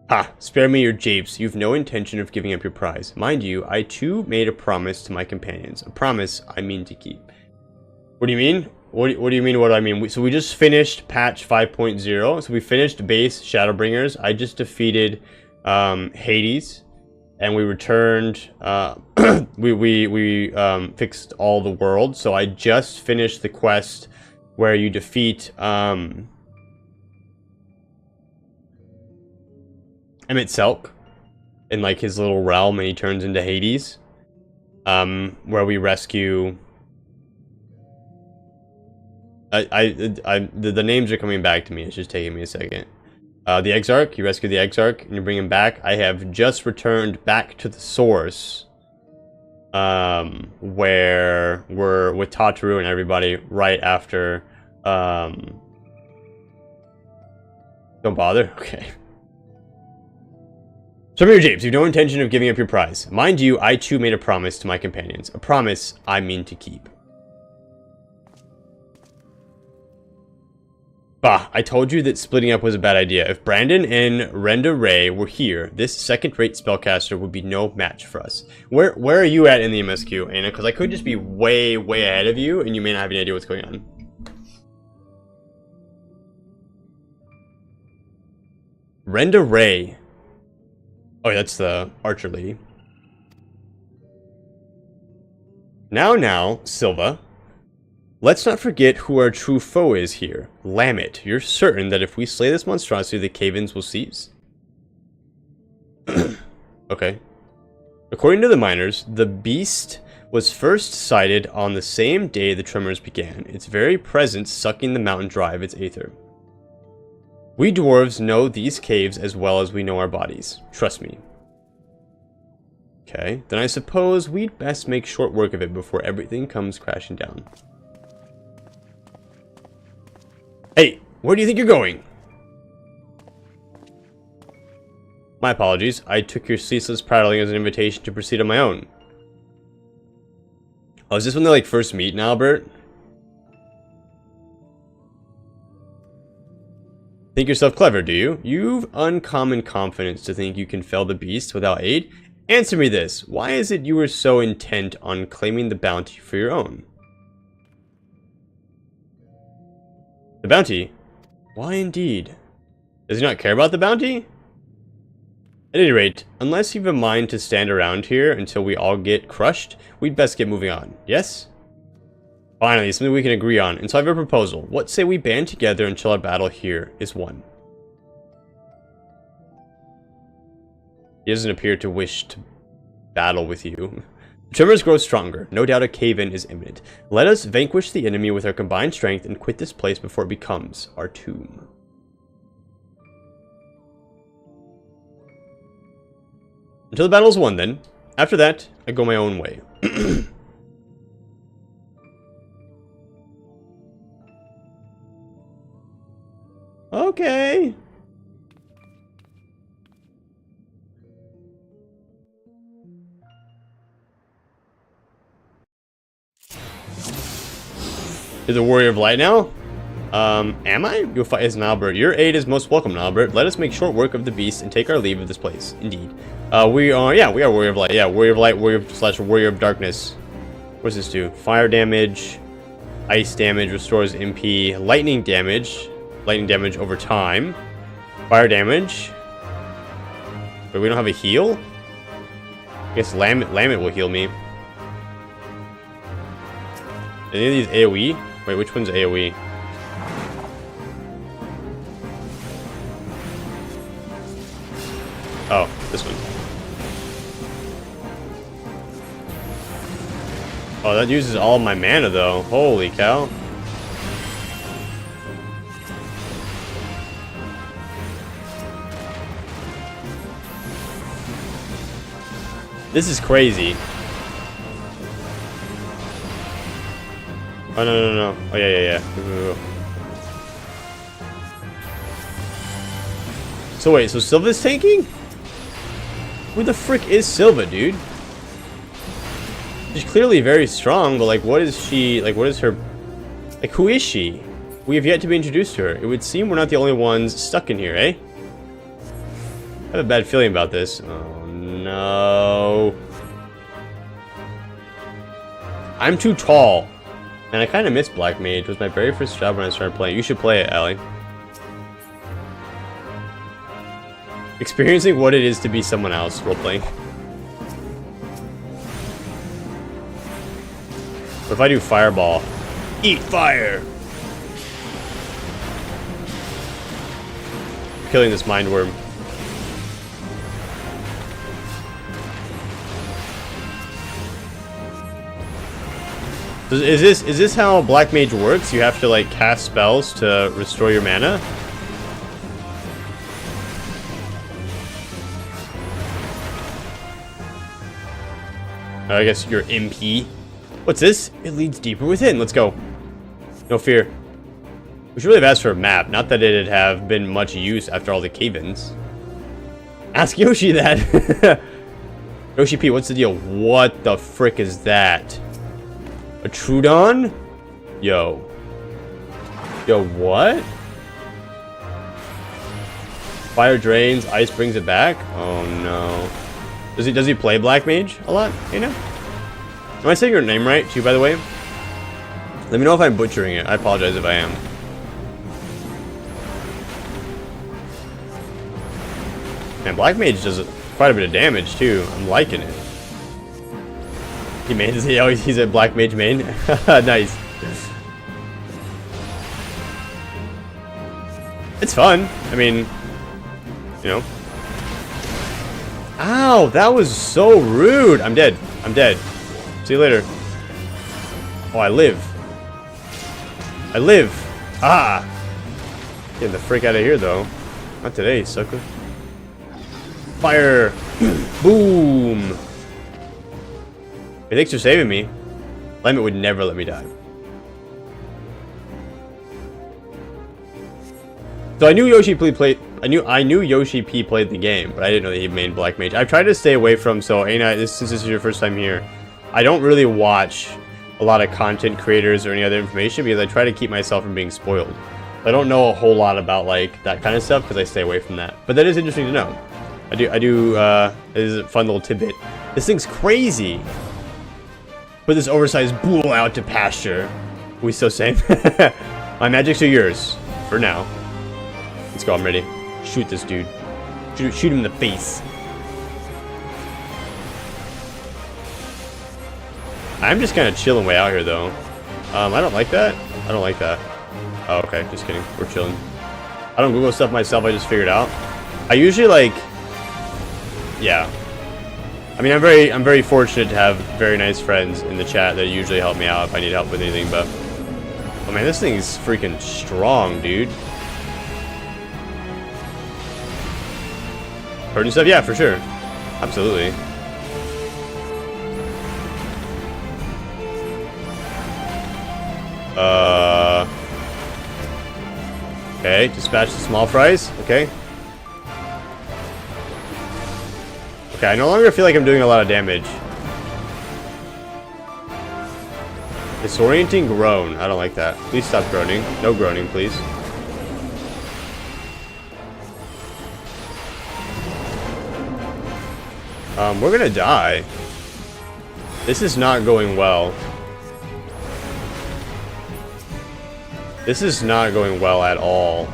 Ha! Spare me your japes. You've no intention of giving up your prize. Mind you, I too made a promise to my companions. A promise I mean to keep. What do you mean? What do you mean what I mean? So we just finished patch 5.0. So we finished base Shadowbringers. I just defeated Hades. And we returned... we fixed all the world. So I just finished the quest where you defeat... Emmett Selk in like his little realm, and he turns into Hades, where we rescue. The names are coming back to me. It's just taking me a second. The Exarch, you rescue the Exarch, and you bring him back. I have just returned back to the source, where we're with Tataru and everybody right after. Don't bother. Okay. Some of your japes, you've no intention of giving up your prize. Mind you, I too made a promise to my companions. A promise I mean to keep. Bah, I told you that splitting up was a bad idea. If Brandon and Renda Ray were here, this second-rate spellcaster would be no match for us. Where are you at in the MSQ, Anna? Because I could just be way ahead of you, and you may not have any idea what's going on. Renda Ray. Oh, that's the archer lady. Now, Silva. Let's not forget who our true foe is here. Lamit. You're certain that if we slay this monstrosity, the cave-ins will cease? Okay. According to the miners, the beast was first sighted on the same day the tremors began, its very presence sucking the mountain dry of its aether. We dwarves know these caves as well as we know our bodies. Trust me. Okay, then I suppose we'd best make short work of it before everything comes crashing down. Hey, where do you think you're going? My apologies. I took your ceaseless prattling as an invitation to proceed on my own. Oh, is this when they like first meet now, Albert? Think yourself clever, do you? You've uncommon confidence to think you can fell the beast without aid? Answer me this. Why is it you were so intent on claiming the bounty for your own? The bounty? Why indeed? Does he not care about the bounty? At any rate, unless you've a mind to stand around here until we all get crushed, we'd best get moving on. Yes? Finally, something we can agree on. And so I have a proposal. What say we band together until our battle here is won? He doesn't appear to wish to battle with you. Tremors grow stronger. No doubt a cave-in is imminent. Let us vanquish the enemy with our combined strength and quit this place before it becomes our tomb. Until the battle is won, then. After that, I go my own way. Okay. You're the Warrior of Light now? Am I? You'll fight as Nalbert. Your aid is most welcome, Nalbert. Let us make short work of the beast and take our leave of this place. Indeed. We are Warrior of Light. Yeah, Warrior of Light, Warrior of Darkness. What does this do? Fire damage, ice damage, restores MP, lightning damage over time, fire damage. But we don't have a heal? I guess Lamet will heal me. Any of these AoE? Wait, which one's AoE? Oh, this one. Oh, that uses all of my mana though. Holy cow. This is crazy. Oh, no. Oh, yeah. So wait, so Sylva's tanking? Who the frick is Sylva, dude? She's clearly very strong, but like, what is she, like, what is her, like, who is she? We have yet to be introduced to her. It would seem we're not the only ones stuck in here, eh? I have a bad feeling about this. Oh, no. I'm too tall. And I kind of miss Black Mage. It was my very first job when I started playing. You should play it, Allie. Experiencing what it is to be someone else role-playing. What if I do Fireball? Eat fire! I'm killing this Mind Worm. Is this how Black Mage works? You have to like cast spells to restore your mana? I guess you're MP. What's this? It leads deeper within. Let's go. No fear. We should really have asked for a map. Not that it'd have been much use after all the cave-ins. Ask Yoshi that. Yoshi P, what's the deal? What the frick is that? A Trudon? Yo, what? Fire drains, ice brings it back? Oh no. Does he play Black Mage a lot, you know? Am I saying your name right too, by the way? Let me know if I'm butchering it. I apologize if I am. Man, Black Mage does quite a bit of damage too. I'm liking it. He mains it. Oh, he's a Black Mage main. Nice. It's fun. I mean, you know. Ow, that was so rude. I'm dead. I'm dead. See you later. Oh, I live. I live. Ah. Getting the frick out of here, though. Not today, sucker. Fire. Boom. Hey, thanks for saving me. Lemon would never let me die. So I knew Yoshi P played. I knew Yoshi P played the game, but I didn't know that he made Black Mage. I've tried to stay away from. So Aina, since this is your first time here, I don't really watch a lot of content creators or any other information because I try to keep myself from being spoiled. I don't know a whole lot about like that kind of stuff because I stay away from that. But that is interesting to know. I do. It is a fun little tidbit. This thing's crazy. Put this oversized bull out to pasture. We still same. My magics are yours for now. Let's go. I'm ready. Shoot this dude. Shoot him in the face. I'm just kind of chilling way out here, though. I don't like that. I don't like that. Oh, okay. Just kidding. We're chilling. I don't Google stuff myself. I just figured out. I usually like... Yeah. I mean, I'm very fortunate to have very nice friends in the chat that usually help me out if I need help with anything, but oh man, this thing is freaking strong, dude. Hurting stuff? Yeah, for sure. Absolutely. Okay, dispatch the small fries. Okay. Okay, I no longer feel like I'm doing a lot of damage. Disorienting groan. I don't like that. Please stop groaning. No groaning, please. We're gonna die. This is not going well. This is not going well at all.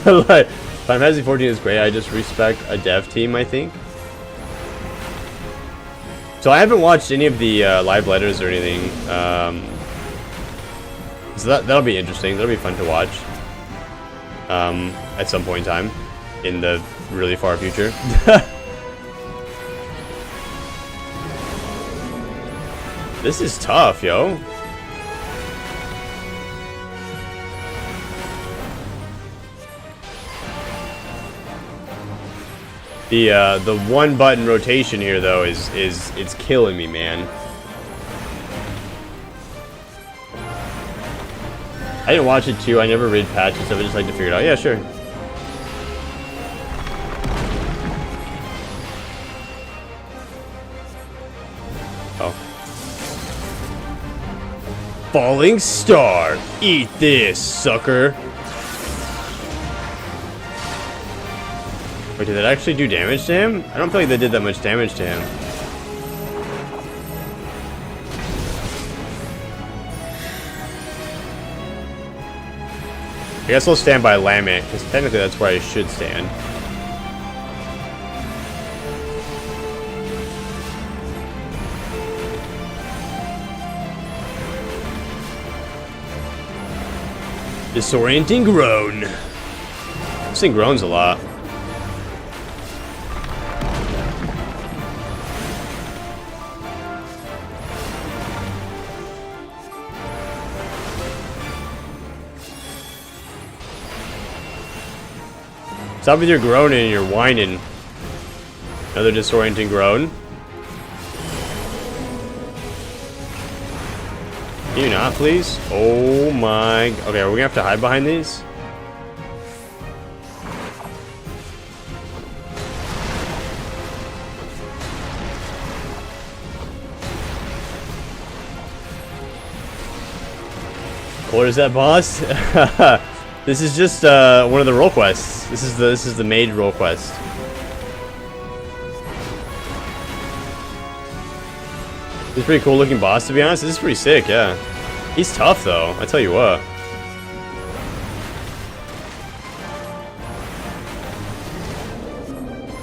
Like, Final Fantasy 14 is great. I just respect a dev team, I think. So I haven't watched any of the live letters or anything. So that'll be interesting. That'll be fun to watch. At some point in time, in the really far future. This is tough, yo. The one button rotation here though is it's killing me, man. I didn't watch it too. I never read patches, so I just like to figure it out. Yeah, sure. Oh. Falling star. Eat this, sucker. Wait, did that actually do damage to him? I don't feel like they did that much damage to him. I guess I'll stand by Lamet, because technically that's where I should stand. Disorienting groan. This thing groans a lot. Stop with your groaning and your whining. Another disorienting groan. Can you not, please? Oh my... Okay, are we gonna have to hide behind these? What is that, boss? This is just one of the role quests. This is the maid role quest. This is a pretty cool looking boss, to be honest. This is pretty sick, yeah. He's tough though, I tell you what.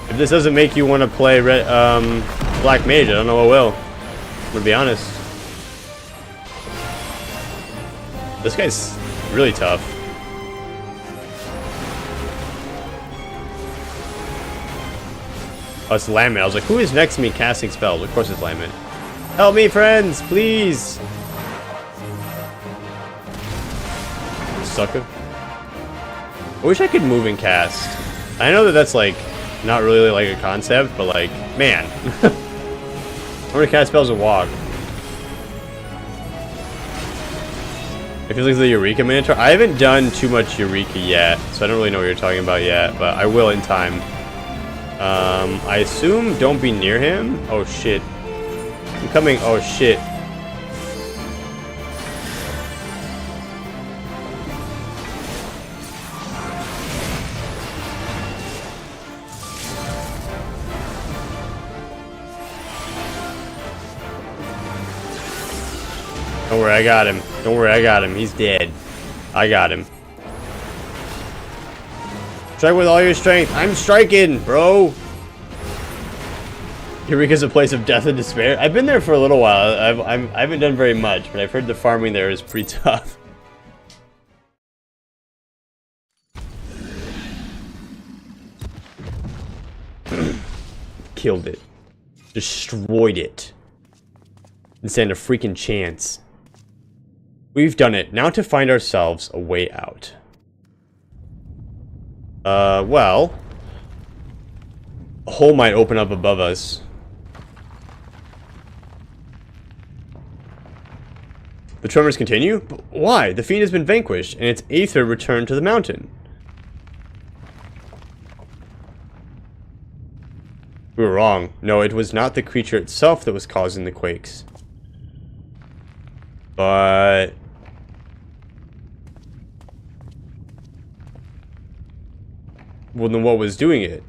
If this doesn't make you want to play Black Mage, I don't know what will. I'm gonna be honest. This guy's really tough. Oh, it's Lamet. I was like, who is next to me casting spells? Of course it's Lamet. Help me, friends, please! Sucker. I wish I could move and cast. I know that that's like, not really like a concept, but like, man. I'm gonna cast spells and walk. It feels like the Eureka Minotaur. I haven't done too much Eureka yet, so I don't really know what you're talking about yet, but I will in time. I assume don't be near him. Oh shit. I'm coming. Oh shit. Don't worry, I got him. Don't worry, I got him. He's dead. I got him. Strike with all your strength. I'm striking, bro. Eureka's a place of death and despair. I've been there for a little while. I haven't done very much, but I've heard the farming there is pretty tough. killed it. Destroyed it. Didn't stand a freaking chance. We've done it. Now to find ourselves a way out. Well... a hole might open up above us. The tremors continue? But why? The fiend has been vanquished, and its aether returned to the mountain. We were wrong. No, it was not the creature itself that was causing the quakes. But... well, then what was doing it?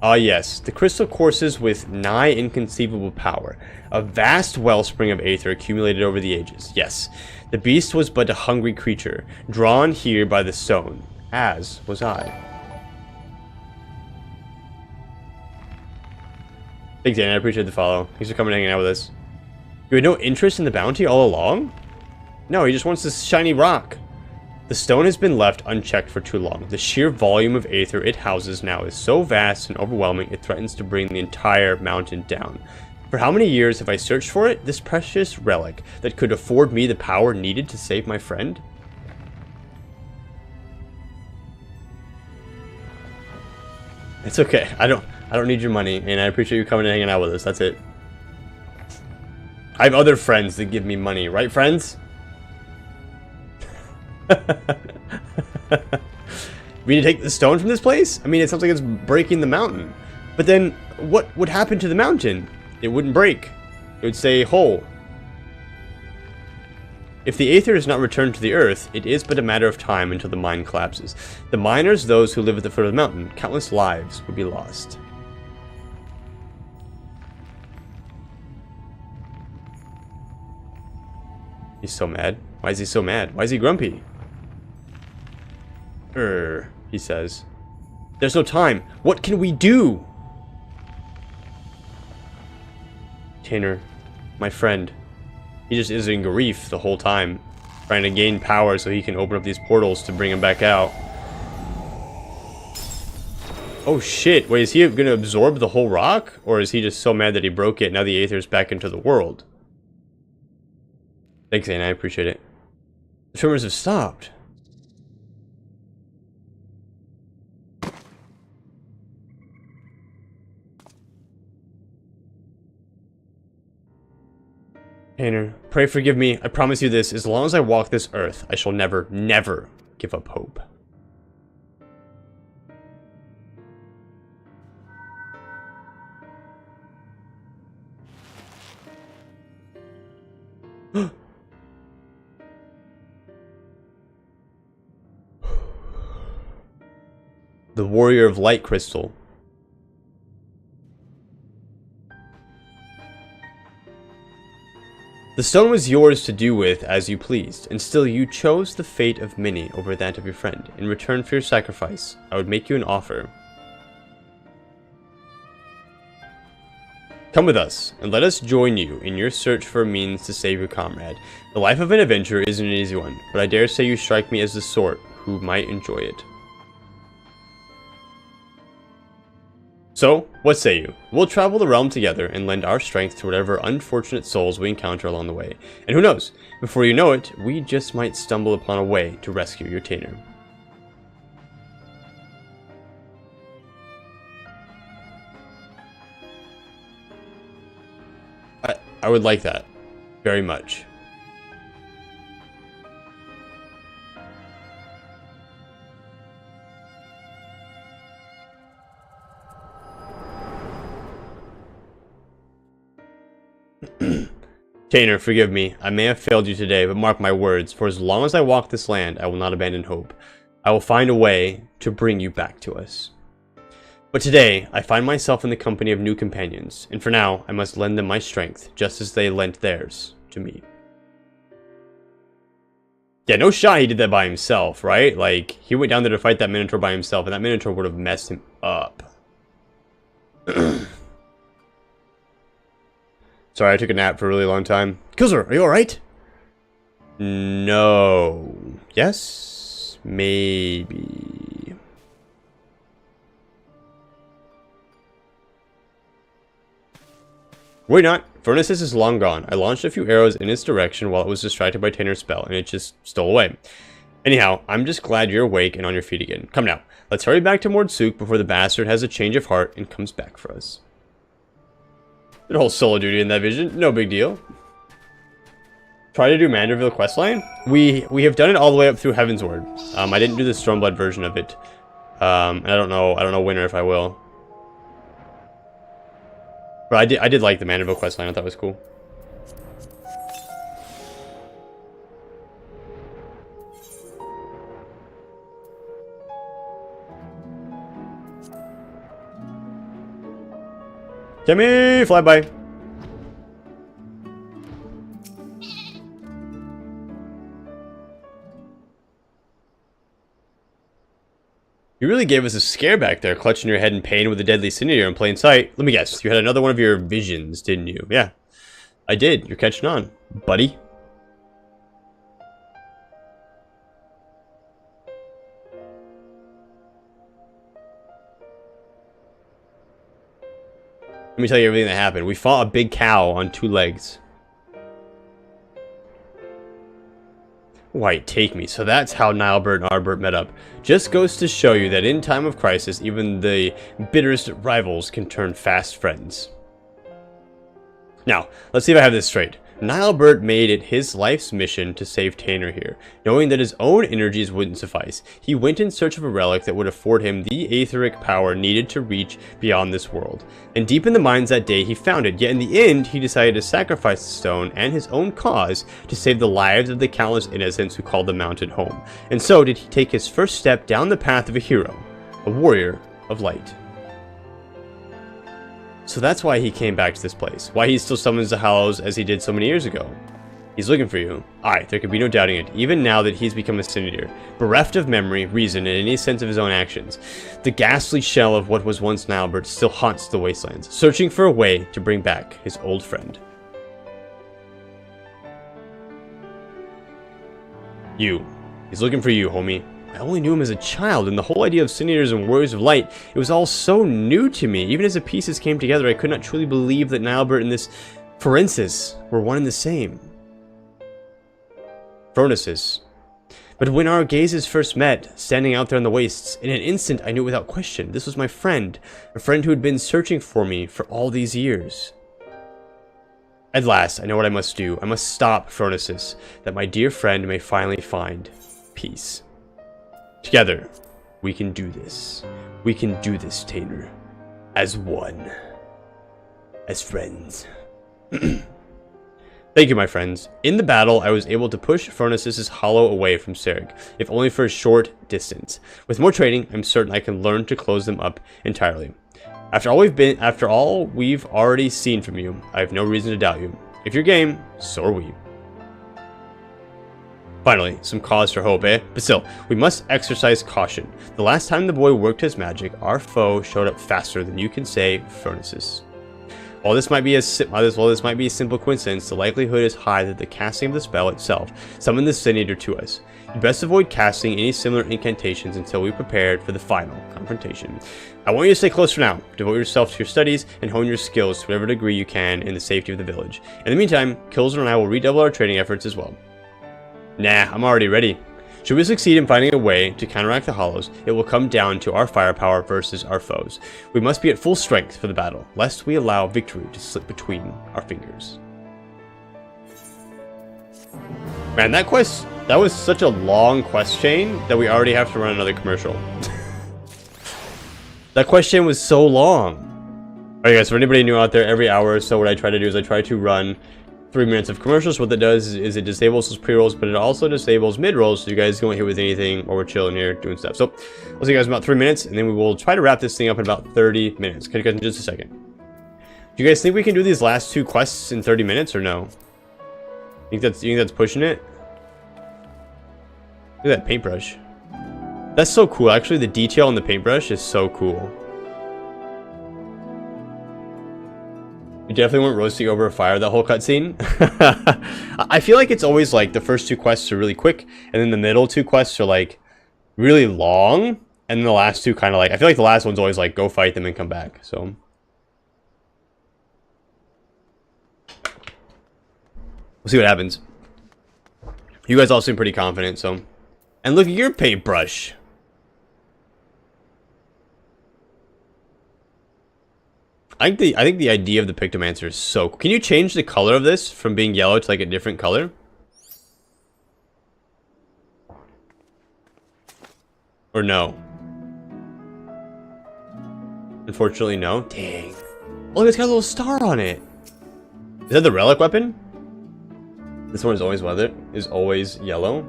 Ah yes, the crystal courses with nigh inconceivable power, a vast wellspring of aether accumulated over the ages. Yes, the beast was but a hungry creature, drawn here by the stone, as was I. Thanks, Dan, I appreciate the follow. Thanks for coming and hanging out with us. You had no interest in the bounty all along? No, he just wants this shiny rock. The stone has been left unchecked for too long. The sheer volume of aether it houses now is so vast and overwhelming it threatens to bring the entire mountain down. For how many years have I searched for it? This precious relic that could afford me the power needed to save my friend? It's okay. I don't need your money, and I appreciate you coming and hanging out with us. That's it. I have other friends that give me money, right, friends? We need to take the stone from this place? I mean, it sounds like it's breaking the mountain. But then, what would happen to the mountain? It wouldn't break. It would stay whole. If the aether is not returned to the earth, it is but a matter of time until the mine collapses. The miners, those who live at the foot of the mountain, countless lives would be lost. He's so mad. Why is he so mad? Why is he grumpy? He says. There's no time. What can we do? Tanner, my friend. He just is in grief the whole time. Trying to gain power so he can open up these portals to bring him back out. Oh shit. Wait, is he going to absorb the whole rock? Or is he just so mad that he broke it? Now the aether's back into the world. Thanks, Anna. I appreciate it. The tremors have stopped. Tanner, pray forgive me. I promise you this. As long as I walk this earth, I shall never, never give up hope. The Warrior of Light Crystal. The stone was yours to do with as you pleased, and still you chose the fate of many over that of your friend. In return for your sacrifice, I would make you an offer. Come with us, and let us join you in your search for a means to save your comrade. The life of an adventurer isn't an easy one, but I dare say you strike me as the sort who might enjoy it. So, what say you? We'll travel the realm together and lend our strength to whatever unfortunate souls we encounter along the way. And who knows, before you know it, we just might stumble upon a way to rescue your Tanner. I would like that. Very much. Tanner, forgive me. I may have failed you today, but mark my words, for as long as I walk this land, I will not abandon hope. I will find a way to bring you back to us. But today, I find myself in the company of new companions, and for now, I must lend them my strength, just as they lent theirs to me. Yeah, no shot he did that by himself, right? Like, he went down there to fight that Minotaur by himself, and that Minotaur would have messed him up. Sorry, I took a nap for a really long time. Killzer, are you alright? No. Yes? Maybe. Worry not. Furnaces is long gone. I launched a few arrows in its direction while it was distracted by Tanner's spell, and it just stole away. Anyhow, I'm just glad you're awake and on your feet again. Come now, let's hurry back to Mordsuk before the bastard has a change of heart and comes back for us. Did a whole solo duty in that vision. No big deal. Try to do Manderville questline. We have done it all the way up through Heaven's Word. I didn't do the Stormblood version of it. And I don't know when or if I will. But I did like the Manderville questline. I thought it was cool. Timmy, fly by. You really gave us a scare back there, clutching your head in pain with a deadly cinder in plain sight. Let me guess, you had another one of your visions, didn't you? Yeah, I did. You're catching on, buddy. Let me tell you everything that happened. We fought a big cow on 2 legs. Why, take me. So that's how Nilebert and Arbert met up. Just goes to show you that in time of crisis, even the bitterest rivals can turn fast friends. Now, let's see if I have this straight. Nilebert made it his life's mission to save Tanner here. Knowing that his own energies wouldn't suffice, he went in search of a relic that would afford him the aetheric power needed to reach beyond this world. And deep in the mines that day, he found it, yet in the end, he decided to sacrifice the stone and his own cause to save the lives of the countless innocents who called the mountain home. And so did he take his first step down the path of a hero, a warrior of light. So that's why he came back to this place, why he still summons the Hallows as he did so many years ago. He's looking for you. Aye, there could be no doubting it, even now that he's become a Cinder, bereft of memory, reason, and any sense of his own actions. The ghastly shell of what was once Nilebert still haunts the wastelands, searching for a way to bring back his old friend. You. He's looking for you, homie. I only knew him as a child, and the whole idea of Cinders and Warriors of Light, it was all so new to me. Even as the pieces came together, I could not truly believe that Nilebert and this Forensis were one and the same. Furnaces. But when our gazes first met, standing out there in the wastes, in an instant I knew without question, this was my friend, a friend who had been searching for me for all these years. At last, I know what I must do. I must stop Furnaces, that my dear friend may finally find peace. Together, we can do this. We can do this, Tanner. As one. As friends. Thank you, my friends. In the battle, I was able to push Furnaces' hollow away from Serg, if only for a short distance. With more training, I'm certain I can learn to close them up entirely. After all we've already seen from you, I have no reason to doubt you. If you're game, so are we. Finally, some cause for hope, eh? But still, we must exercise caution. The last time the boy worked his magic, our foe showed up faster than you can say Furnaces. While this might be a simple coincidence, the likelihood is high that the casting of the spell itself summoned the Sin Eater to us. You best avoid casting any similar incantations until we prepared for the final confrontation. I want you to stay close for now. Devote yourself to your studies and hone your skills to whatever degree you can in the safety of the village. In the meantime, Killzone and I will redouble our training efforts as well. Nah, I'm already ready. Should we succeed in finding a way to counteract the Hollows, it will come down to our firepower versus our foes. We must be at full strength for the battle, lest we allow victory to slip between our fingers. Man, that was such a long quest chain that we already have to run another commercial. That quest chain was so long. Alright guys, for anybody new out there, every hour or so what I try to do is I try to run 3 minutes of commercials. What that does is it disables those pre-rolls, but it also disables mid-rolls, so you guys don't hit with anything while we're chilling here doing stuff. So, I'll see you guys in about 3 minutes, and then we will try to wrap this thing up in about 30 minutes. Catch you guys in just a second. Do you guys think we can do these last 2 quests in 30 minutes, or no? You think that's pushing it? Look at that paintbrush. That's so cool. Actually, the detail on the paintbrush is so cool. You definitely weren't roasting over a fire that whole cutscene. I feel like it's always like the first 2 quests are really quick, and then the middle 2 quests are like really long, and the last two kind of like, I feel like the last one's always like, go fight them and come back, so. We'll see what happens. You guys all seem pretty confident, so. And look at your paintbrush. I think the idea of the Pictomancer is so cool. Can you change the color of this from being yellow to like a different color? Or no? Unfortunately, no. Dang. Oh, it's got a little star on it. Is that the relic weapon? This one is always weather. Is always yellow.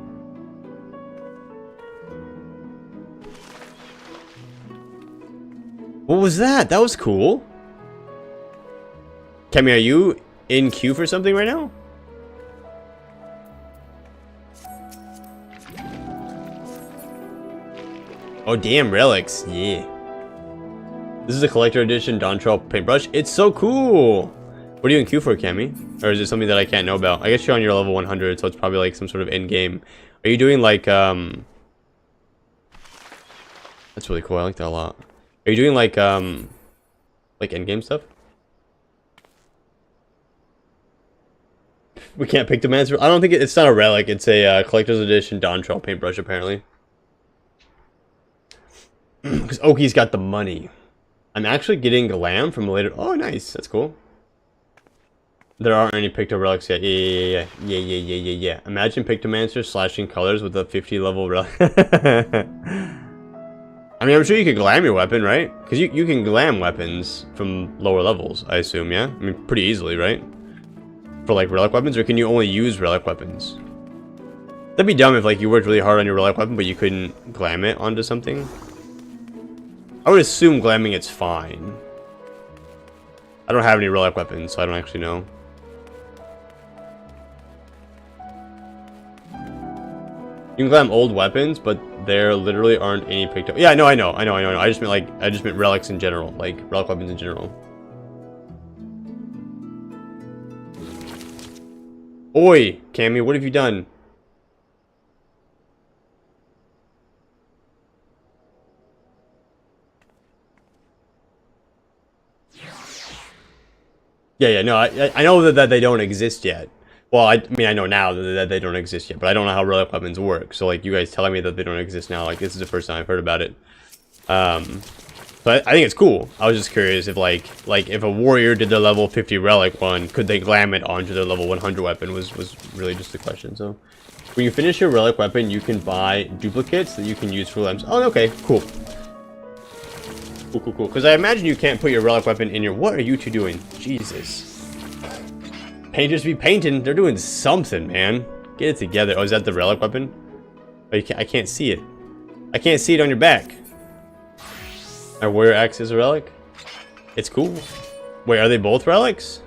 What was that? That was cool. Kemi, are you in queue for something right now? Oh, damn, relics. Yeah. This is a collector edition Dontrell paintbrush. It's so cool. What are you in queue for, Kemi? Or is it something that I can't know about? I guess you're on your level 100, so it's probably like some sort of end game. Are you doing like, That's really cool. I like that a lot. Are you doing like end game stuff? We can't pick the man's. I don't think it's not a relic. It's a collector's edition Dontrell paintbrush, apparently. Because Oki's got the money. I'm actually getting glam from a later. Oh, nice. That's cool. There aren't any Picto relics yet. Yeah. Imagine Pictomancer slashing colors with a 50 level relic. I mean, I'm sure you could glam your weapon, right? Because you can glam weapons from lower levels, I assume, yeah? I mean, pretty easily, right? For, like, relic weapons, or can you only use relic weapons? That'd be dumb if, like, you worked really hard on your relic weapon, but you couldn't glam it onto something. I would assume glamming it's fine. I don't have any relic weapons, so I don't actually know. You can glam old weapons, but there literally aren't any Picto. Yeah, no, I know. I just meant relics in general, like relic weapons in general. Oi, Cammy, what have you done? Yeah, no, I know that they don't exist yet. Well, I mean, I know now that they don't exist yet, but I don't know how relic weapons work. So, like, you guys telling me that they don't exist now, like, this is the first time I've heard about it. But I think it's cool. I was just curious if, like if a warrior did the level 50 relic one, could they glam it onto their level 100 weapon was really just the question. So, when you finish your relic weapon, you can buy duplicates that you can use for lamps. Oh, okay, cool. Cool. Because I imagine you can't put your relic weapon in your... What are you two doing? Jesus. Painters be painting. They're doing something, man. Get it together. Oh, is that the relic weapon? Oh, I can't see it. I can't see it on your back. Our warrior axe is a relic? It's cool. Wait, are they both relics?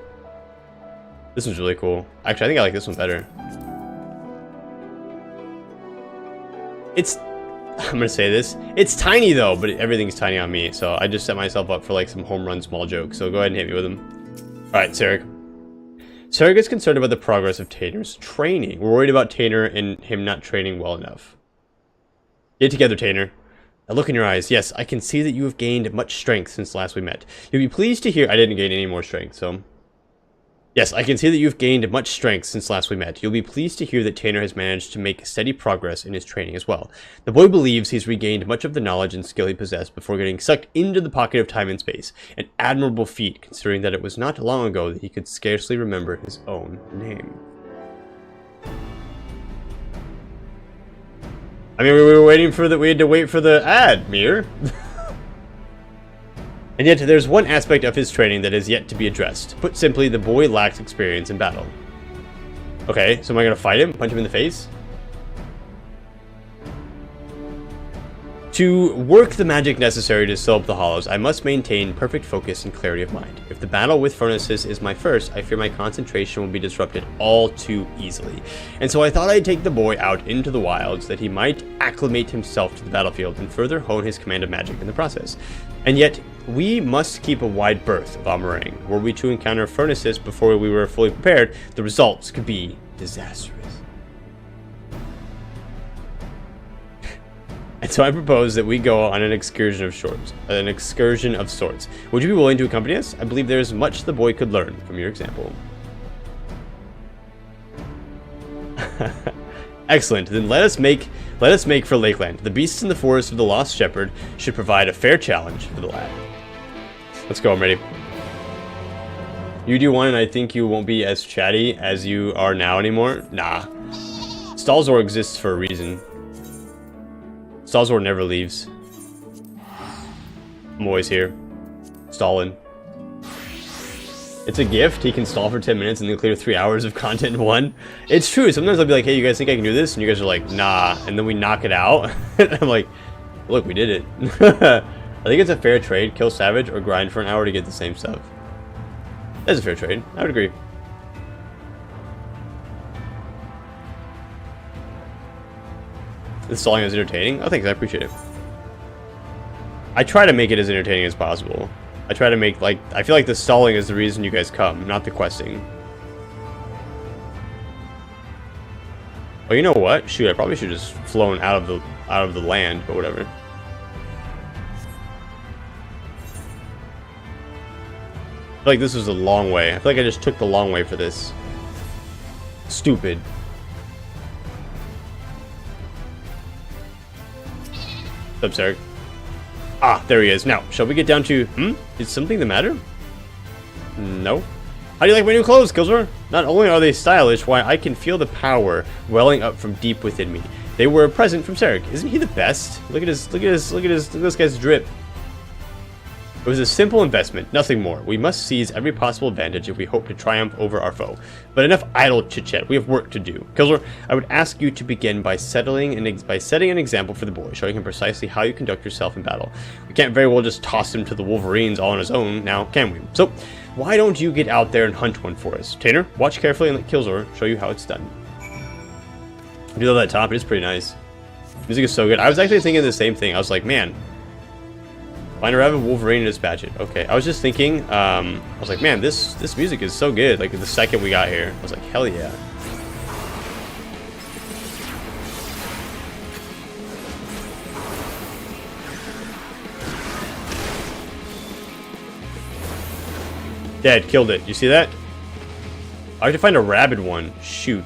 This one's really cool. Actually, I think I like this one better. I'm gonna say this. It's tiny though, but everything's tiny on me. So I just set myself up for like some home run small jokes. So go ahead and hit me with them. Alright, Sarek. Sarek is concerned about the progress of Taner's training. We're worried about Taner and him not training well enough. Get together, Taner. Now look in your eyes. Yes, I can see that you have gained much strength since last we met. You'll be pleased to hear I didn't gain any more strength, so... Yes, I can see that you've gained much strength since last we met. You'll be pleased to hear that Taner has managed to make steady progress in his training as well. The boy believes he's regained much of the knowledge and skill he possessed before getting sucked into the pocket of time and space. An admirable feat, considering that it was not long ago that he could scarcely remember his own name. I mean, we were waiting for we had to wait for the ad, Mir. And yet, there's one aspect of his training that is yet to be addressed. Put simply, the boy lacks experience in battle. Okay, so am I gonna fight him? Punch him in the face? To work the magic necessary to sew up the hollows, I must maintain perfect focus and clarity of mind. If the battle with furnaces is my first, I fear my concentration will be disrupted all too easily. And so I thought I'd take the boy out into the wilds that he might acclimate himself to the battlefield and further hone his command of magic in the process. And yet, we must keep a wide berth of Amarang. Were we to encounter furnaces before we were fully prepared, the results could be disastrous. And So I propose that we go on an excursion of sorts. Would you be willing to accompany us? I believe there is much the boy could learn from your example. Excellent. Then let us make for Lakeland. The beasts in the forest of the lost shepherd should provide a fair challenge for the lad. Let's go. I'm ready. You do one, and I think you won't be as chatty as you are now anymore. Nah. Stalzor exists for a reason. Stalzor never leaves. I'm always here. Stalling. It's a gift. He can stall for 10 minutes and then clear 3 hours of content in one. It's true. Sometimes I'll be like, hey, you guys think I can do this? And you guys are like, nah. And then we knock it out. And I'm like, look, we did it. I think it's a fair trade. Kill Savage or grind for an hour to get the same stuff. That's a fair trade. I would agree. The stalling is entertaining. Oh, thanks. I appreciate it. I try to make it as entertaining as possible. I try to make, like, I feel like the stalling is the reason you guys come, not the questing. Oh, you know what? Shoot, I probably should have just flown out of the land, but whatever. I feel like this was a long way. I feel like I just took the long way for this. Stupid. What's up, Sarek? Ah, there he is. Now, shall we get down to... Is something the matter? No. How do you like my new clothes, Killzor? Not only are they stylish, why, I can feel the power welling up from deep within me. They were a present from Sarek. Isn't he the best? Look at this guy's drip. It was a simple investment, nothing more. We must seize every possible advantage if we hope to triumph over our foe. But enough idle chit-chat. We have work to do. Killzor, I would ask you to begin by setting an example for the boy, showing him precisely how you conduct yourself in battle. We can't very well just toss him to the Wolverines all on his own, now can we? So, why don't you get out there and hunt one for us? Tanner, watch carefully and let Killzor show you how it's done. I do love that top. It is pretty nice. Music is so good. I was actually thinking the same thing. I was like, man, find a rabid Wolverine and dispatch it. Okay, I was just thinking, I was like, man, this music is so good. Like, the second we got here, I was like, hell yeah. Dead, killed it. You see that? I have to find a rabid one. Shoot.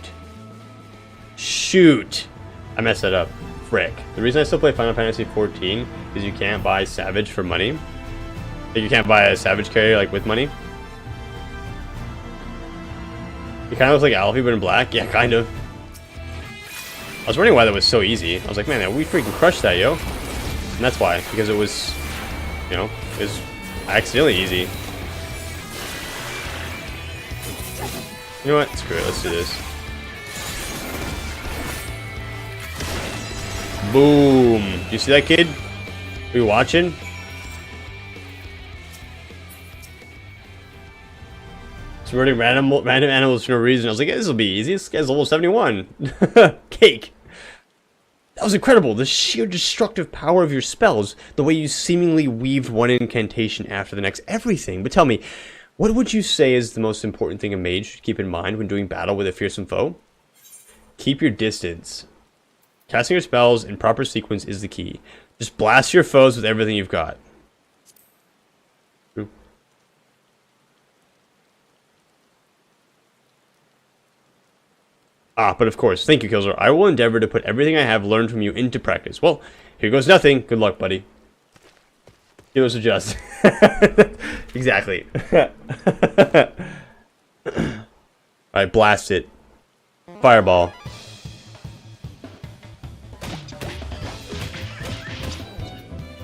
Shoot. I messed that up. Frick. The reason I still play Final Fantasy 14 is you can't buy Savage for money. Like, you can't buy a Savage carrier like with money. It kind of looks like Alfie but in black. Yeah, kind of. I was wondering why that was so easy. I was like, man, we freaking crushed that, yo. And that's why, because it was, you know, it was accidentally easy. You know what? Screw it. Let's do this. Boom. Do you see that, kid? Are you watching? It's murdering random animals for no reason. I was like, yeah, this will be easy. This guy's level 71. Cake. That was incredible. The sheer destructive power of your spells. The way you seemingly weaved one incantation after the next. Everything. But tell me, what would you say is the most important thing a mage should keep in mind when doing battle with a fearsome foe? Keep your distance. Casting your spells in proper sequence is the key. Just blast your foes with everything you've got. Ooh. Ah, but of course, thank you, Killzor. I will endeavor to put everything I have learned from you into practice. Well, here goes nothing. Good luck, buddy. Give us a just. Exactly. Alright, blast it. Fireball.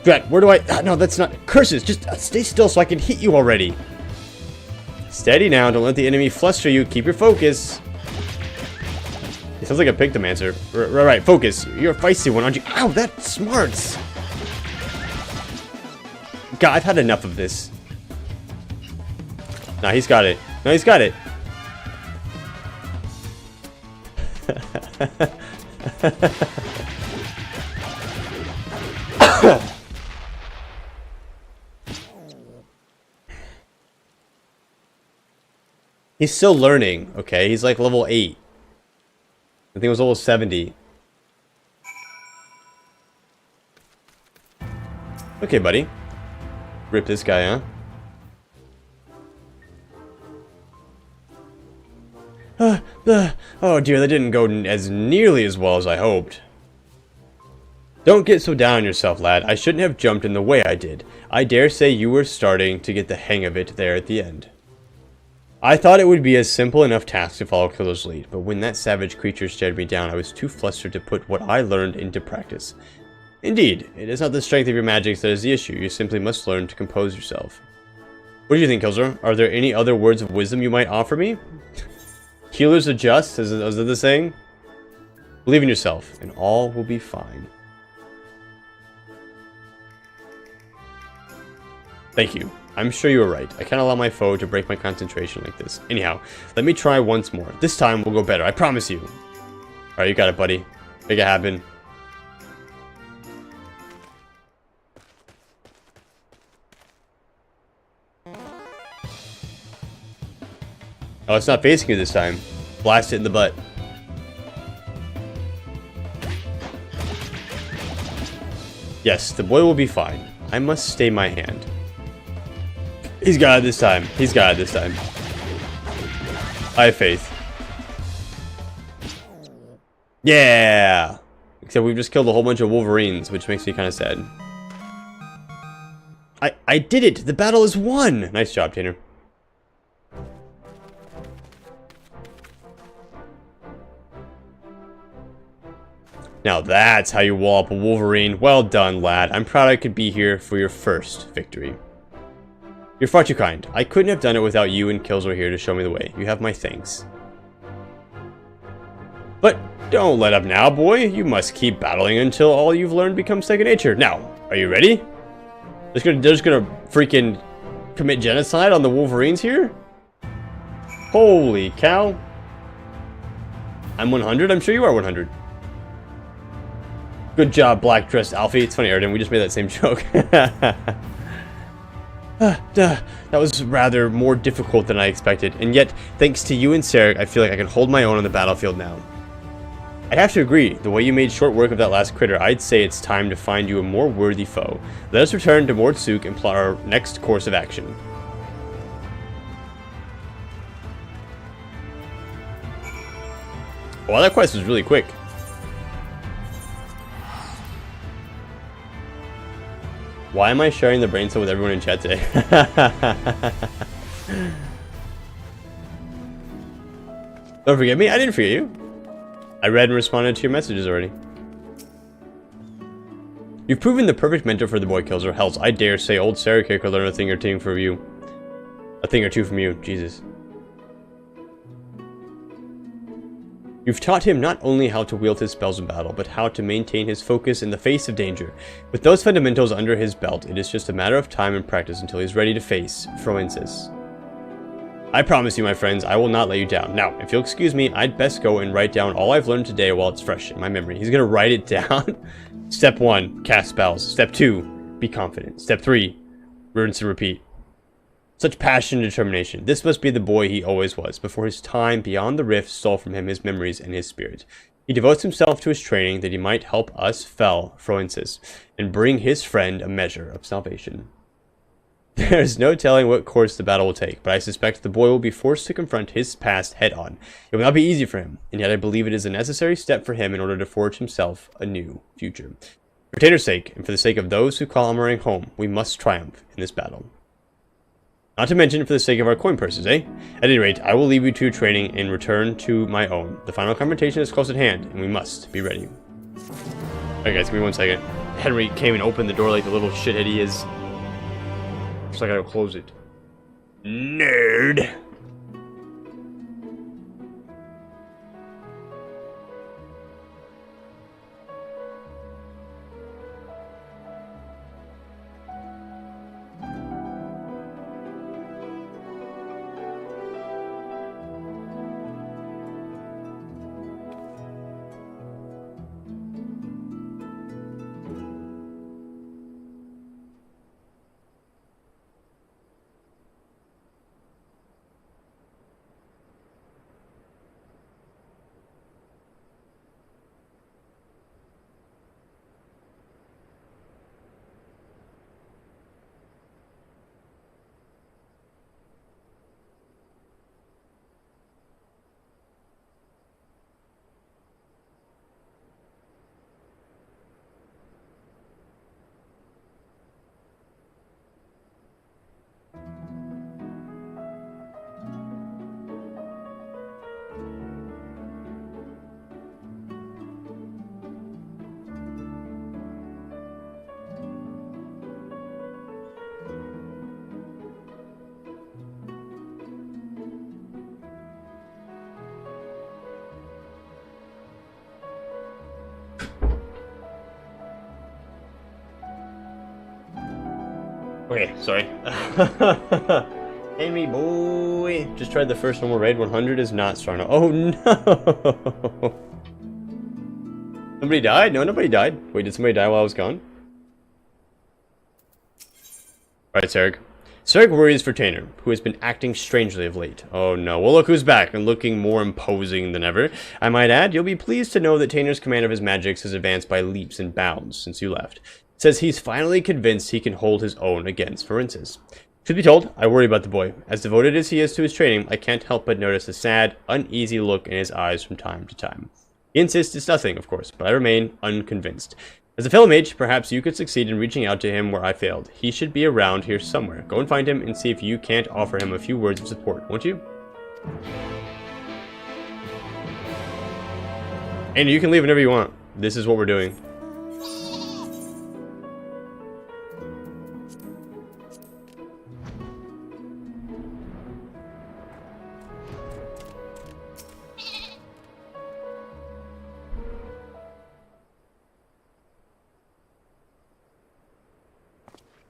Drat, where do I... no, that's not... Curses! Just stay still so I can hit you already. Steady now. Don't let the enemy fluster you. Keep your focus. It sounds like a Pictomancer. Right, focus. You're a feisty one, aren't you? Ow, that smarts! God, I've had enough of this. Nah, he's got it. No, he's got it. He's still learning, okay? He's like level 8. I think it was level 70. Okay, buddy. Rip this guy, huh? Oh dear, that didn't go as nearly as well as I hoped. Don't get so down on yourself, lad. I shouldn't have jumped in the way I did. I dare say you were starting to get the hang of it there at the end. I thought it would be a simple enough task to follow Killer's lead, but when that savage creature stared me down, I was too flustered to put what I learned into practice. Indeed, it is not the strength of your magics that is the issue. You simply must learn to compose yourself. What do you think, Killzor? Are there any other words of wisdom you might offer me? Healers adjust, is that the saying? Believe in yourself, and all will be fine. Thank you. I'm sure you were right. I can't allow my foe to break my concentration like this. Anyhow, let me try once more. This time will go better, I promise you. Alright, you got it, buddy. Make it happen. Oh, it's not facing you this time. Blast it in the butt. Yes, the boy will be fine. I must stay my hand. He's got it this time. He's got it this time. I have faith. Yeah! Except we've just killed a whole bunch of Wolverines, which makes me kind of sad. I did it! The battle is won! Nice job, Tanner. Now that's how you wall up a Wolverine. Well done, lad. I'm proud I could be here for your first victory. You're far too kind. I couldn't have done it without you and Killzor here to show me the way. You have my thanks. But don't let up now, boy. You must keep battling until all you've learned becomes second nature. Now, are you ready? They're just gonna freaking commit genocide on the Wolverines here? Holy cow. I'm 100? I'm sure you are 100. Good job, black dressed Alfie. It's funny, RDM, we just made that same joke. That was rather more difficult than I expected, and yet, thanks to you and Sarek, I feel like I can hold my own on the battlefield now. I'd have to agree, the way you made short work of that last critter, I'd say it's time to find you a more worthy foe. Let us return to Mordsuk and plot our next course of action. Well, that quest was really quick. Why am I sharing the brain cell with everyone in chat today? Don't forget me. I didn't forget you. I read and responded to your messages already. You've proven the perfect mentor for the boy Killzor. Hells, I dare say old Sarek here could learn a thing or two from you. A thing or two from you. Jesus. You've taught him not only how to wield his spells in battle, but how to maintain his focus in the face of danger. With those fundamentals under his belt, it is just a matter of time and practice until he's ready to face Froensis. I promise you, my friends, I will not let you down. Now, if you'll excuse me, I'd best go and write down all I've learned today while it's fresh in my memory. He's gonna write it down. Step 1, cast spells. Step 2, be confident. Step 3, rinse and repeat. Such passion and determination. This must be the boy he always was, before his time beyond the rift stole from him his memories and his spirit. He devotes himself to his training that he might help us fell Froensis and bring his friend a measure of salvation. There is no telling what course the battle will take, but I suspect the boy will be forced to confront his past head-on. It will not be easy for him, and yet I believe it is a necessary step for him in order to forge himself a new future. For Tater's sake, and for the sake of those who call Amarang home, we must triumph in this battle. Not to mention for the sake of our coin purses, eh? At any rate, I will leave you to your training and return to my own. The final confrontation is close at hand, and we must be ready. Alright guys, give me 1 second. Henry came and opened the door like the little shithead he is. So I gotta close it. Nerd! Okay, sorry. Amy boy, just tried the first normal raid. 100 is not strong enough. Oh no! Somebody died? No, nobody died. Wait, did somebody die while I was gone? Alright, Serg. Serg worries for Tanner, who has been acting strangely of late. Oh no. Well, look who's back and looking more imposing than ever. I might add, you'll be pleased to know that Tanner's command of his magics has advanced by leaps and bounds since you left. It says he's finally convinced he can hold his own against Forensis. Truth be told, I worry about the boy. As devoted as he is to his training, I can't help but notice a sad, uneasy look in his eyes from time to time. He insists it's nothing, of course, but I remain unconvinced. As a fellow mage, perhaps you could succeed in reaching out to him where I failed. He should be around here somewhere. Go and find him and see if you can't offer him a few words of support, won't you? And you can leave whenever you want. This is what we're doing.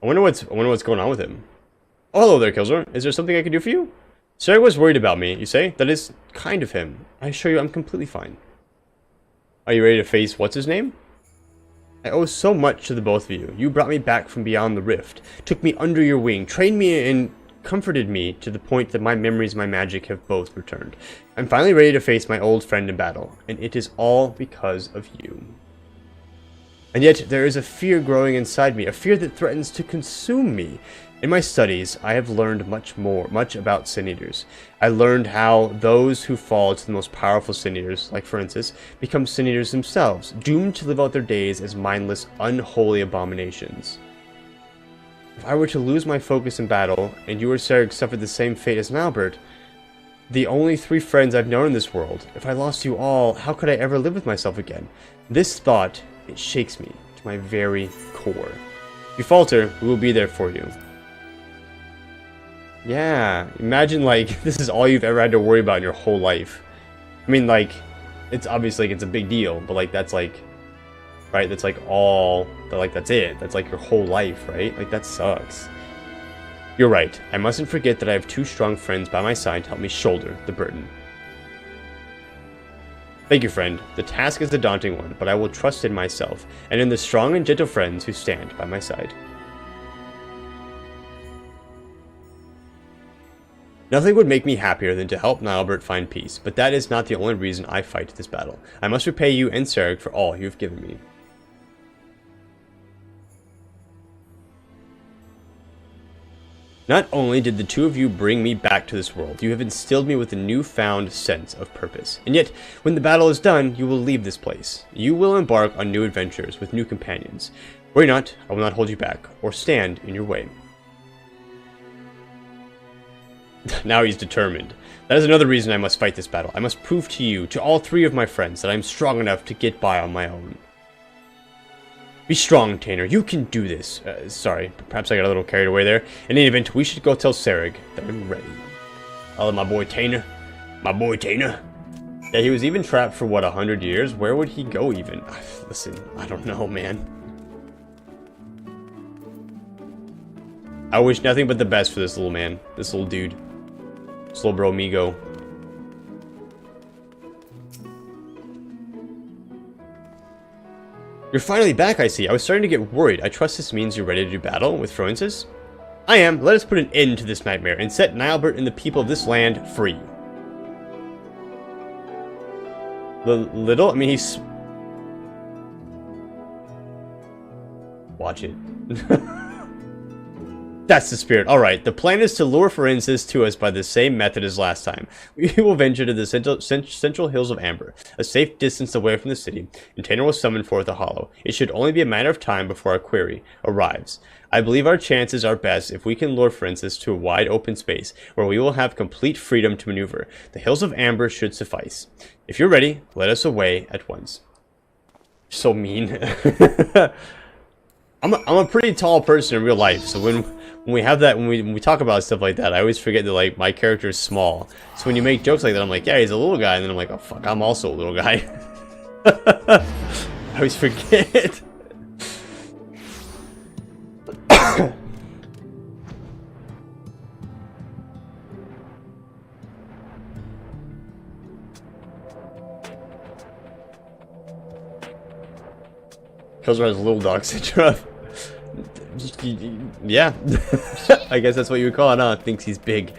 I wonder what's going on with him. Oh, hello there, Killzor. Is there something I can do for you? Sarah was worried about me, you say? That is kind of him. I assure you I'm completely fine. Are you ready to face what's his name? I owe so much to the both of you. You brought me back from beyond the rift, took me under your wing, trained me and comforted me to the point that my memories and my magic have both returned. I'm finally ready to face my old friend in battle, and it is all because of you. And yet, there is a fear growing inside me, a fear that threatens to consume me. In my studies, I have learned much about Sin Eaters. I learned how those who fall to the most powerful Sin Eaters, like for instance, become Sin Eaters themselves, doomed to live out their days as mindless, unholy abominations. If I were to lose my focus in battle, and you or Serg suffered the same fate as Albert, the only 3 friends I've known in this world, if I lost you all, how could I ever live with myself again? This thought, it shakes me to my very core. If you falter, we will be there for you. Yeah, imagine like this is all you've ever had to worry about in your whole life. I mean, like, it's obviously like it's a big deal, but like that's like, right? That's like all, that's it. That's like your whole life, right? Like that sucks. You're right. I mustn't forget that I have 2 strong friends by my side to help me shoulder the burden. Thank you, friend. The task is a daunting one, but I will trust in myself, and in the strong and gentle friends who stand by my side. Nothing would make me happier than to help Nilbert find peace, but that is not the only reason I fight this battle. I must repay you and Serg for all you have given me. Not only did the 2 of you bring me back to this world, you have instilled me with a newfound sense of purpose. And yet, when the battle is done, you will leave this place. You will embark on new adventures with new companions. Worry not, I will not hold you back, or stand in your way. Now he's determined. That is another reason I must fight this battle. I must prove to you, to all 3 of my friends, that I am strong enough to get by on my own. Be strong, Tanner. You can do this. Sorry, perhaps I got a little carried away there. In any event, we should go tell Serg that I'm ready. Oh, my boy Tanner. My boy Tanner. Yeah, he was even trapped for, what, 100 years? Where would he go, even? Listen, I don't know, man. I wish nothing but the best for this little man. This little dude. This little bro Migo. You're finally back, I see. I was starting to get worried. I trust this means you're ready to do battle with Francis? I am. Let us put an end to this nightmare and set Nilbert and the people of this land free. Little? I mean, he's... Watch it. That's the spirit. Alright, the plan is to lure Forensis to us by the same method as last time. We will venture to the central hills of Amber, a safe distance away from the city, and Tanner will summon forth a hollow. It should only be a matter of time before our query arrives. I believe our chances are best if we can lure Forensis to a wide open space, where we will have complete freedom to maneuver. The hills of Amber should suffice. If you're ready, let us away at once. So mean. I'm a pretty tall person in real life, so when we have that, when we talk about stuff like that, I always forget that, like, my character is small. So when you make jokes like that, I'm like, yeah, he's a little guy, and then I'm like, oh fuck, I'm also a little guy. I always forget. Killzor has little dog syndrome. Yeah. I guess that's what you would call it, huh? Thinks he's big.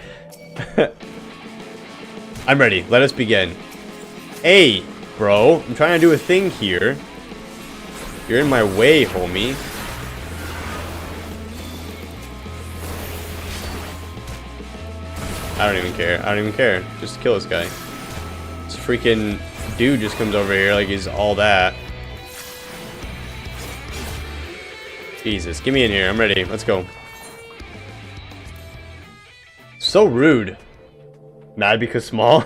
I'm ready. Let us begin. Hey, bro. I'm trying to do a thing here. You're in my way, homie. I don't even care. I don't even care. Just kill this guy. This freaking dude just comes over here like he's all that. Jesus, get me in here. I'm ready. Let's go. So rude. Mad because small.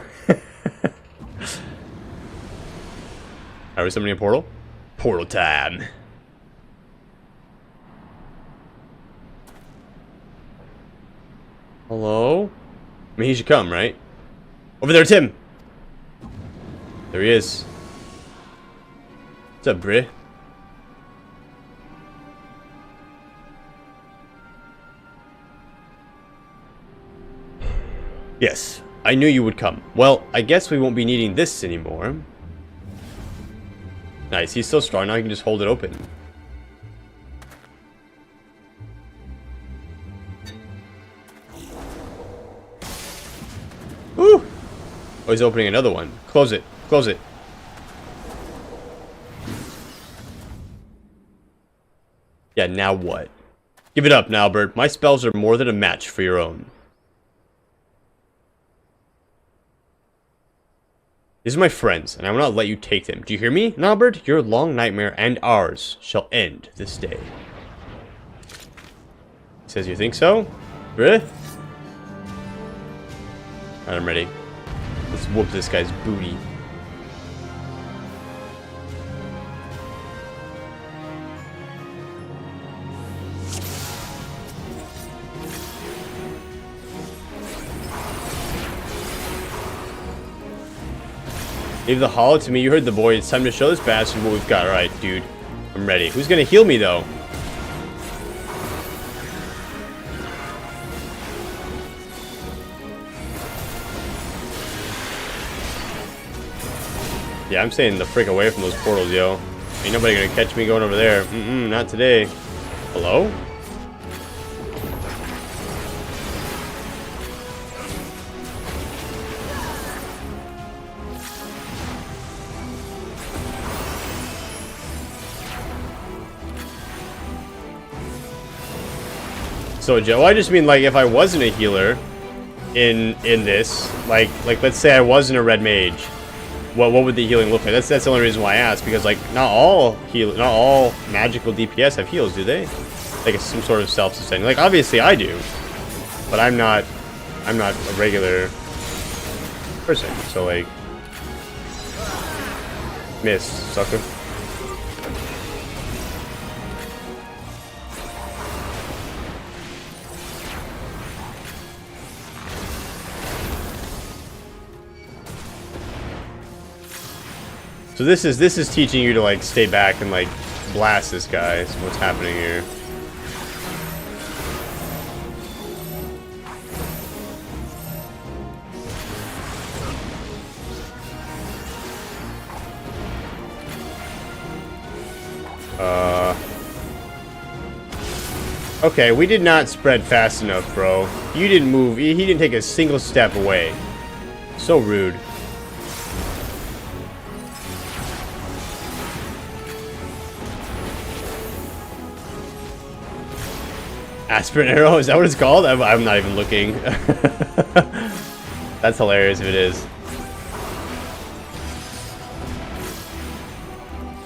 Are we summoning a portal? Portal time. Hello? I mean, he should come, right? Over there, Tim! There he is. What's up, Bri? Yes, I knew you would come. Well, I guess we won't be needing this anymore. Nice, he's so strong now he can just hold it open. Woo! Oh, he's opening another one. Close it. Close it. Yeah, now what? Give it up, Nalbert. My spells are more than a match for your own. These are my friends, and I will not let you take them. Do you hear me, Nalbert? Your long nightmare and ours shall end this day. He says, you think so? Really? Alright, I'm ready. Let's whoop this guy's booty. Leave the hollow to me. You heard the boy. It's time to show this bastard what we've got. Alright, dude. I'm ready. Who's gonna heal me, though? Yeah, I'm staying the frick away from those portals, yo. Ain't nobody gonna catch me going over there. Not today. Hello? So, Joe, I just mean, like, if I wasn't a healer in this, like let's say I wasn't a red mage, what would the healing look like? That's the only reason why I asked, because like not all magical DPS have heals, do they? Like it's some sort of self-sustaining. Like obviously I do, but I'm not a regular person. So like, miss, sucker. So this is teaching you to like stay back and like blast this guy. Is what's happening here. Okay, we did not spread fast enough, bro. You didn't move. He didn't take a single step away. So rude. Aspirin arrow? Is that what it's called? I'm not even looking. That's hilarious if it is.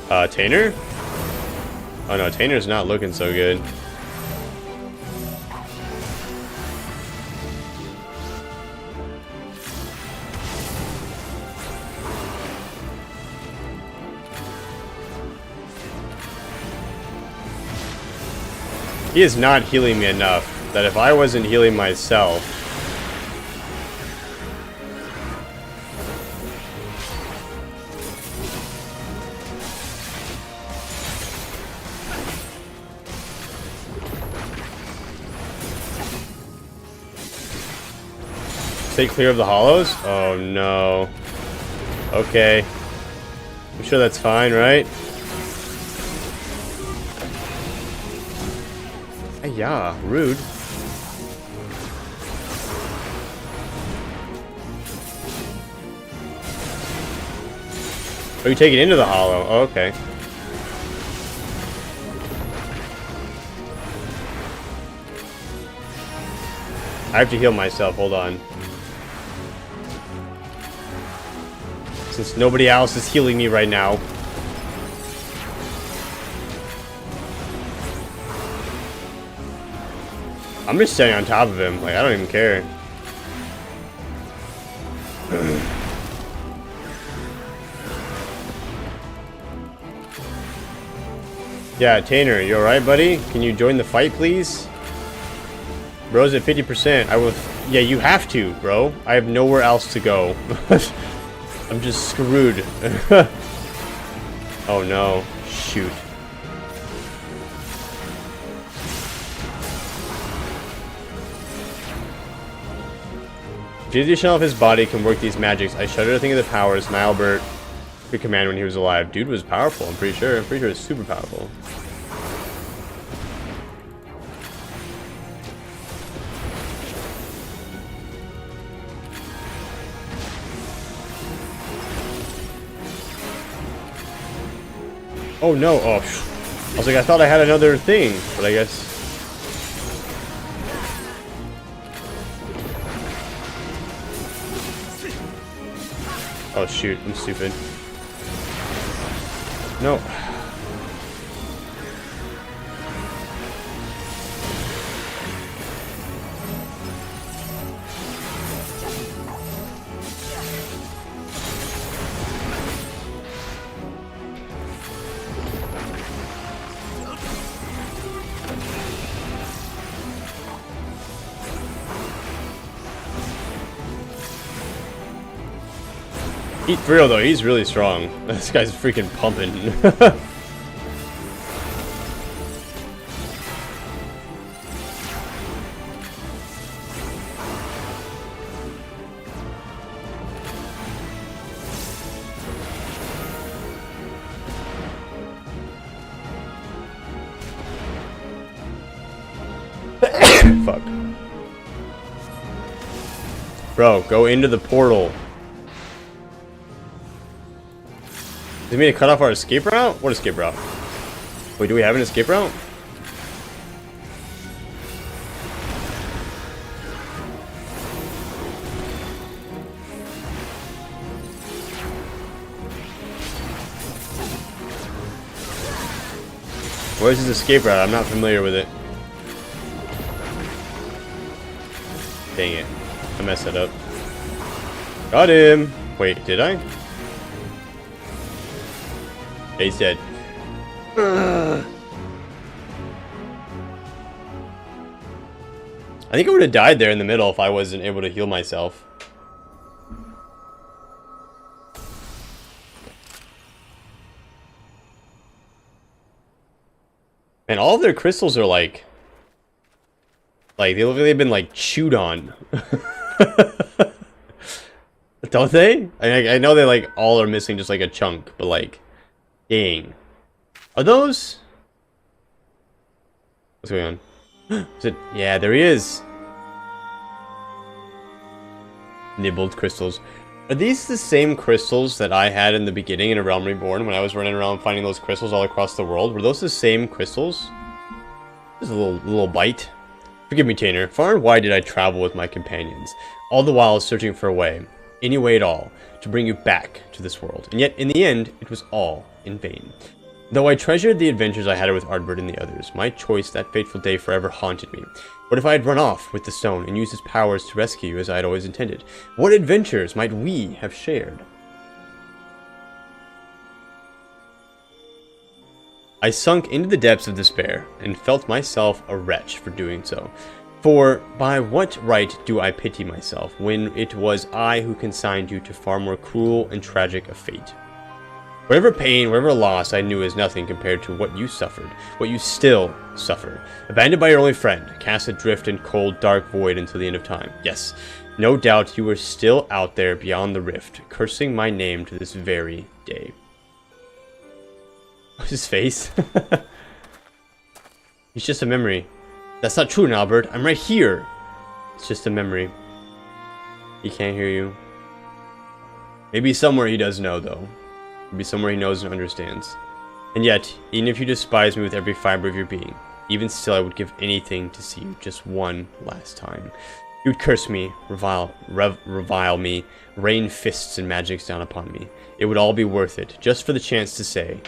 Tainer? Oh no, Tainer's not looking so good. He is not healing me enough that if I wasn't healing myself... Stay clear of the hollows? Oh no. Okay. I'm sure that's fine, right? Yeah, rude. Oh, you take it into the hollow. Oh, okay. I have to heal myself. Hold on. Since nobody else is healing me right now. I'm just standing on top of him. Like, I don't even care. Yeah, Tanner, you alright, buddy? Can you join the fight, please? Bro's at 50%. I will... Yeah, you have to, bro. I have nowhere else to go. I'm just screwed. Oh, no. Shoot. If the shell of his body can work these magics, I shudder to think of the powers Nilebert could command when he was alive. Dude was powerful, I'm pretty sure. I'm pretty sure it's super powerful. Oh no, oh. I was like, I thought I had another thing, but I guess... Oh shoot, I'm stupid. No. For real though, he's really strong. This guy's freaking pumping. Fuck. Bro, go into the portal. Does it mean to cut off our escape route? What escape route? Wait, do we have an escape route? Where's his escape route? I'm not familiar with it. Dang it. I messed that up. Got him! Wait, did I? Yeah, he's dead. I think I would have died there in the middle if I wasn't able to heal myself. And all of their crystals are like they look like they've been like chewed on. Don't they? I know they like all are missing just like a chunk, but like, dang. Are those? What's going on? Is it? Yeah, there he is. Nibbled crystals. Are these the same crystals that I had in the beginning in A Realm Reborn when I was running around finding those crystals all across the world? Were those the same crystals? Just a little bite. Forgive me, Tanner. Far and wide did I travel with my companions, all the while searching for a way, any way at all, to bring you back to this world. And yet, in the end, it was all in vain. Though I treasured the adventures I had with Ardbert and the others, my choice that fateful day forever haunted me. What if I had run off with the stone and used his powers to rescue you as I had always intended? What adventures might we have shared? I sunk into the depths of despair, and felt myself a wretch for doing so. For by what right do I pity myself, when it was I who consigned you to far more cruel and tragic a fate? Whatever pain, whatever loss I knew is nothing compared to what you suffered, what you still suffer. Abandoned by your only friend, cast adrift in cold, dark void until the end of time. Yes, no doubt you are still out there beyond the rift, cursing my name to this very day. What's his face? He's just a memory. That's not true, Albert. I'm right here. It's just a memory. He can't hear you. Maybe somewhere he does know, though. Maybe somewhere he knows and understands. And yet, even if you despise me with every fiber of your being, even still I would give anything to see you just one last time. You would curse me, revile me, rain fists and magics down upon me. It would all be worth it, just for the chance to say,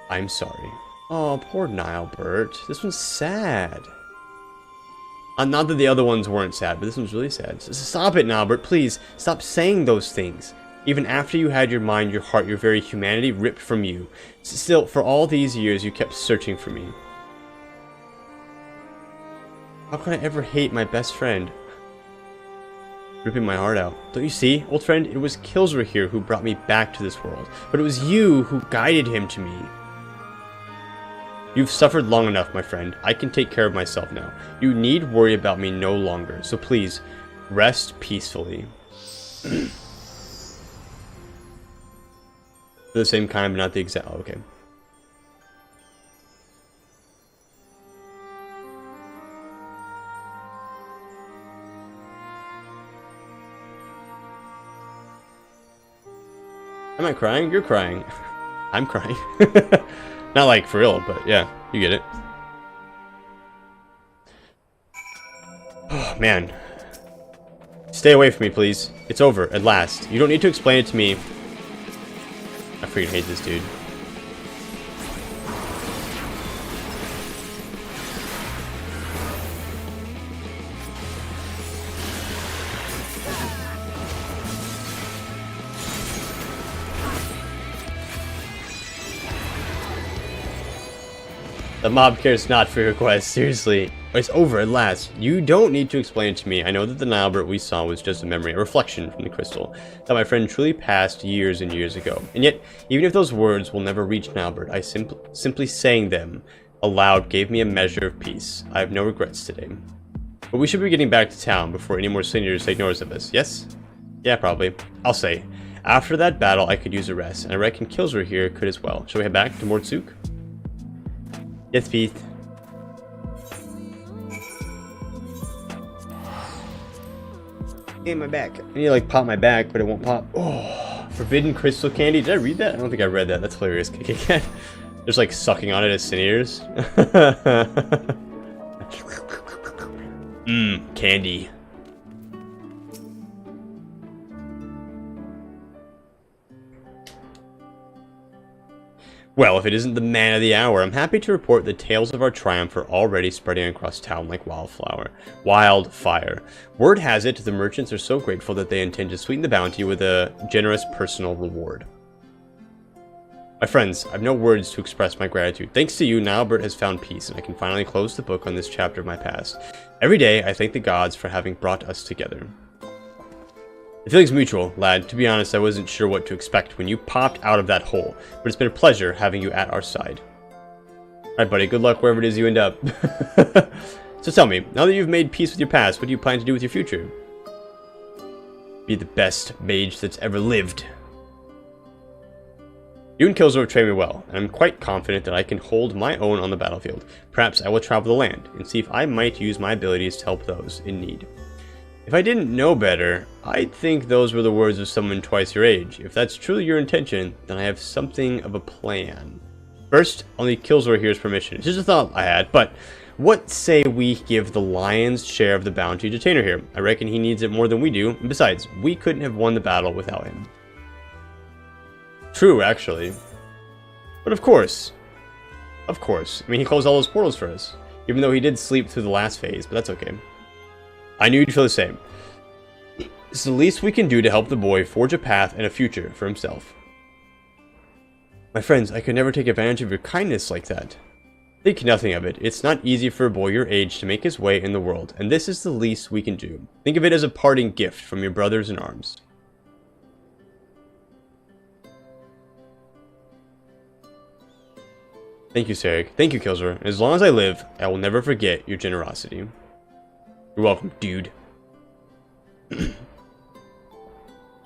I'm sorry. Oh, poor Nilebert. This one's sad. Not that the other ones weren't sad, but this one's really sad. So stop it, Nilebert, please. Stop saying those things. Even after you had your mind, your heart, your very humanity ripped from you. Still, for all these years, you kept searching for me. How could I ever hate my best friend? Ripping my heart out. Don't you see, old friend? It was Killsor here who brought me back to this world. But it was you who guided him to me. You've suffered long enough, my friend. I can take care of myself now. You need worry about me no longer. So please, rest peacefully. The same kind, but not the exact... Oh, okay. Am I crying? You're crying. I'm crying. Not like for real, but yeah, you get it. Oh, man. Stay away from me, please. It's over, at last. You don't need to explain it to me. I freaking hate this dude. The mob cares not for your quest, seriously. It's over at last. You don't need to explain it to me. I know that the Nilebert we saw was just a memory, a reflection from the crystal, that my friend truly passed years and years ago. And yet, even if those words will never reach Nilebert, I simply saying them aloud gave me a measure of peace. I have no regrets today. But we should be getting back to town before any more seniors take notice of us, yes? Yeah, probably. I'll say. After that battle, I could use a rest, and I reckon Killsor here could as well. Shall we head back to Mortsuk? Yes, please. Hey, my back. I need to like pop my back, but it won't pop. Oh, forbidden crystal candy. Did I read that? I don't think I read that. That's hilarious. Just like sucking on it as sneers. Mmm, candy. Well, if it isn't the man of the hour, I'm happy to report the tales of our triumph are already spreading across town like wildfire. Word has it the merchants are so grateful that they intend to sweeten the bounty with a generous personal reward. My friends, I've no words to express my gratitude. Thanks to you, Nilebert has found peace, and I can finally close the book on this chapter of my past. Every day, I thank the gods for having brought us together. The feeling's mutual, lad. To be honest, I wasn't sure what to expect when you popped out of that hole, but it's been a pleasure having you at our side. Alright, buddy, good luck wherever it is you end up. So tell me, now that you've made peace with your past, what do you plan to do with your future? Be the best mage that's ever lived. You and Killsor have trained me well, and I'm quite confident that I can hold my own on the battlefield. Perhaps I will travel the land, and see if I might use my abilities to help those in need. If I didn't know better, I'd think those were the words of someone twice your age. If that's truly your intention, then I have something of a plan. First, I'll need Killsor here's permission. It's just a thought I had, but what say we give the lion's share of the bounty to Tainer here? I reckon he needs it more than we do, and besides, we couldn't have won the battle without him. True, actually. But of course. I mean, he closed all those portals for us, even though he did sleep through the last phase, but that's okay. I knew you'd feel the same. It's the least we can do to help the boy forge a path and a future for himself. My friends, I could never take advantage of your kindness like that. Think nothing of it. It's not easy for a boy your age to make his way in the world, and this is the least we can do. Think of it as a parting gift from your brothers in arms. Thank you, Sarek. Thank you, Killsor. And as long as I live, I will never forget your generosity. You're welcome, dude.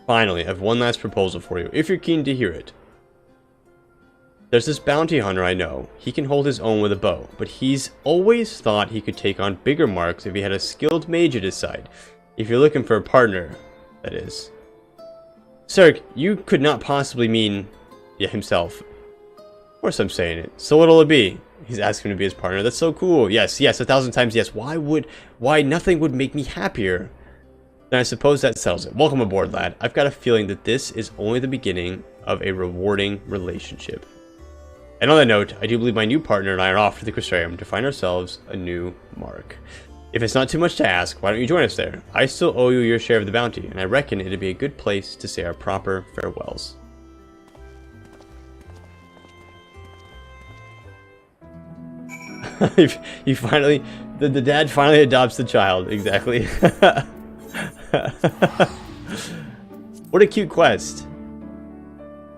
Finally, I have one last proposal for you, if you're keen to hear it. There's this bounty hunter I know. He can hold his own with a bow, but he's always thought he could take on bigger marks if he had a skilled mage at his side. If you're looking for a partner, that is. Sir, you could not possibly mean... Yeah, himself. Of course I'm saying it. So what'll it be? He's asking to be his partner. That's so cool. Yes, 1,000 times yes. Why nothing would make me happier? Then I suppose that settles it. Welcome aboard, lad. I've got a feeling that this is only the beginning of a rewarding relationship. And on that note, I do believe my new partner and I are off to the Crystarium to find ourselves a new mark. If it's not too much to ask, why don't you join us there? I still owe you your share of the bounty, and I reckon it'd be a good place to say our proper farewells. You finally, the dad finally adopts the child. Exactly. What a cute quest.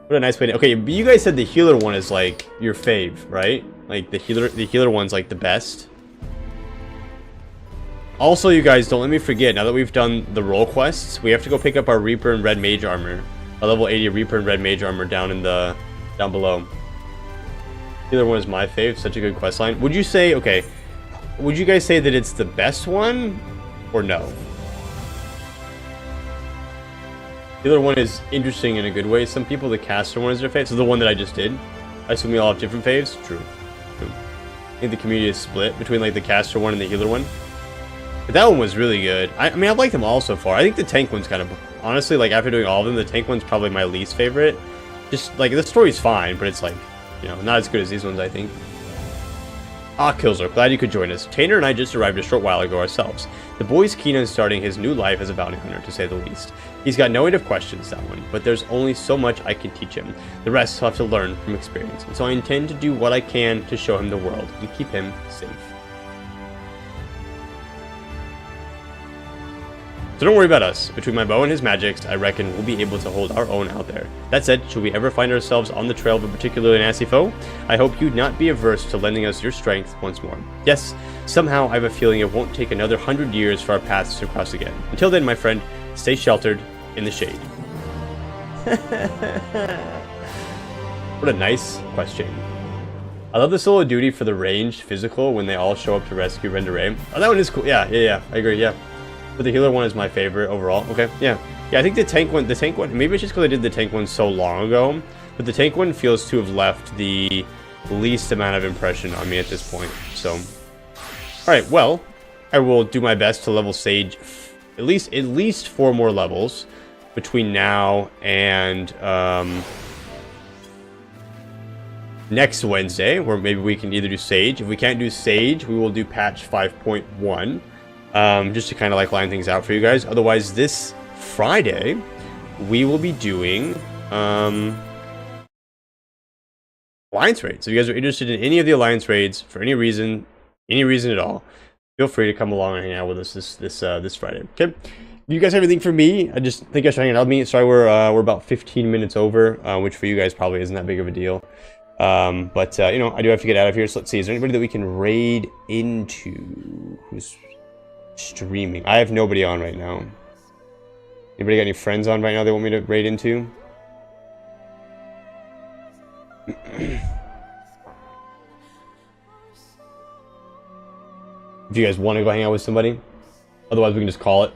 What a nice way to... Okay, but you guys said the healer one is like your fave, right? Like the healer one's like the best. Also, you guys, don't let me forget, now that we've done the role quests, we have to go pick up our Reaper and Red Mage armor. Our level 80 Reaper and Red Mage armor down below. Healer one is my fave, such a good quest line. Would you say, okay, would you guys say that it's the best one, or no? The other one is interesting in a good way. Some people, the caster one is their fave. So the one that I just did. I assume we all have different faves. True. I think the community is split between like the caster one and the healer one. But that one was really good. I mean, I've liked them all so far. I think the tank one's kind of... Honestly, like after doing all of them, the tank one's probably my least favorite. Just like the story's fine, but it's like, you know, not as good as these ones, I think. Ah, Killzor, glad you could join us. Tanner and I just arrived a short while ago ourselves. The boy's keen on starting his new life as a bounty hunter, to say the least. He's got no end of questions, that one, but there's only so much I can teach him. The rest he'll have to learn from experience, and so I intend to do what I can to show him the world and keep him safe. So don't worry about us. Between my bow and his magics, I reckon we'll be able to hold our own out there. That said, should we ever find ourselves on the trail of a particularly nasty foe, I hope you'd not be averse to lending us your strength once more. Yes, somehow I have a feeling it won't take another 100 years for our paths to cross again. Until then, my friend, stay sheltered in the shade. What a nice question. I love the solo duty for the ranged physical when they all show up to rescue Renderay. Oh, that one is cool. Yeah, I agree, yeah. But the healer one is my favorite overall. Okay, yeah. Yeah, I think the tank one, maybe it's just because I did the tank one so long ago, but the tank one feels to have left the least amount of impression on me at this point, so. Alright, well, I will do my best to level Sage at least 4 more levels between now and next Wednesday, where maybe we can either do Sage. If we can't do Sage, we will do patch 5.1. Just to kind of like line things out for you guys. Otherwise, this Friday we will be doing alliance raids. So if you guys are interested in any of the alliance raids for any reason at all, feel free to come along and hang out with us this Friday. Okay. Do you guys have anything for me? I just think I should hang out with me. Sorry, we're about 15 minutes over, which for you guys probably isn't that big of a deal. But you know, I do have to get out of here. So let's see. Is there anybody that we can raid into who's streaming? I have nobody on right now. Anybody got any friends on right now they want me to raid into? If you guys want to go hang out with somebody, otherwise we can just call it.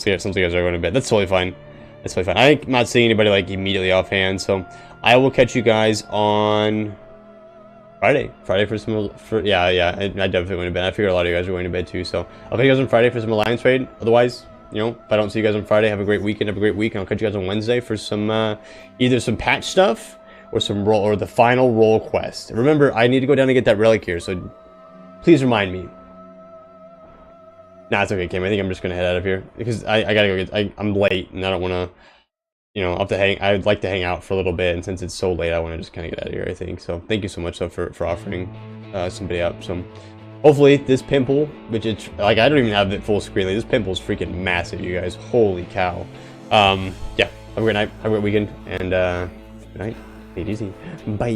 Yeah, some of you guys are going to bed. That's totally fine. That's totally fine. I'm not seeing anybody like immediately offhand, so I will catch you guys on Friday. Friday for some, yeah, I definitely went to bed. I figure a lot of you guys are going to bed too, so I'll catch you guys on Friday for some alliance raid. Otherwise, you know, if I don't see you guys on Friday, have a great weekend, have a great week, and I'll catch you guys on Wednesday for some either some patch stuff or some role or the final role quest. And remember, I need to go down and get that relic here, so please remind me. Nah, it's okay, Kim. I think I'm just gonna head out of here because I gotta go get. I'm late and I don't want to. You know, I'll have to hang. I'd like to hang out for a little bit, and since it's so late, I want to just kind of get out of here. I think so. Thank you so much though for offering somebody up. So hopefully this pimple, which it's like I don't even have it full screen. Like, this pimple is freaking massive, you guys. Holy cow. Yeah. Have a great night. Have a great weekend, and good night. Take it easy. Bye.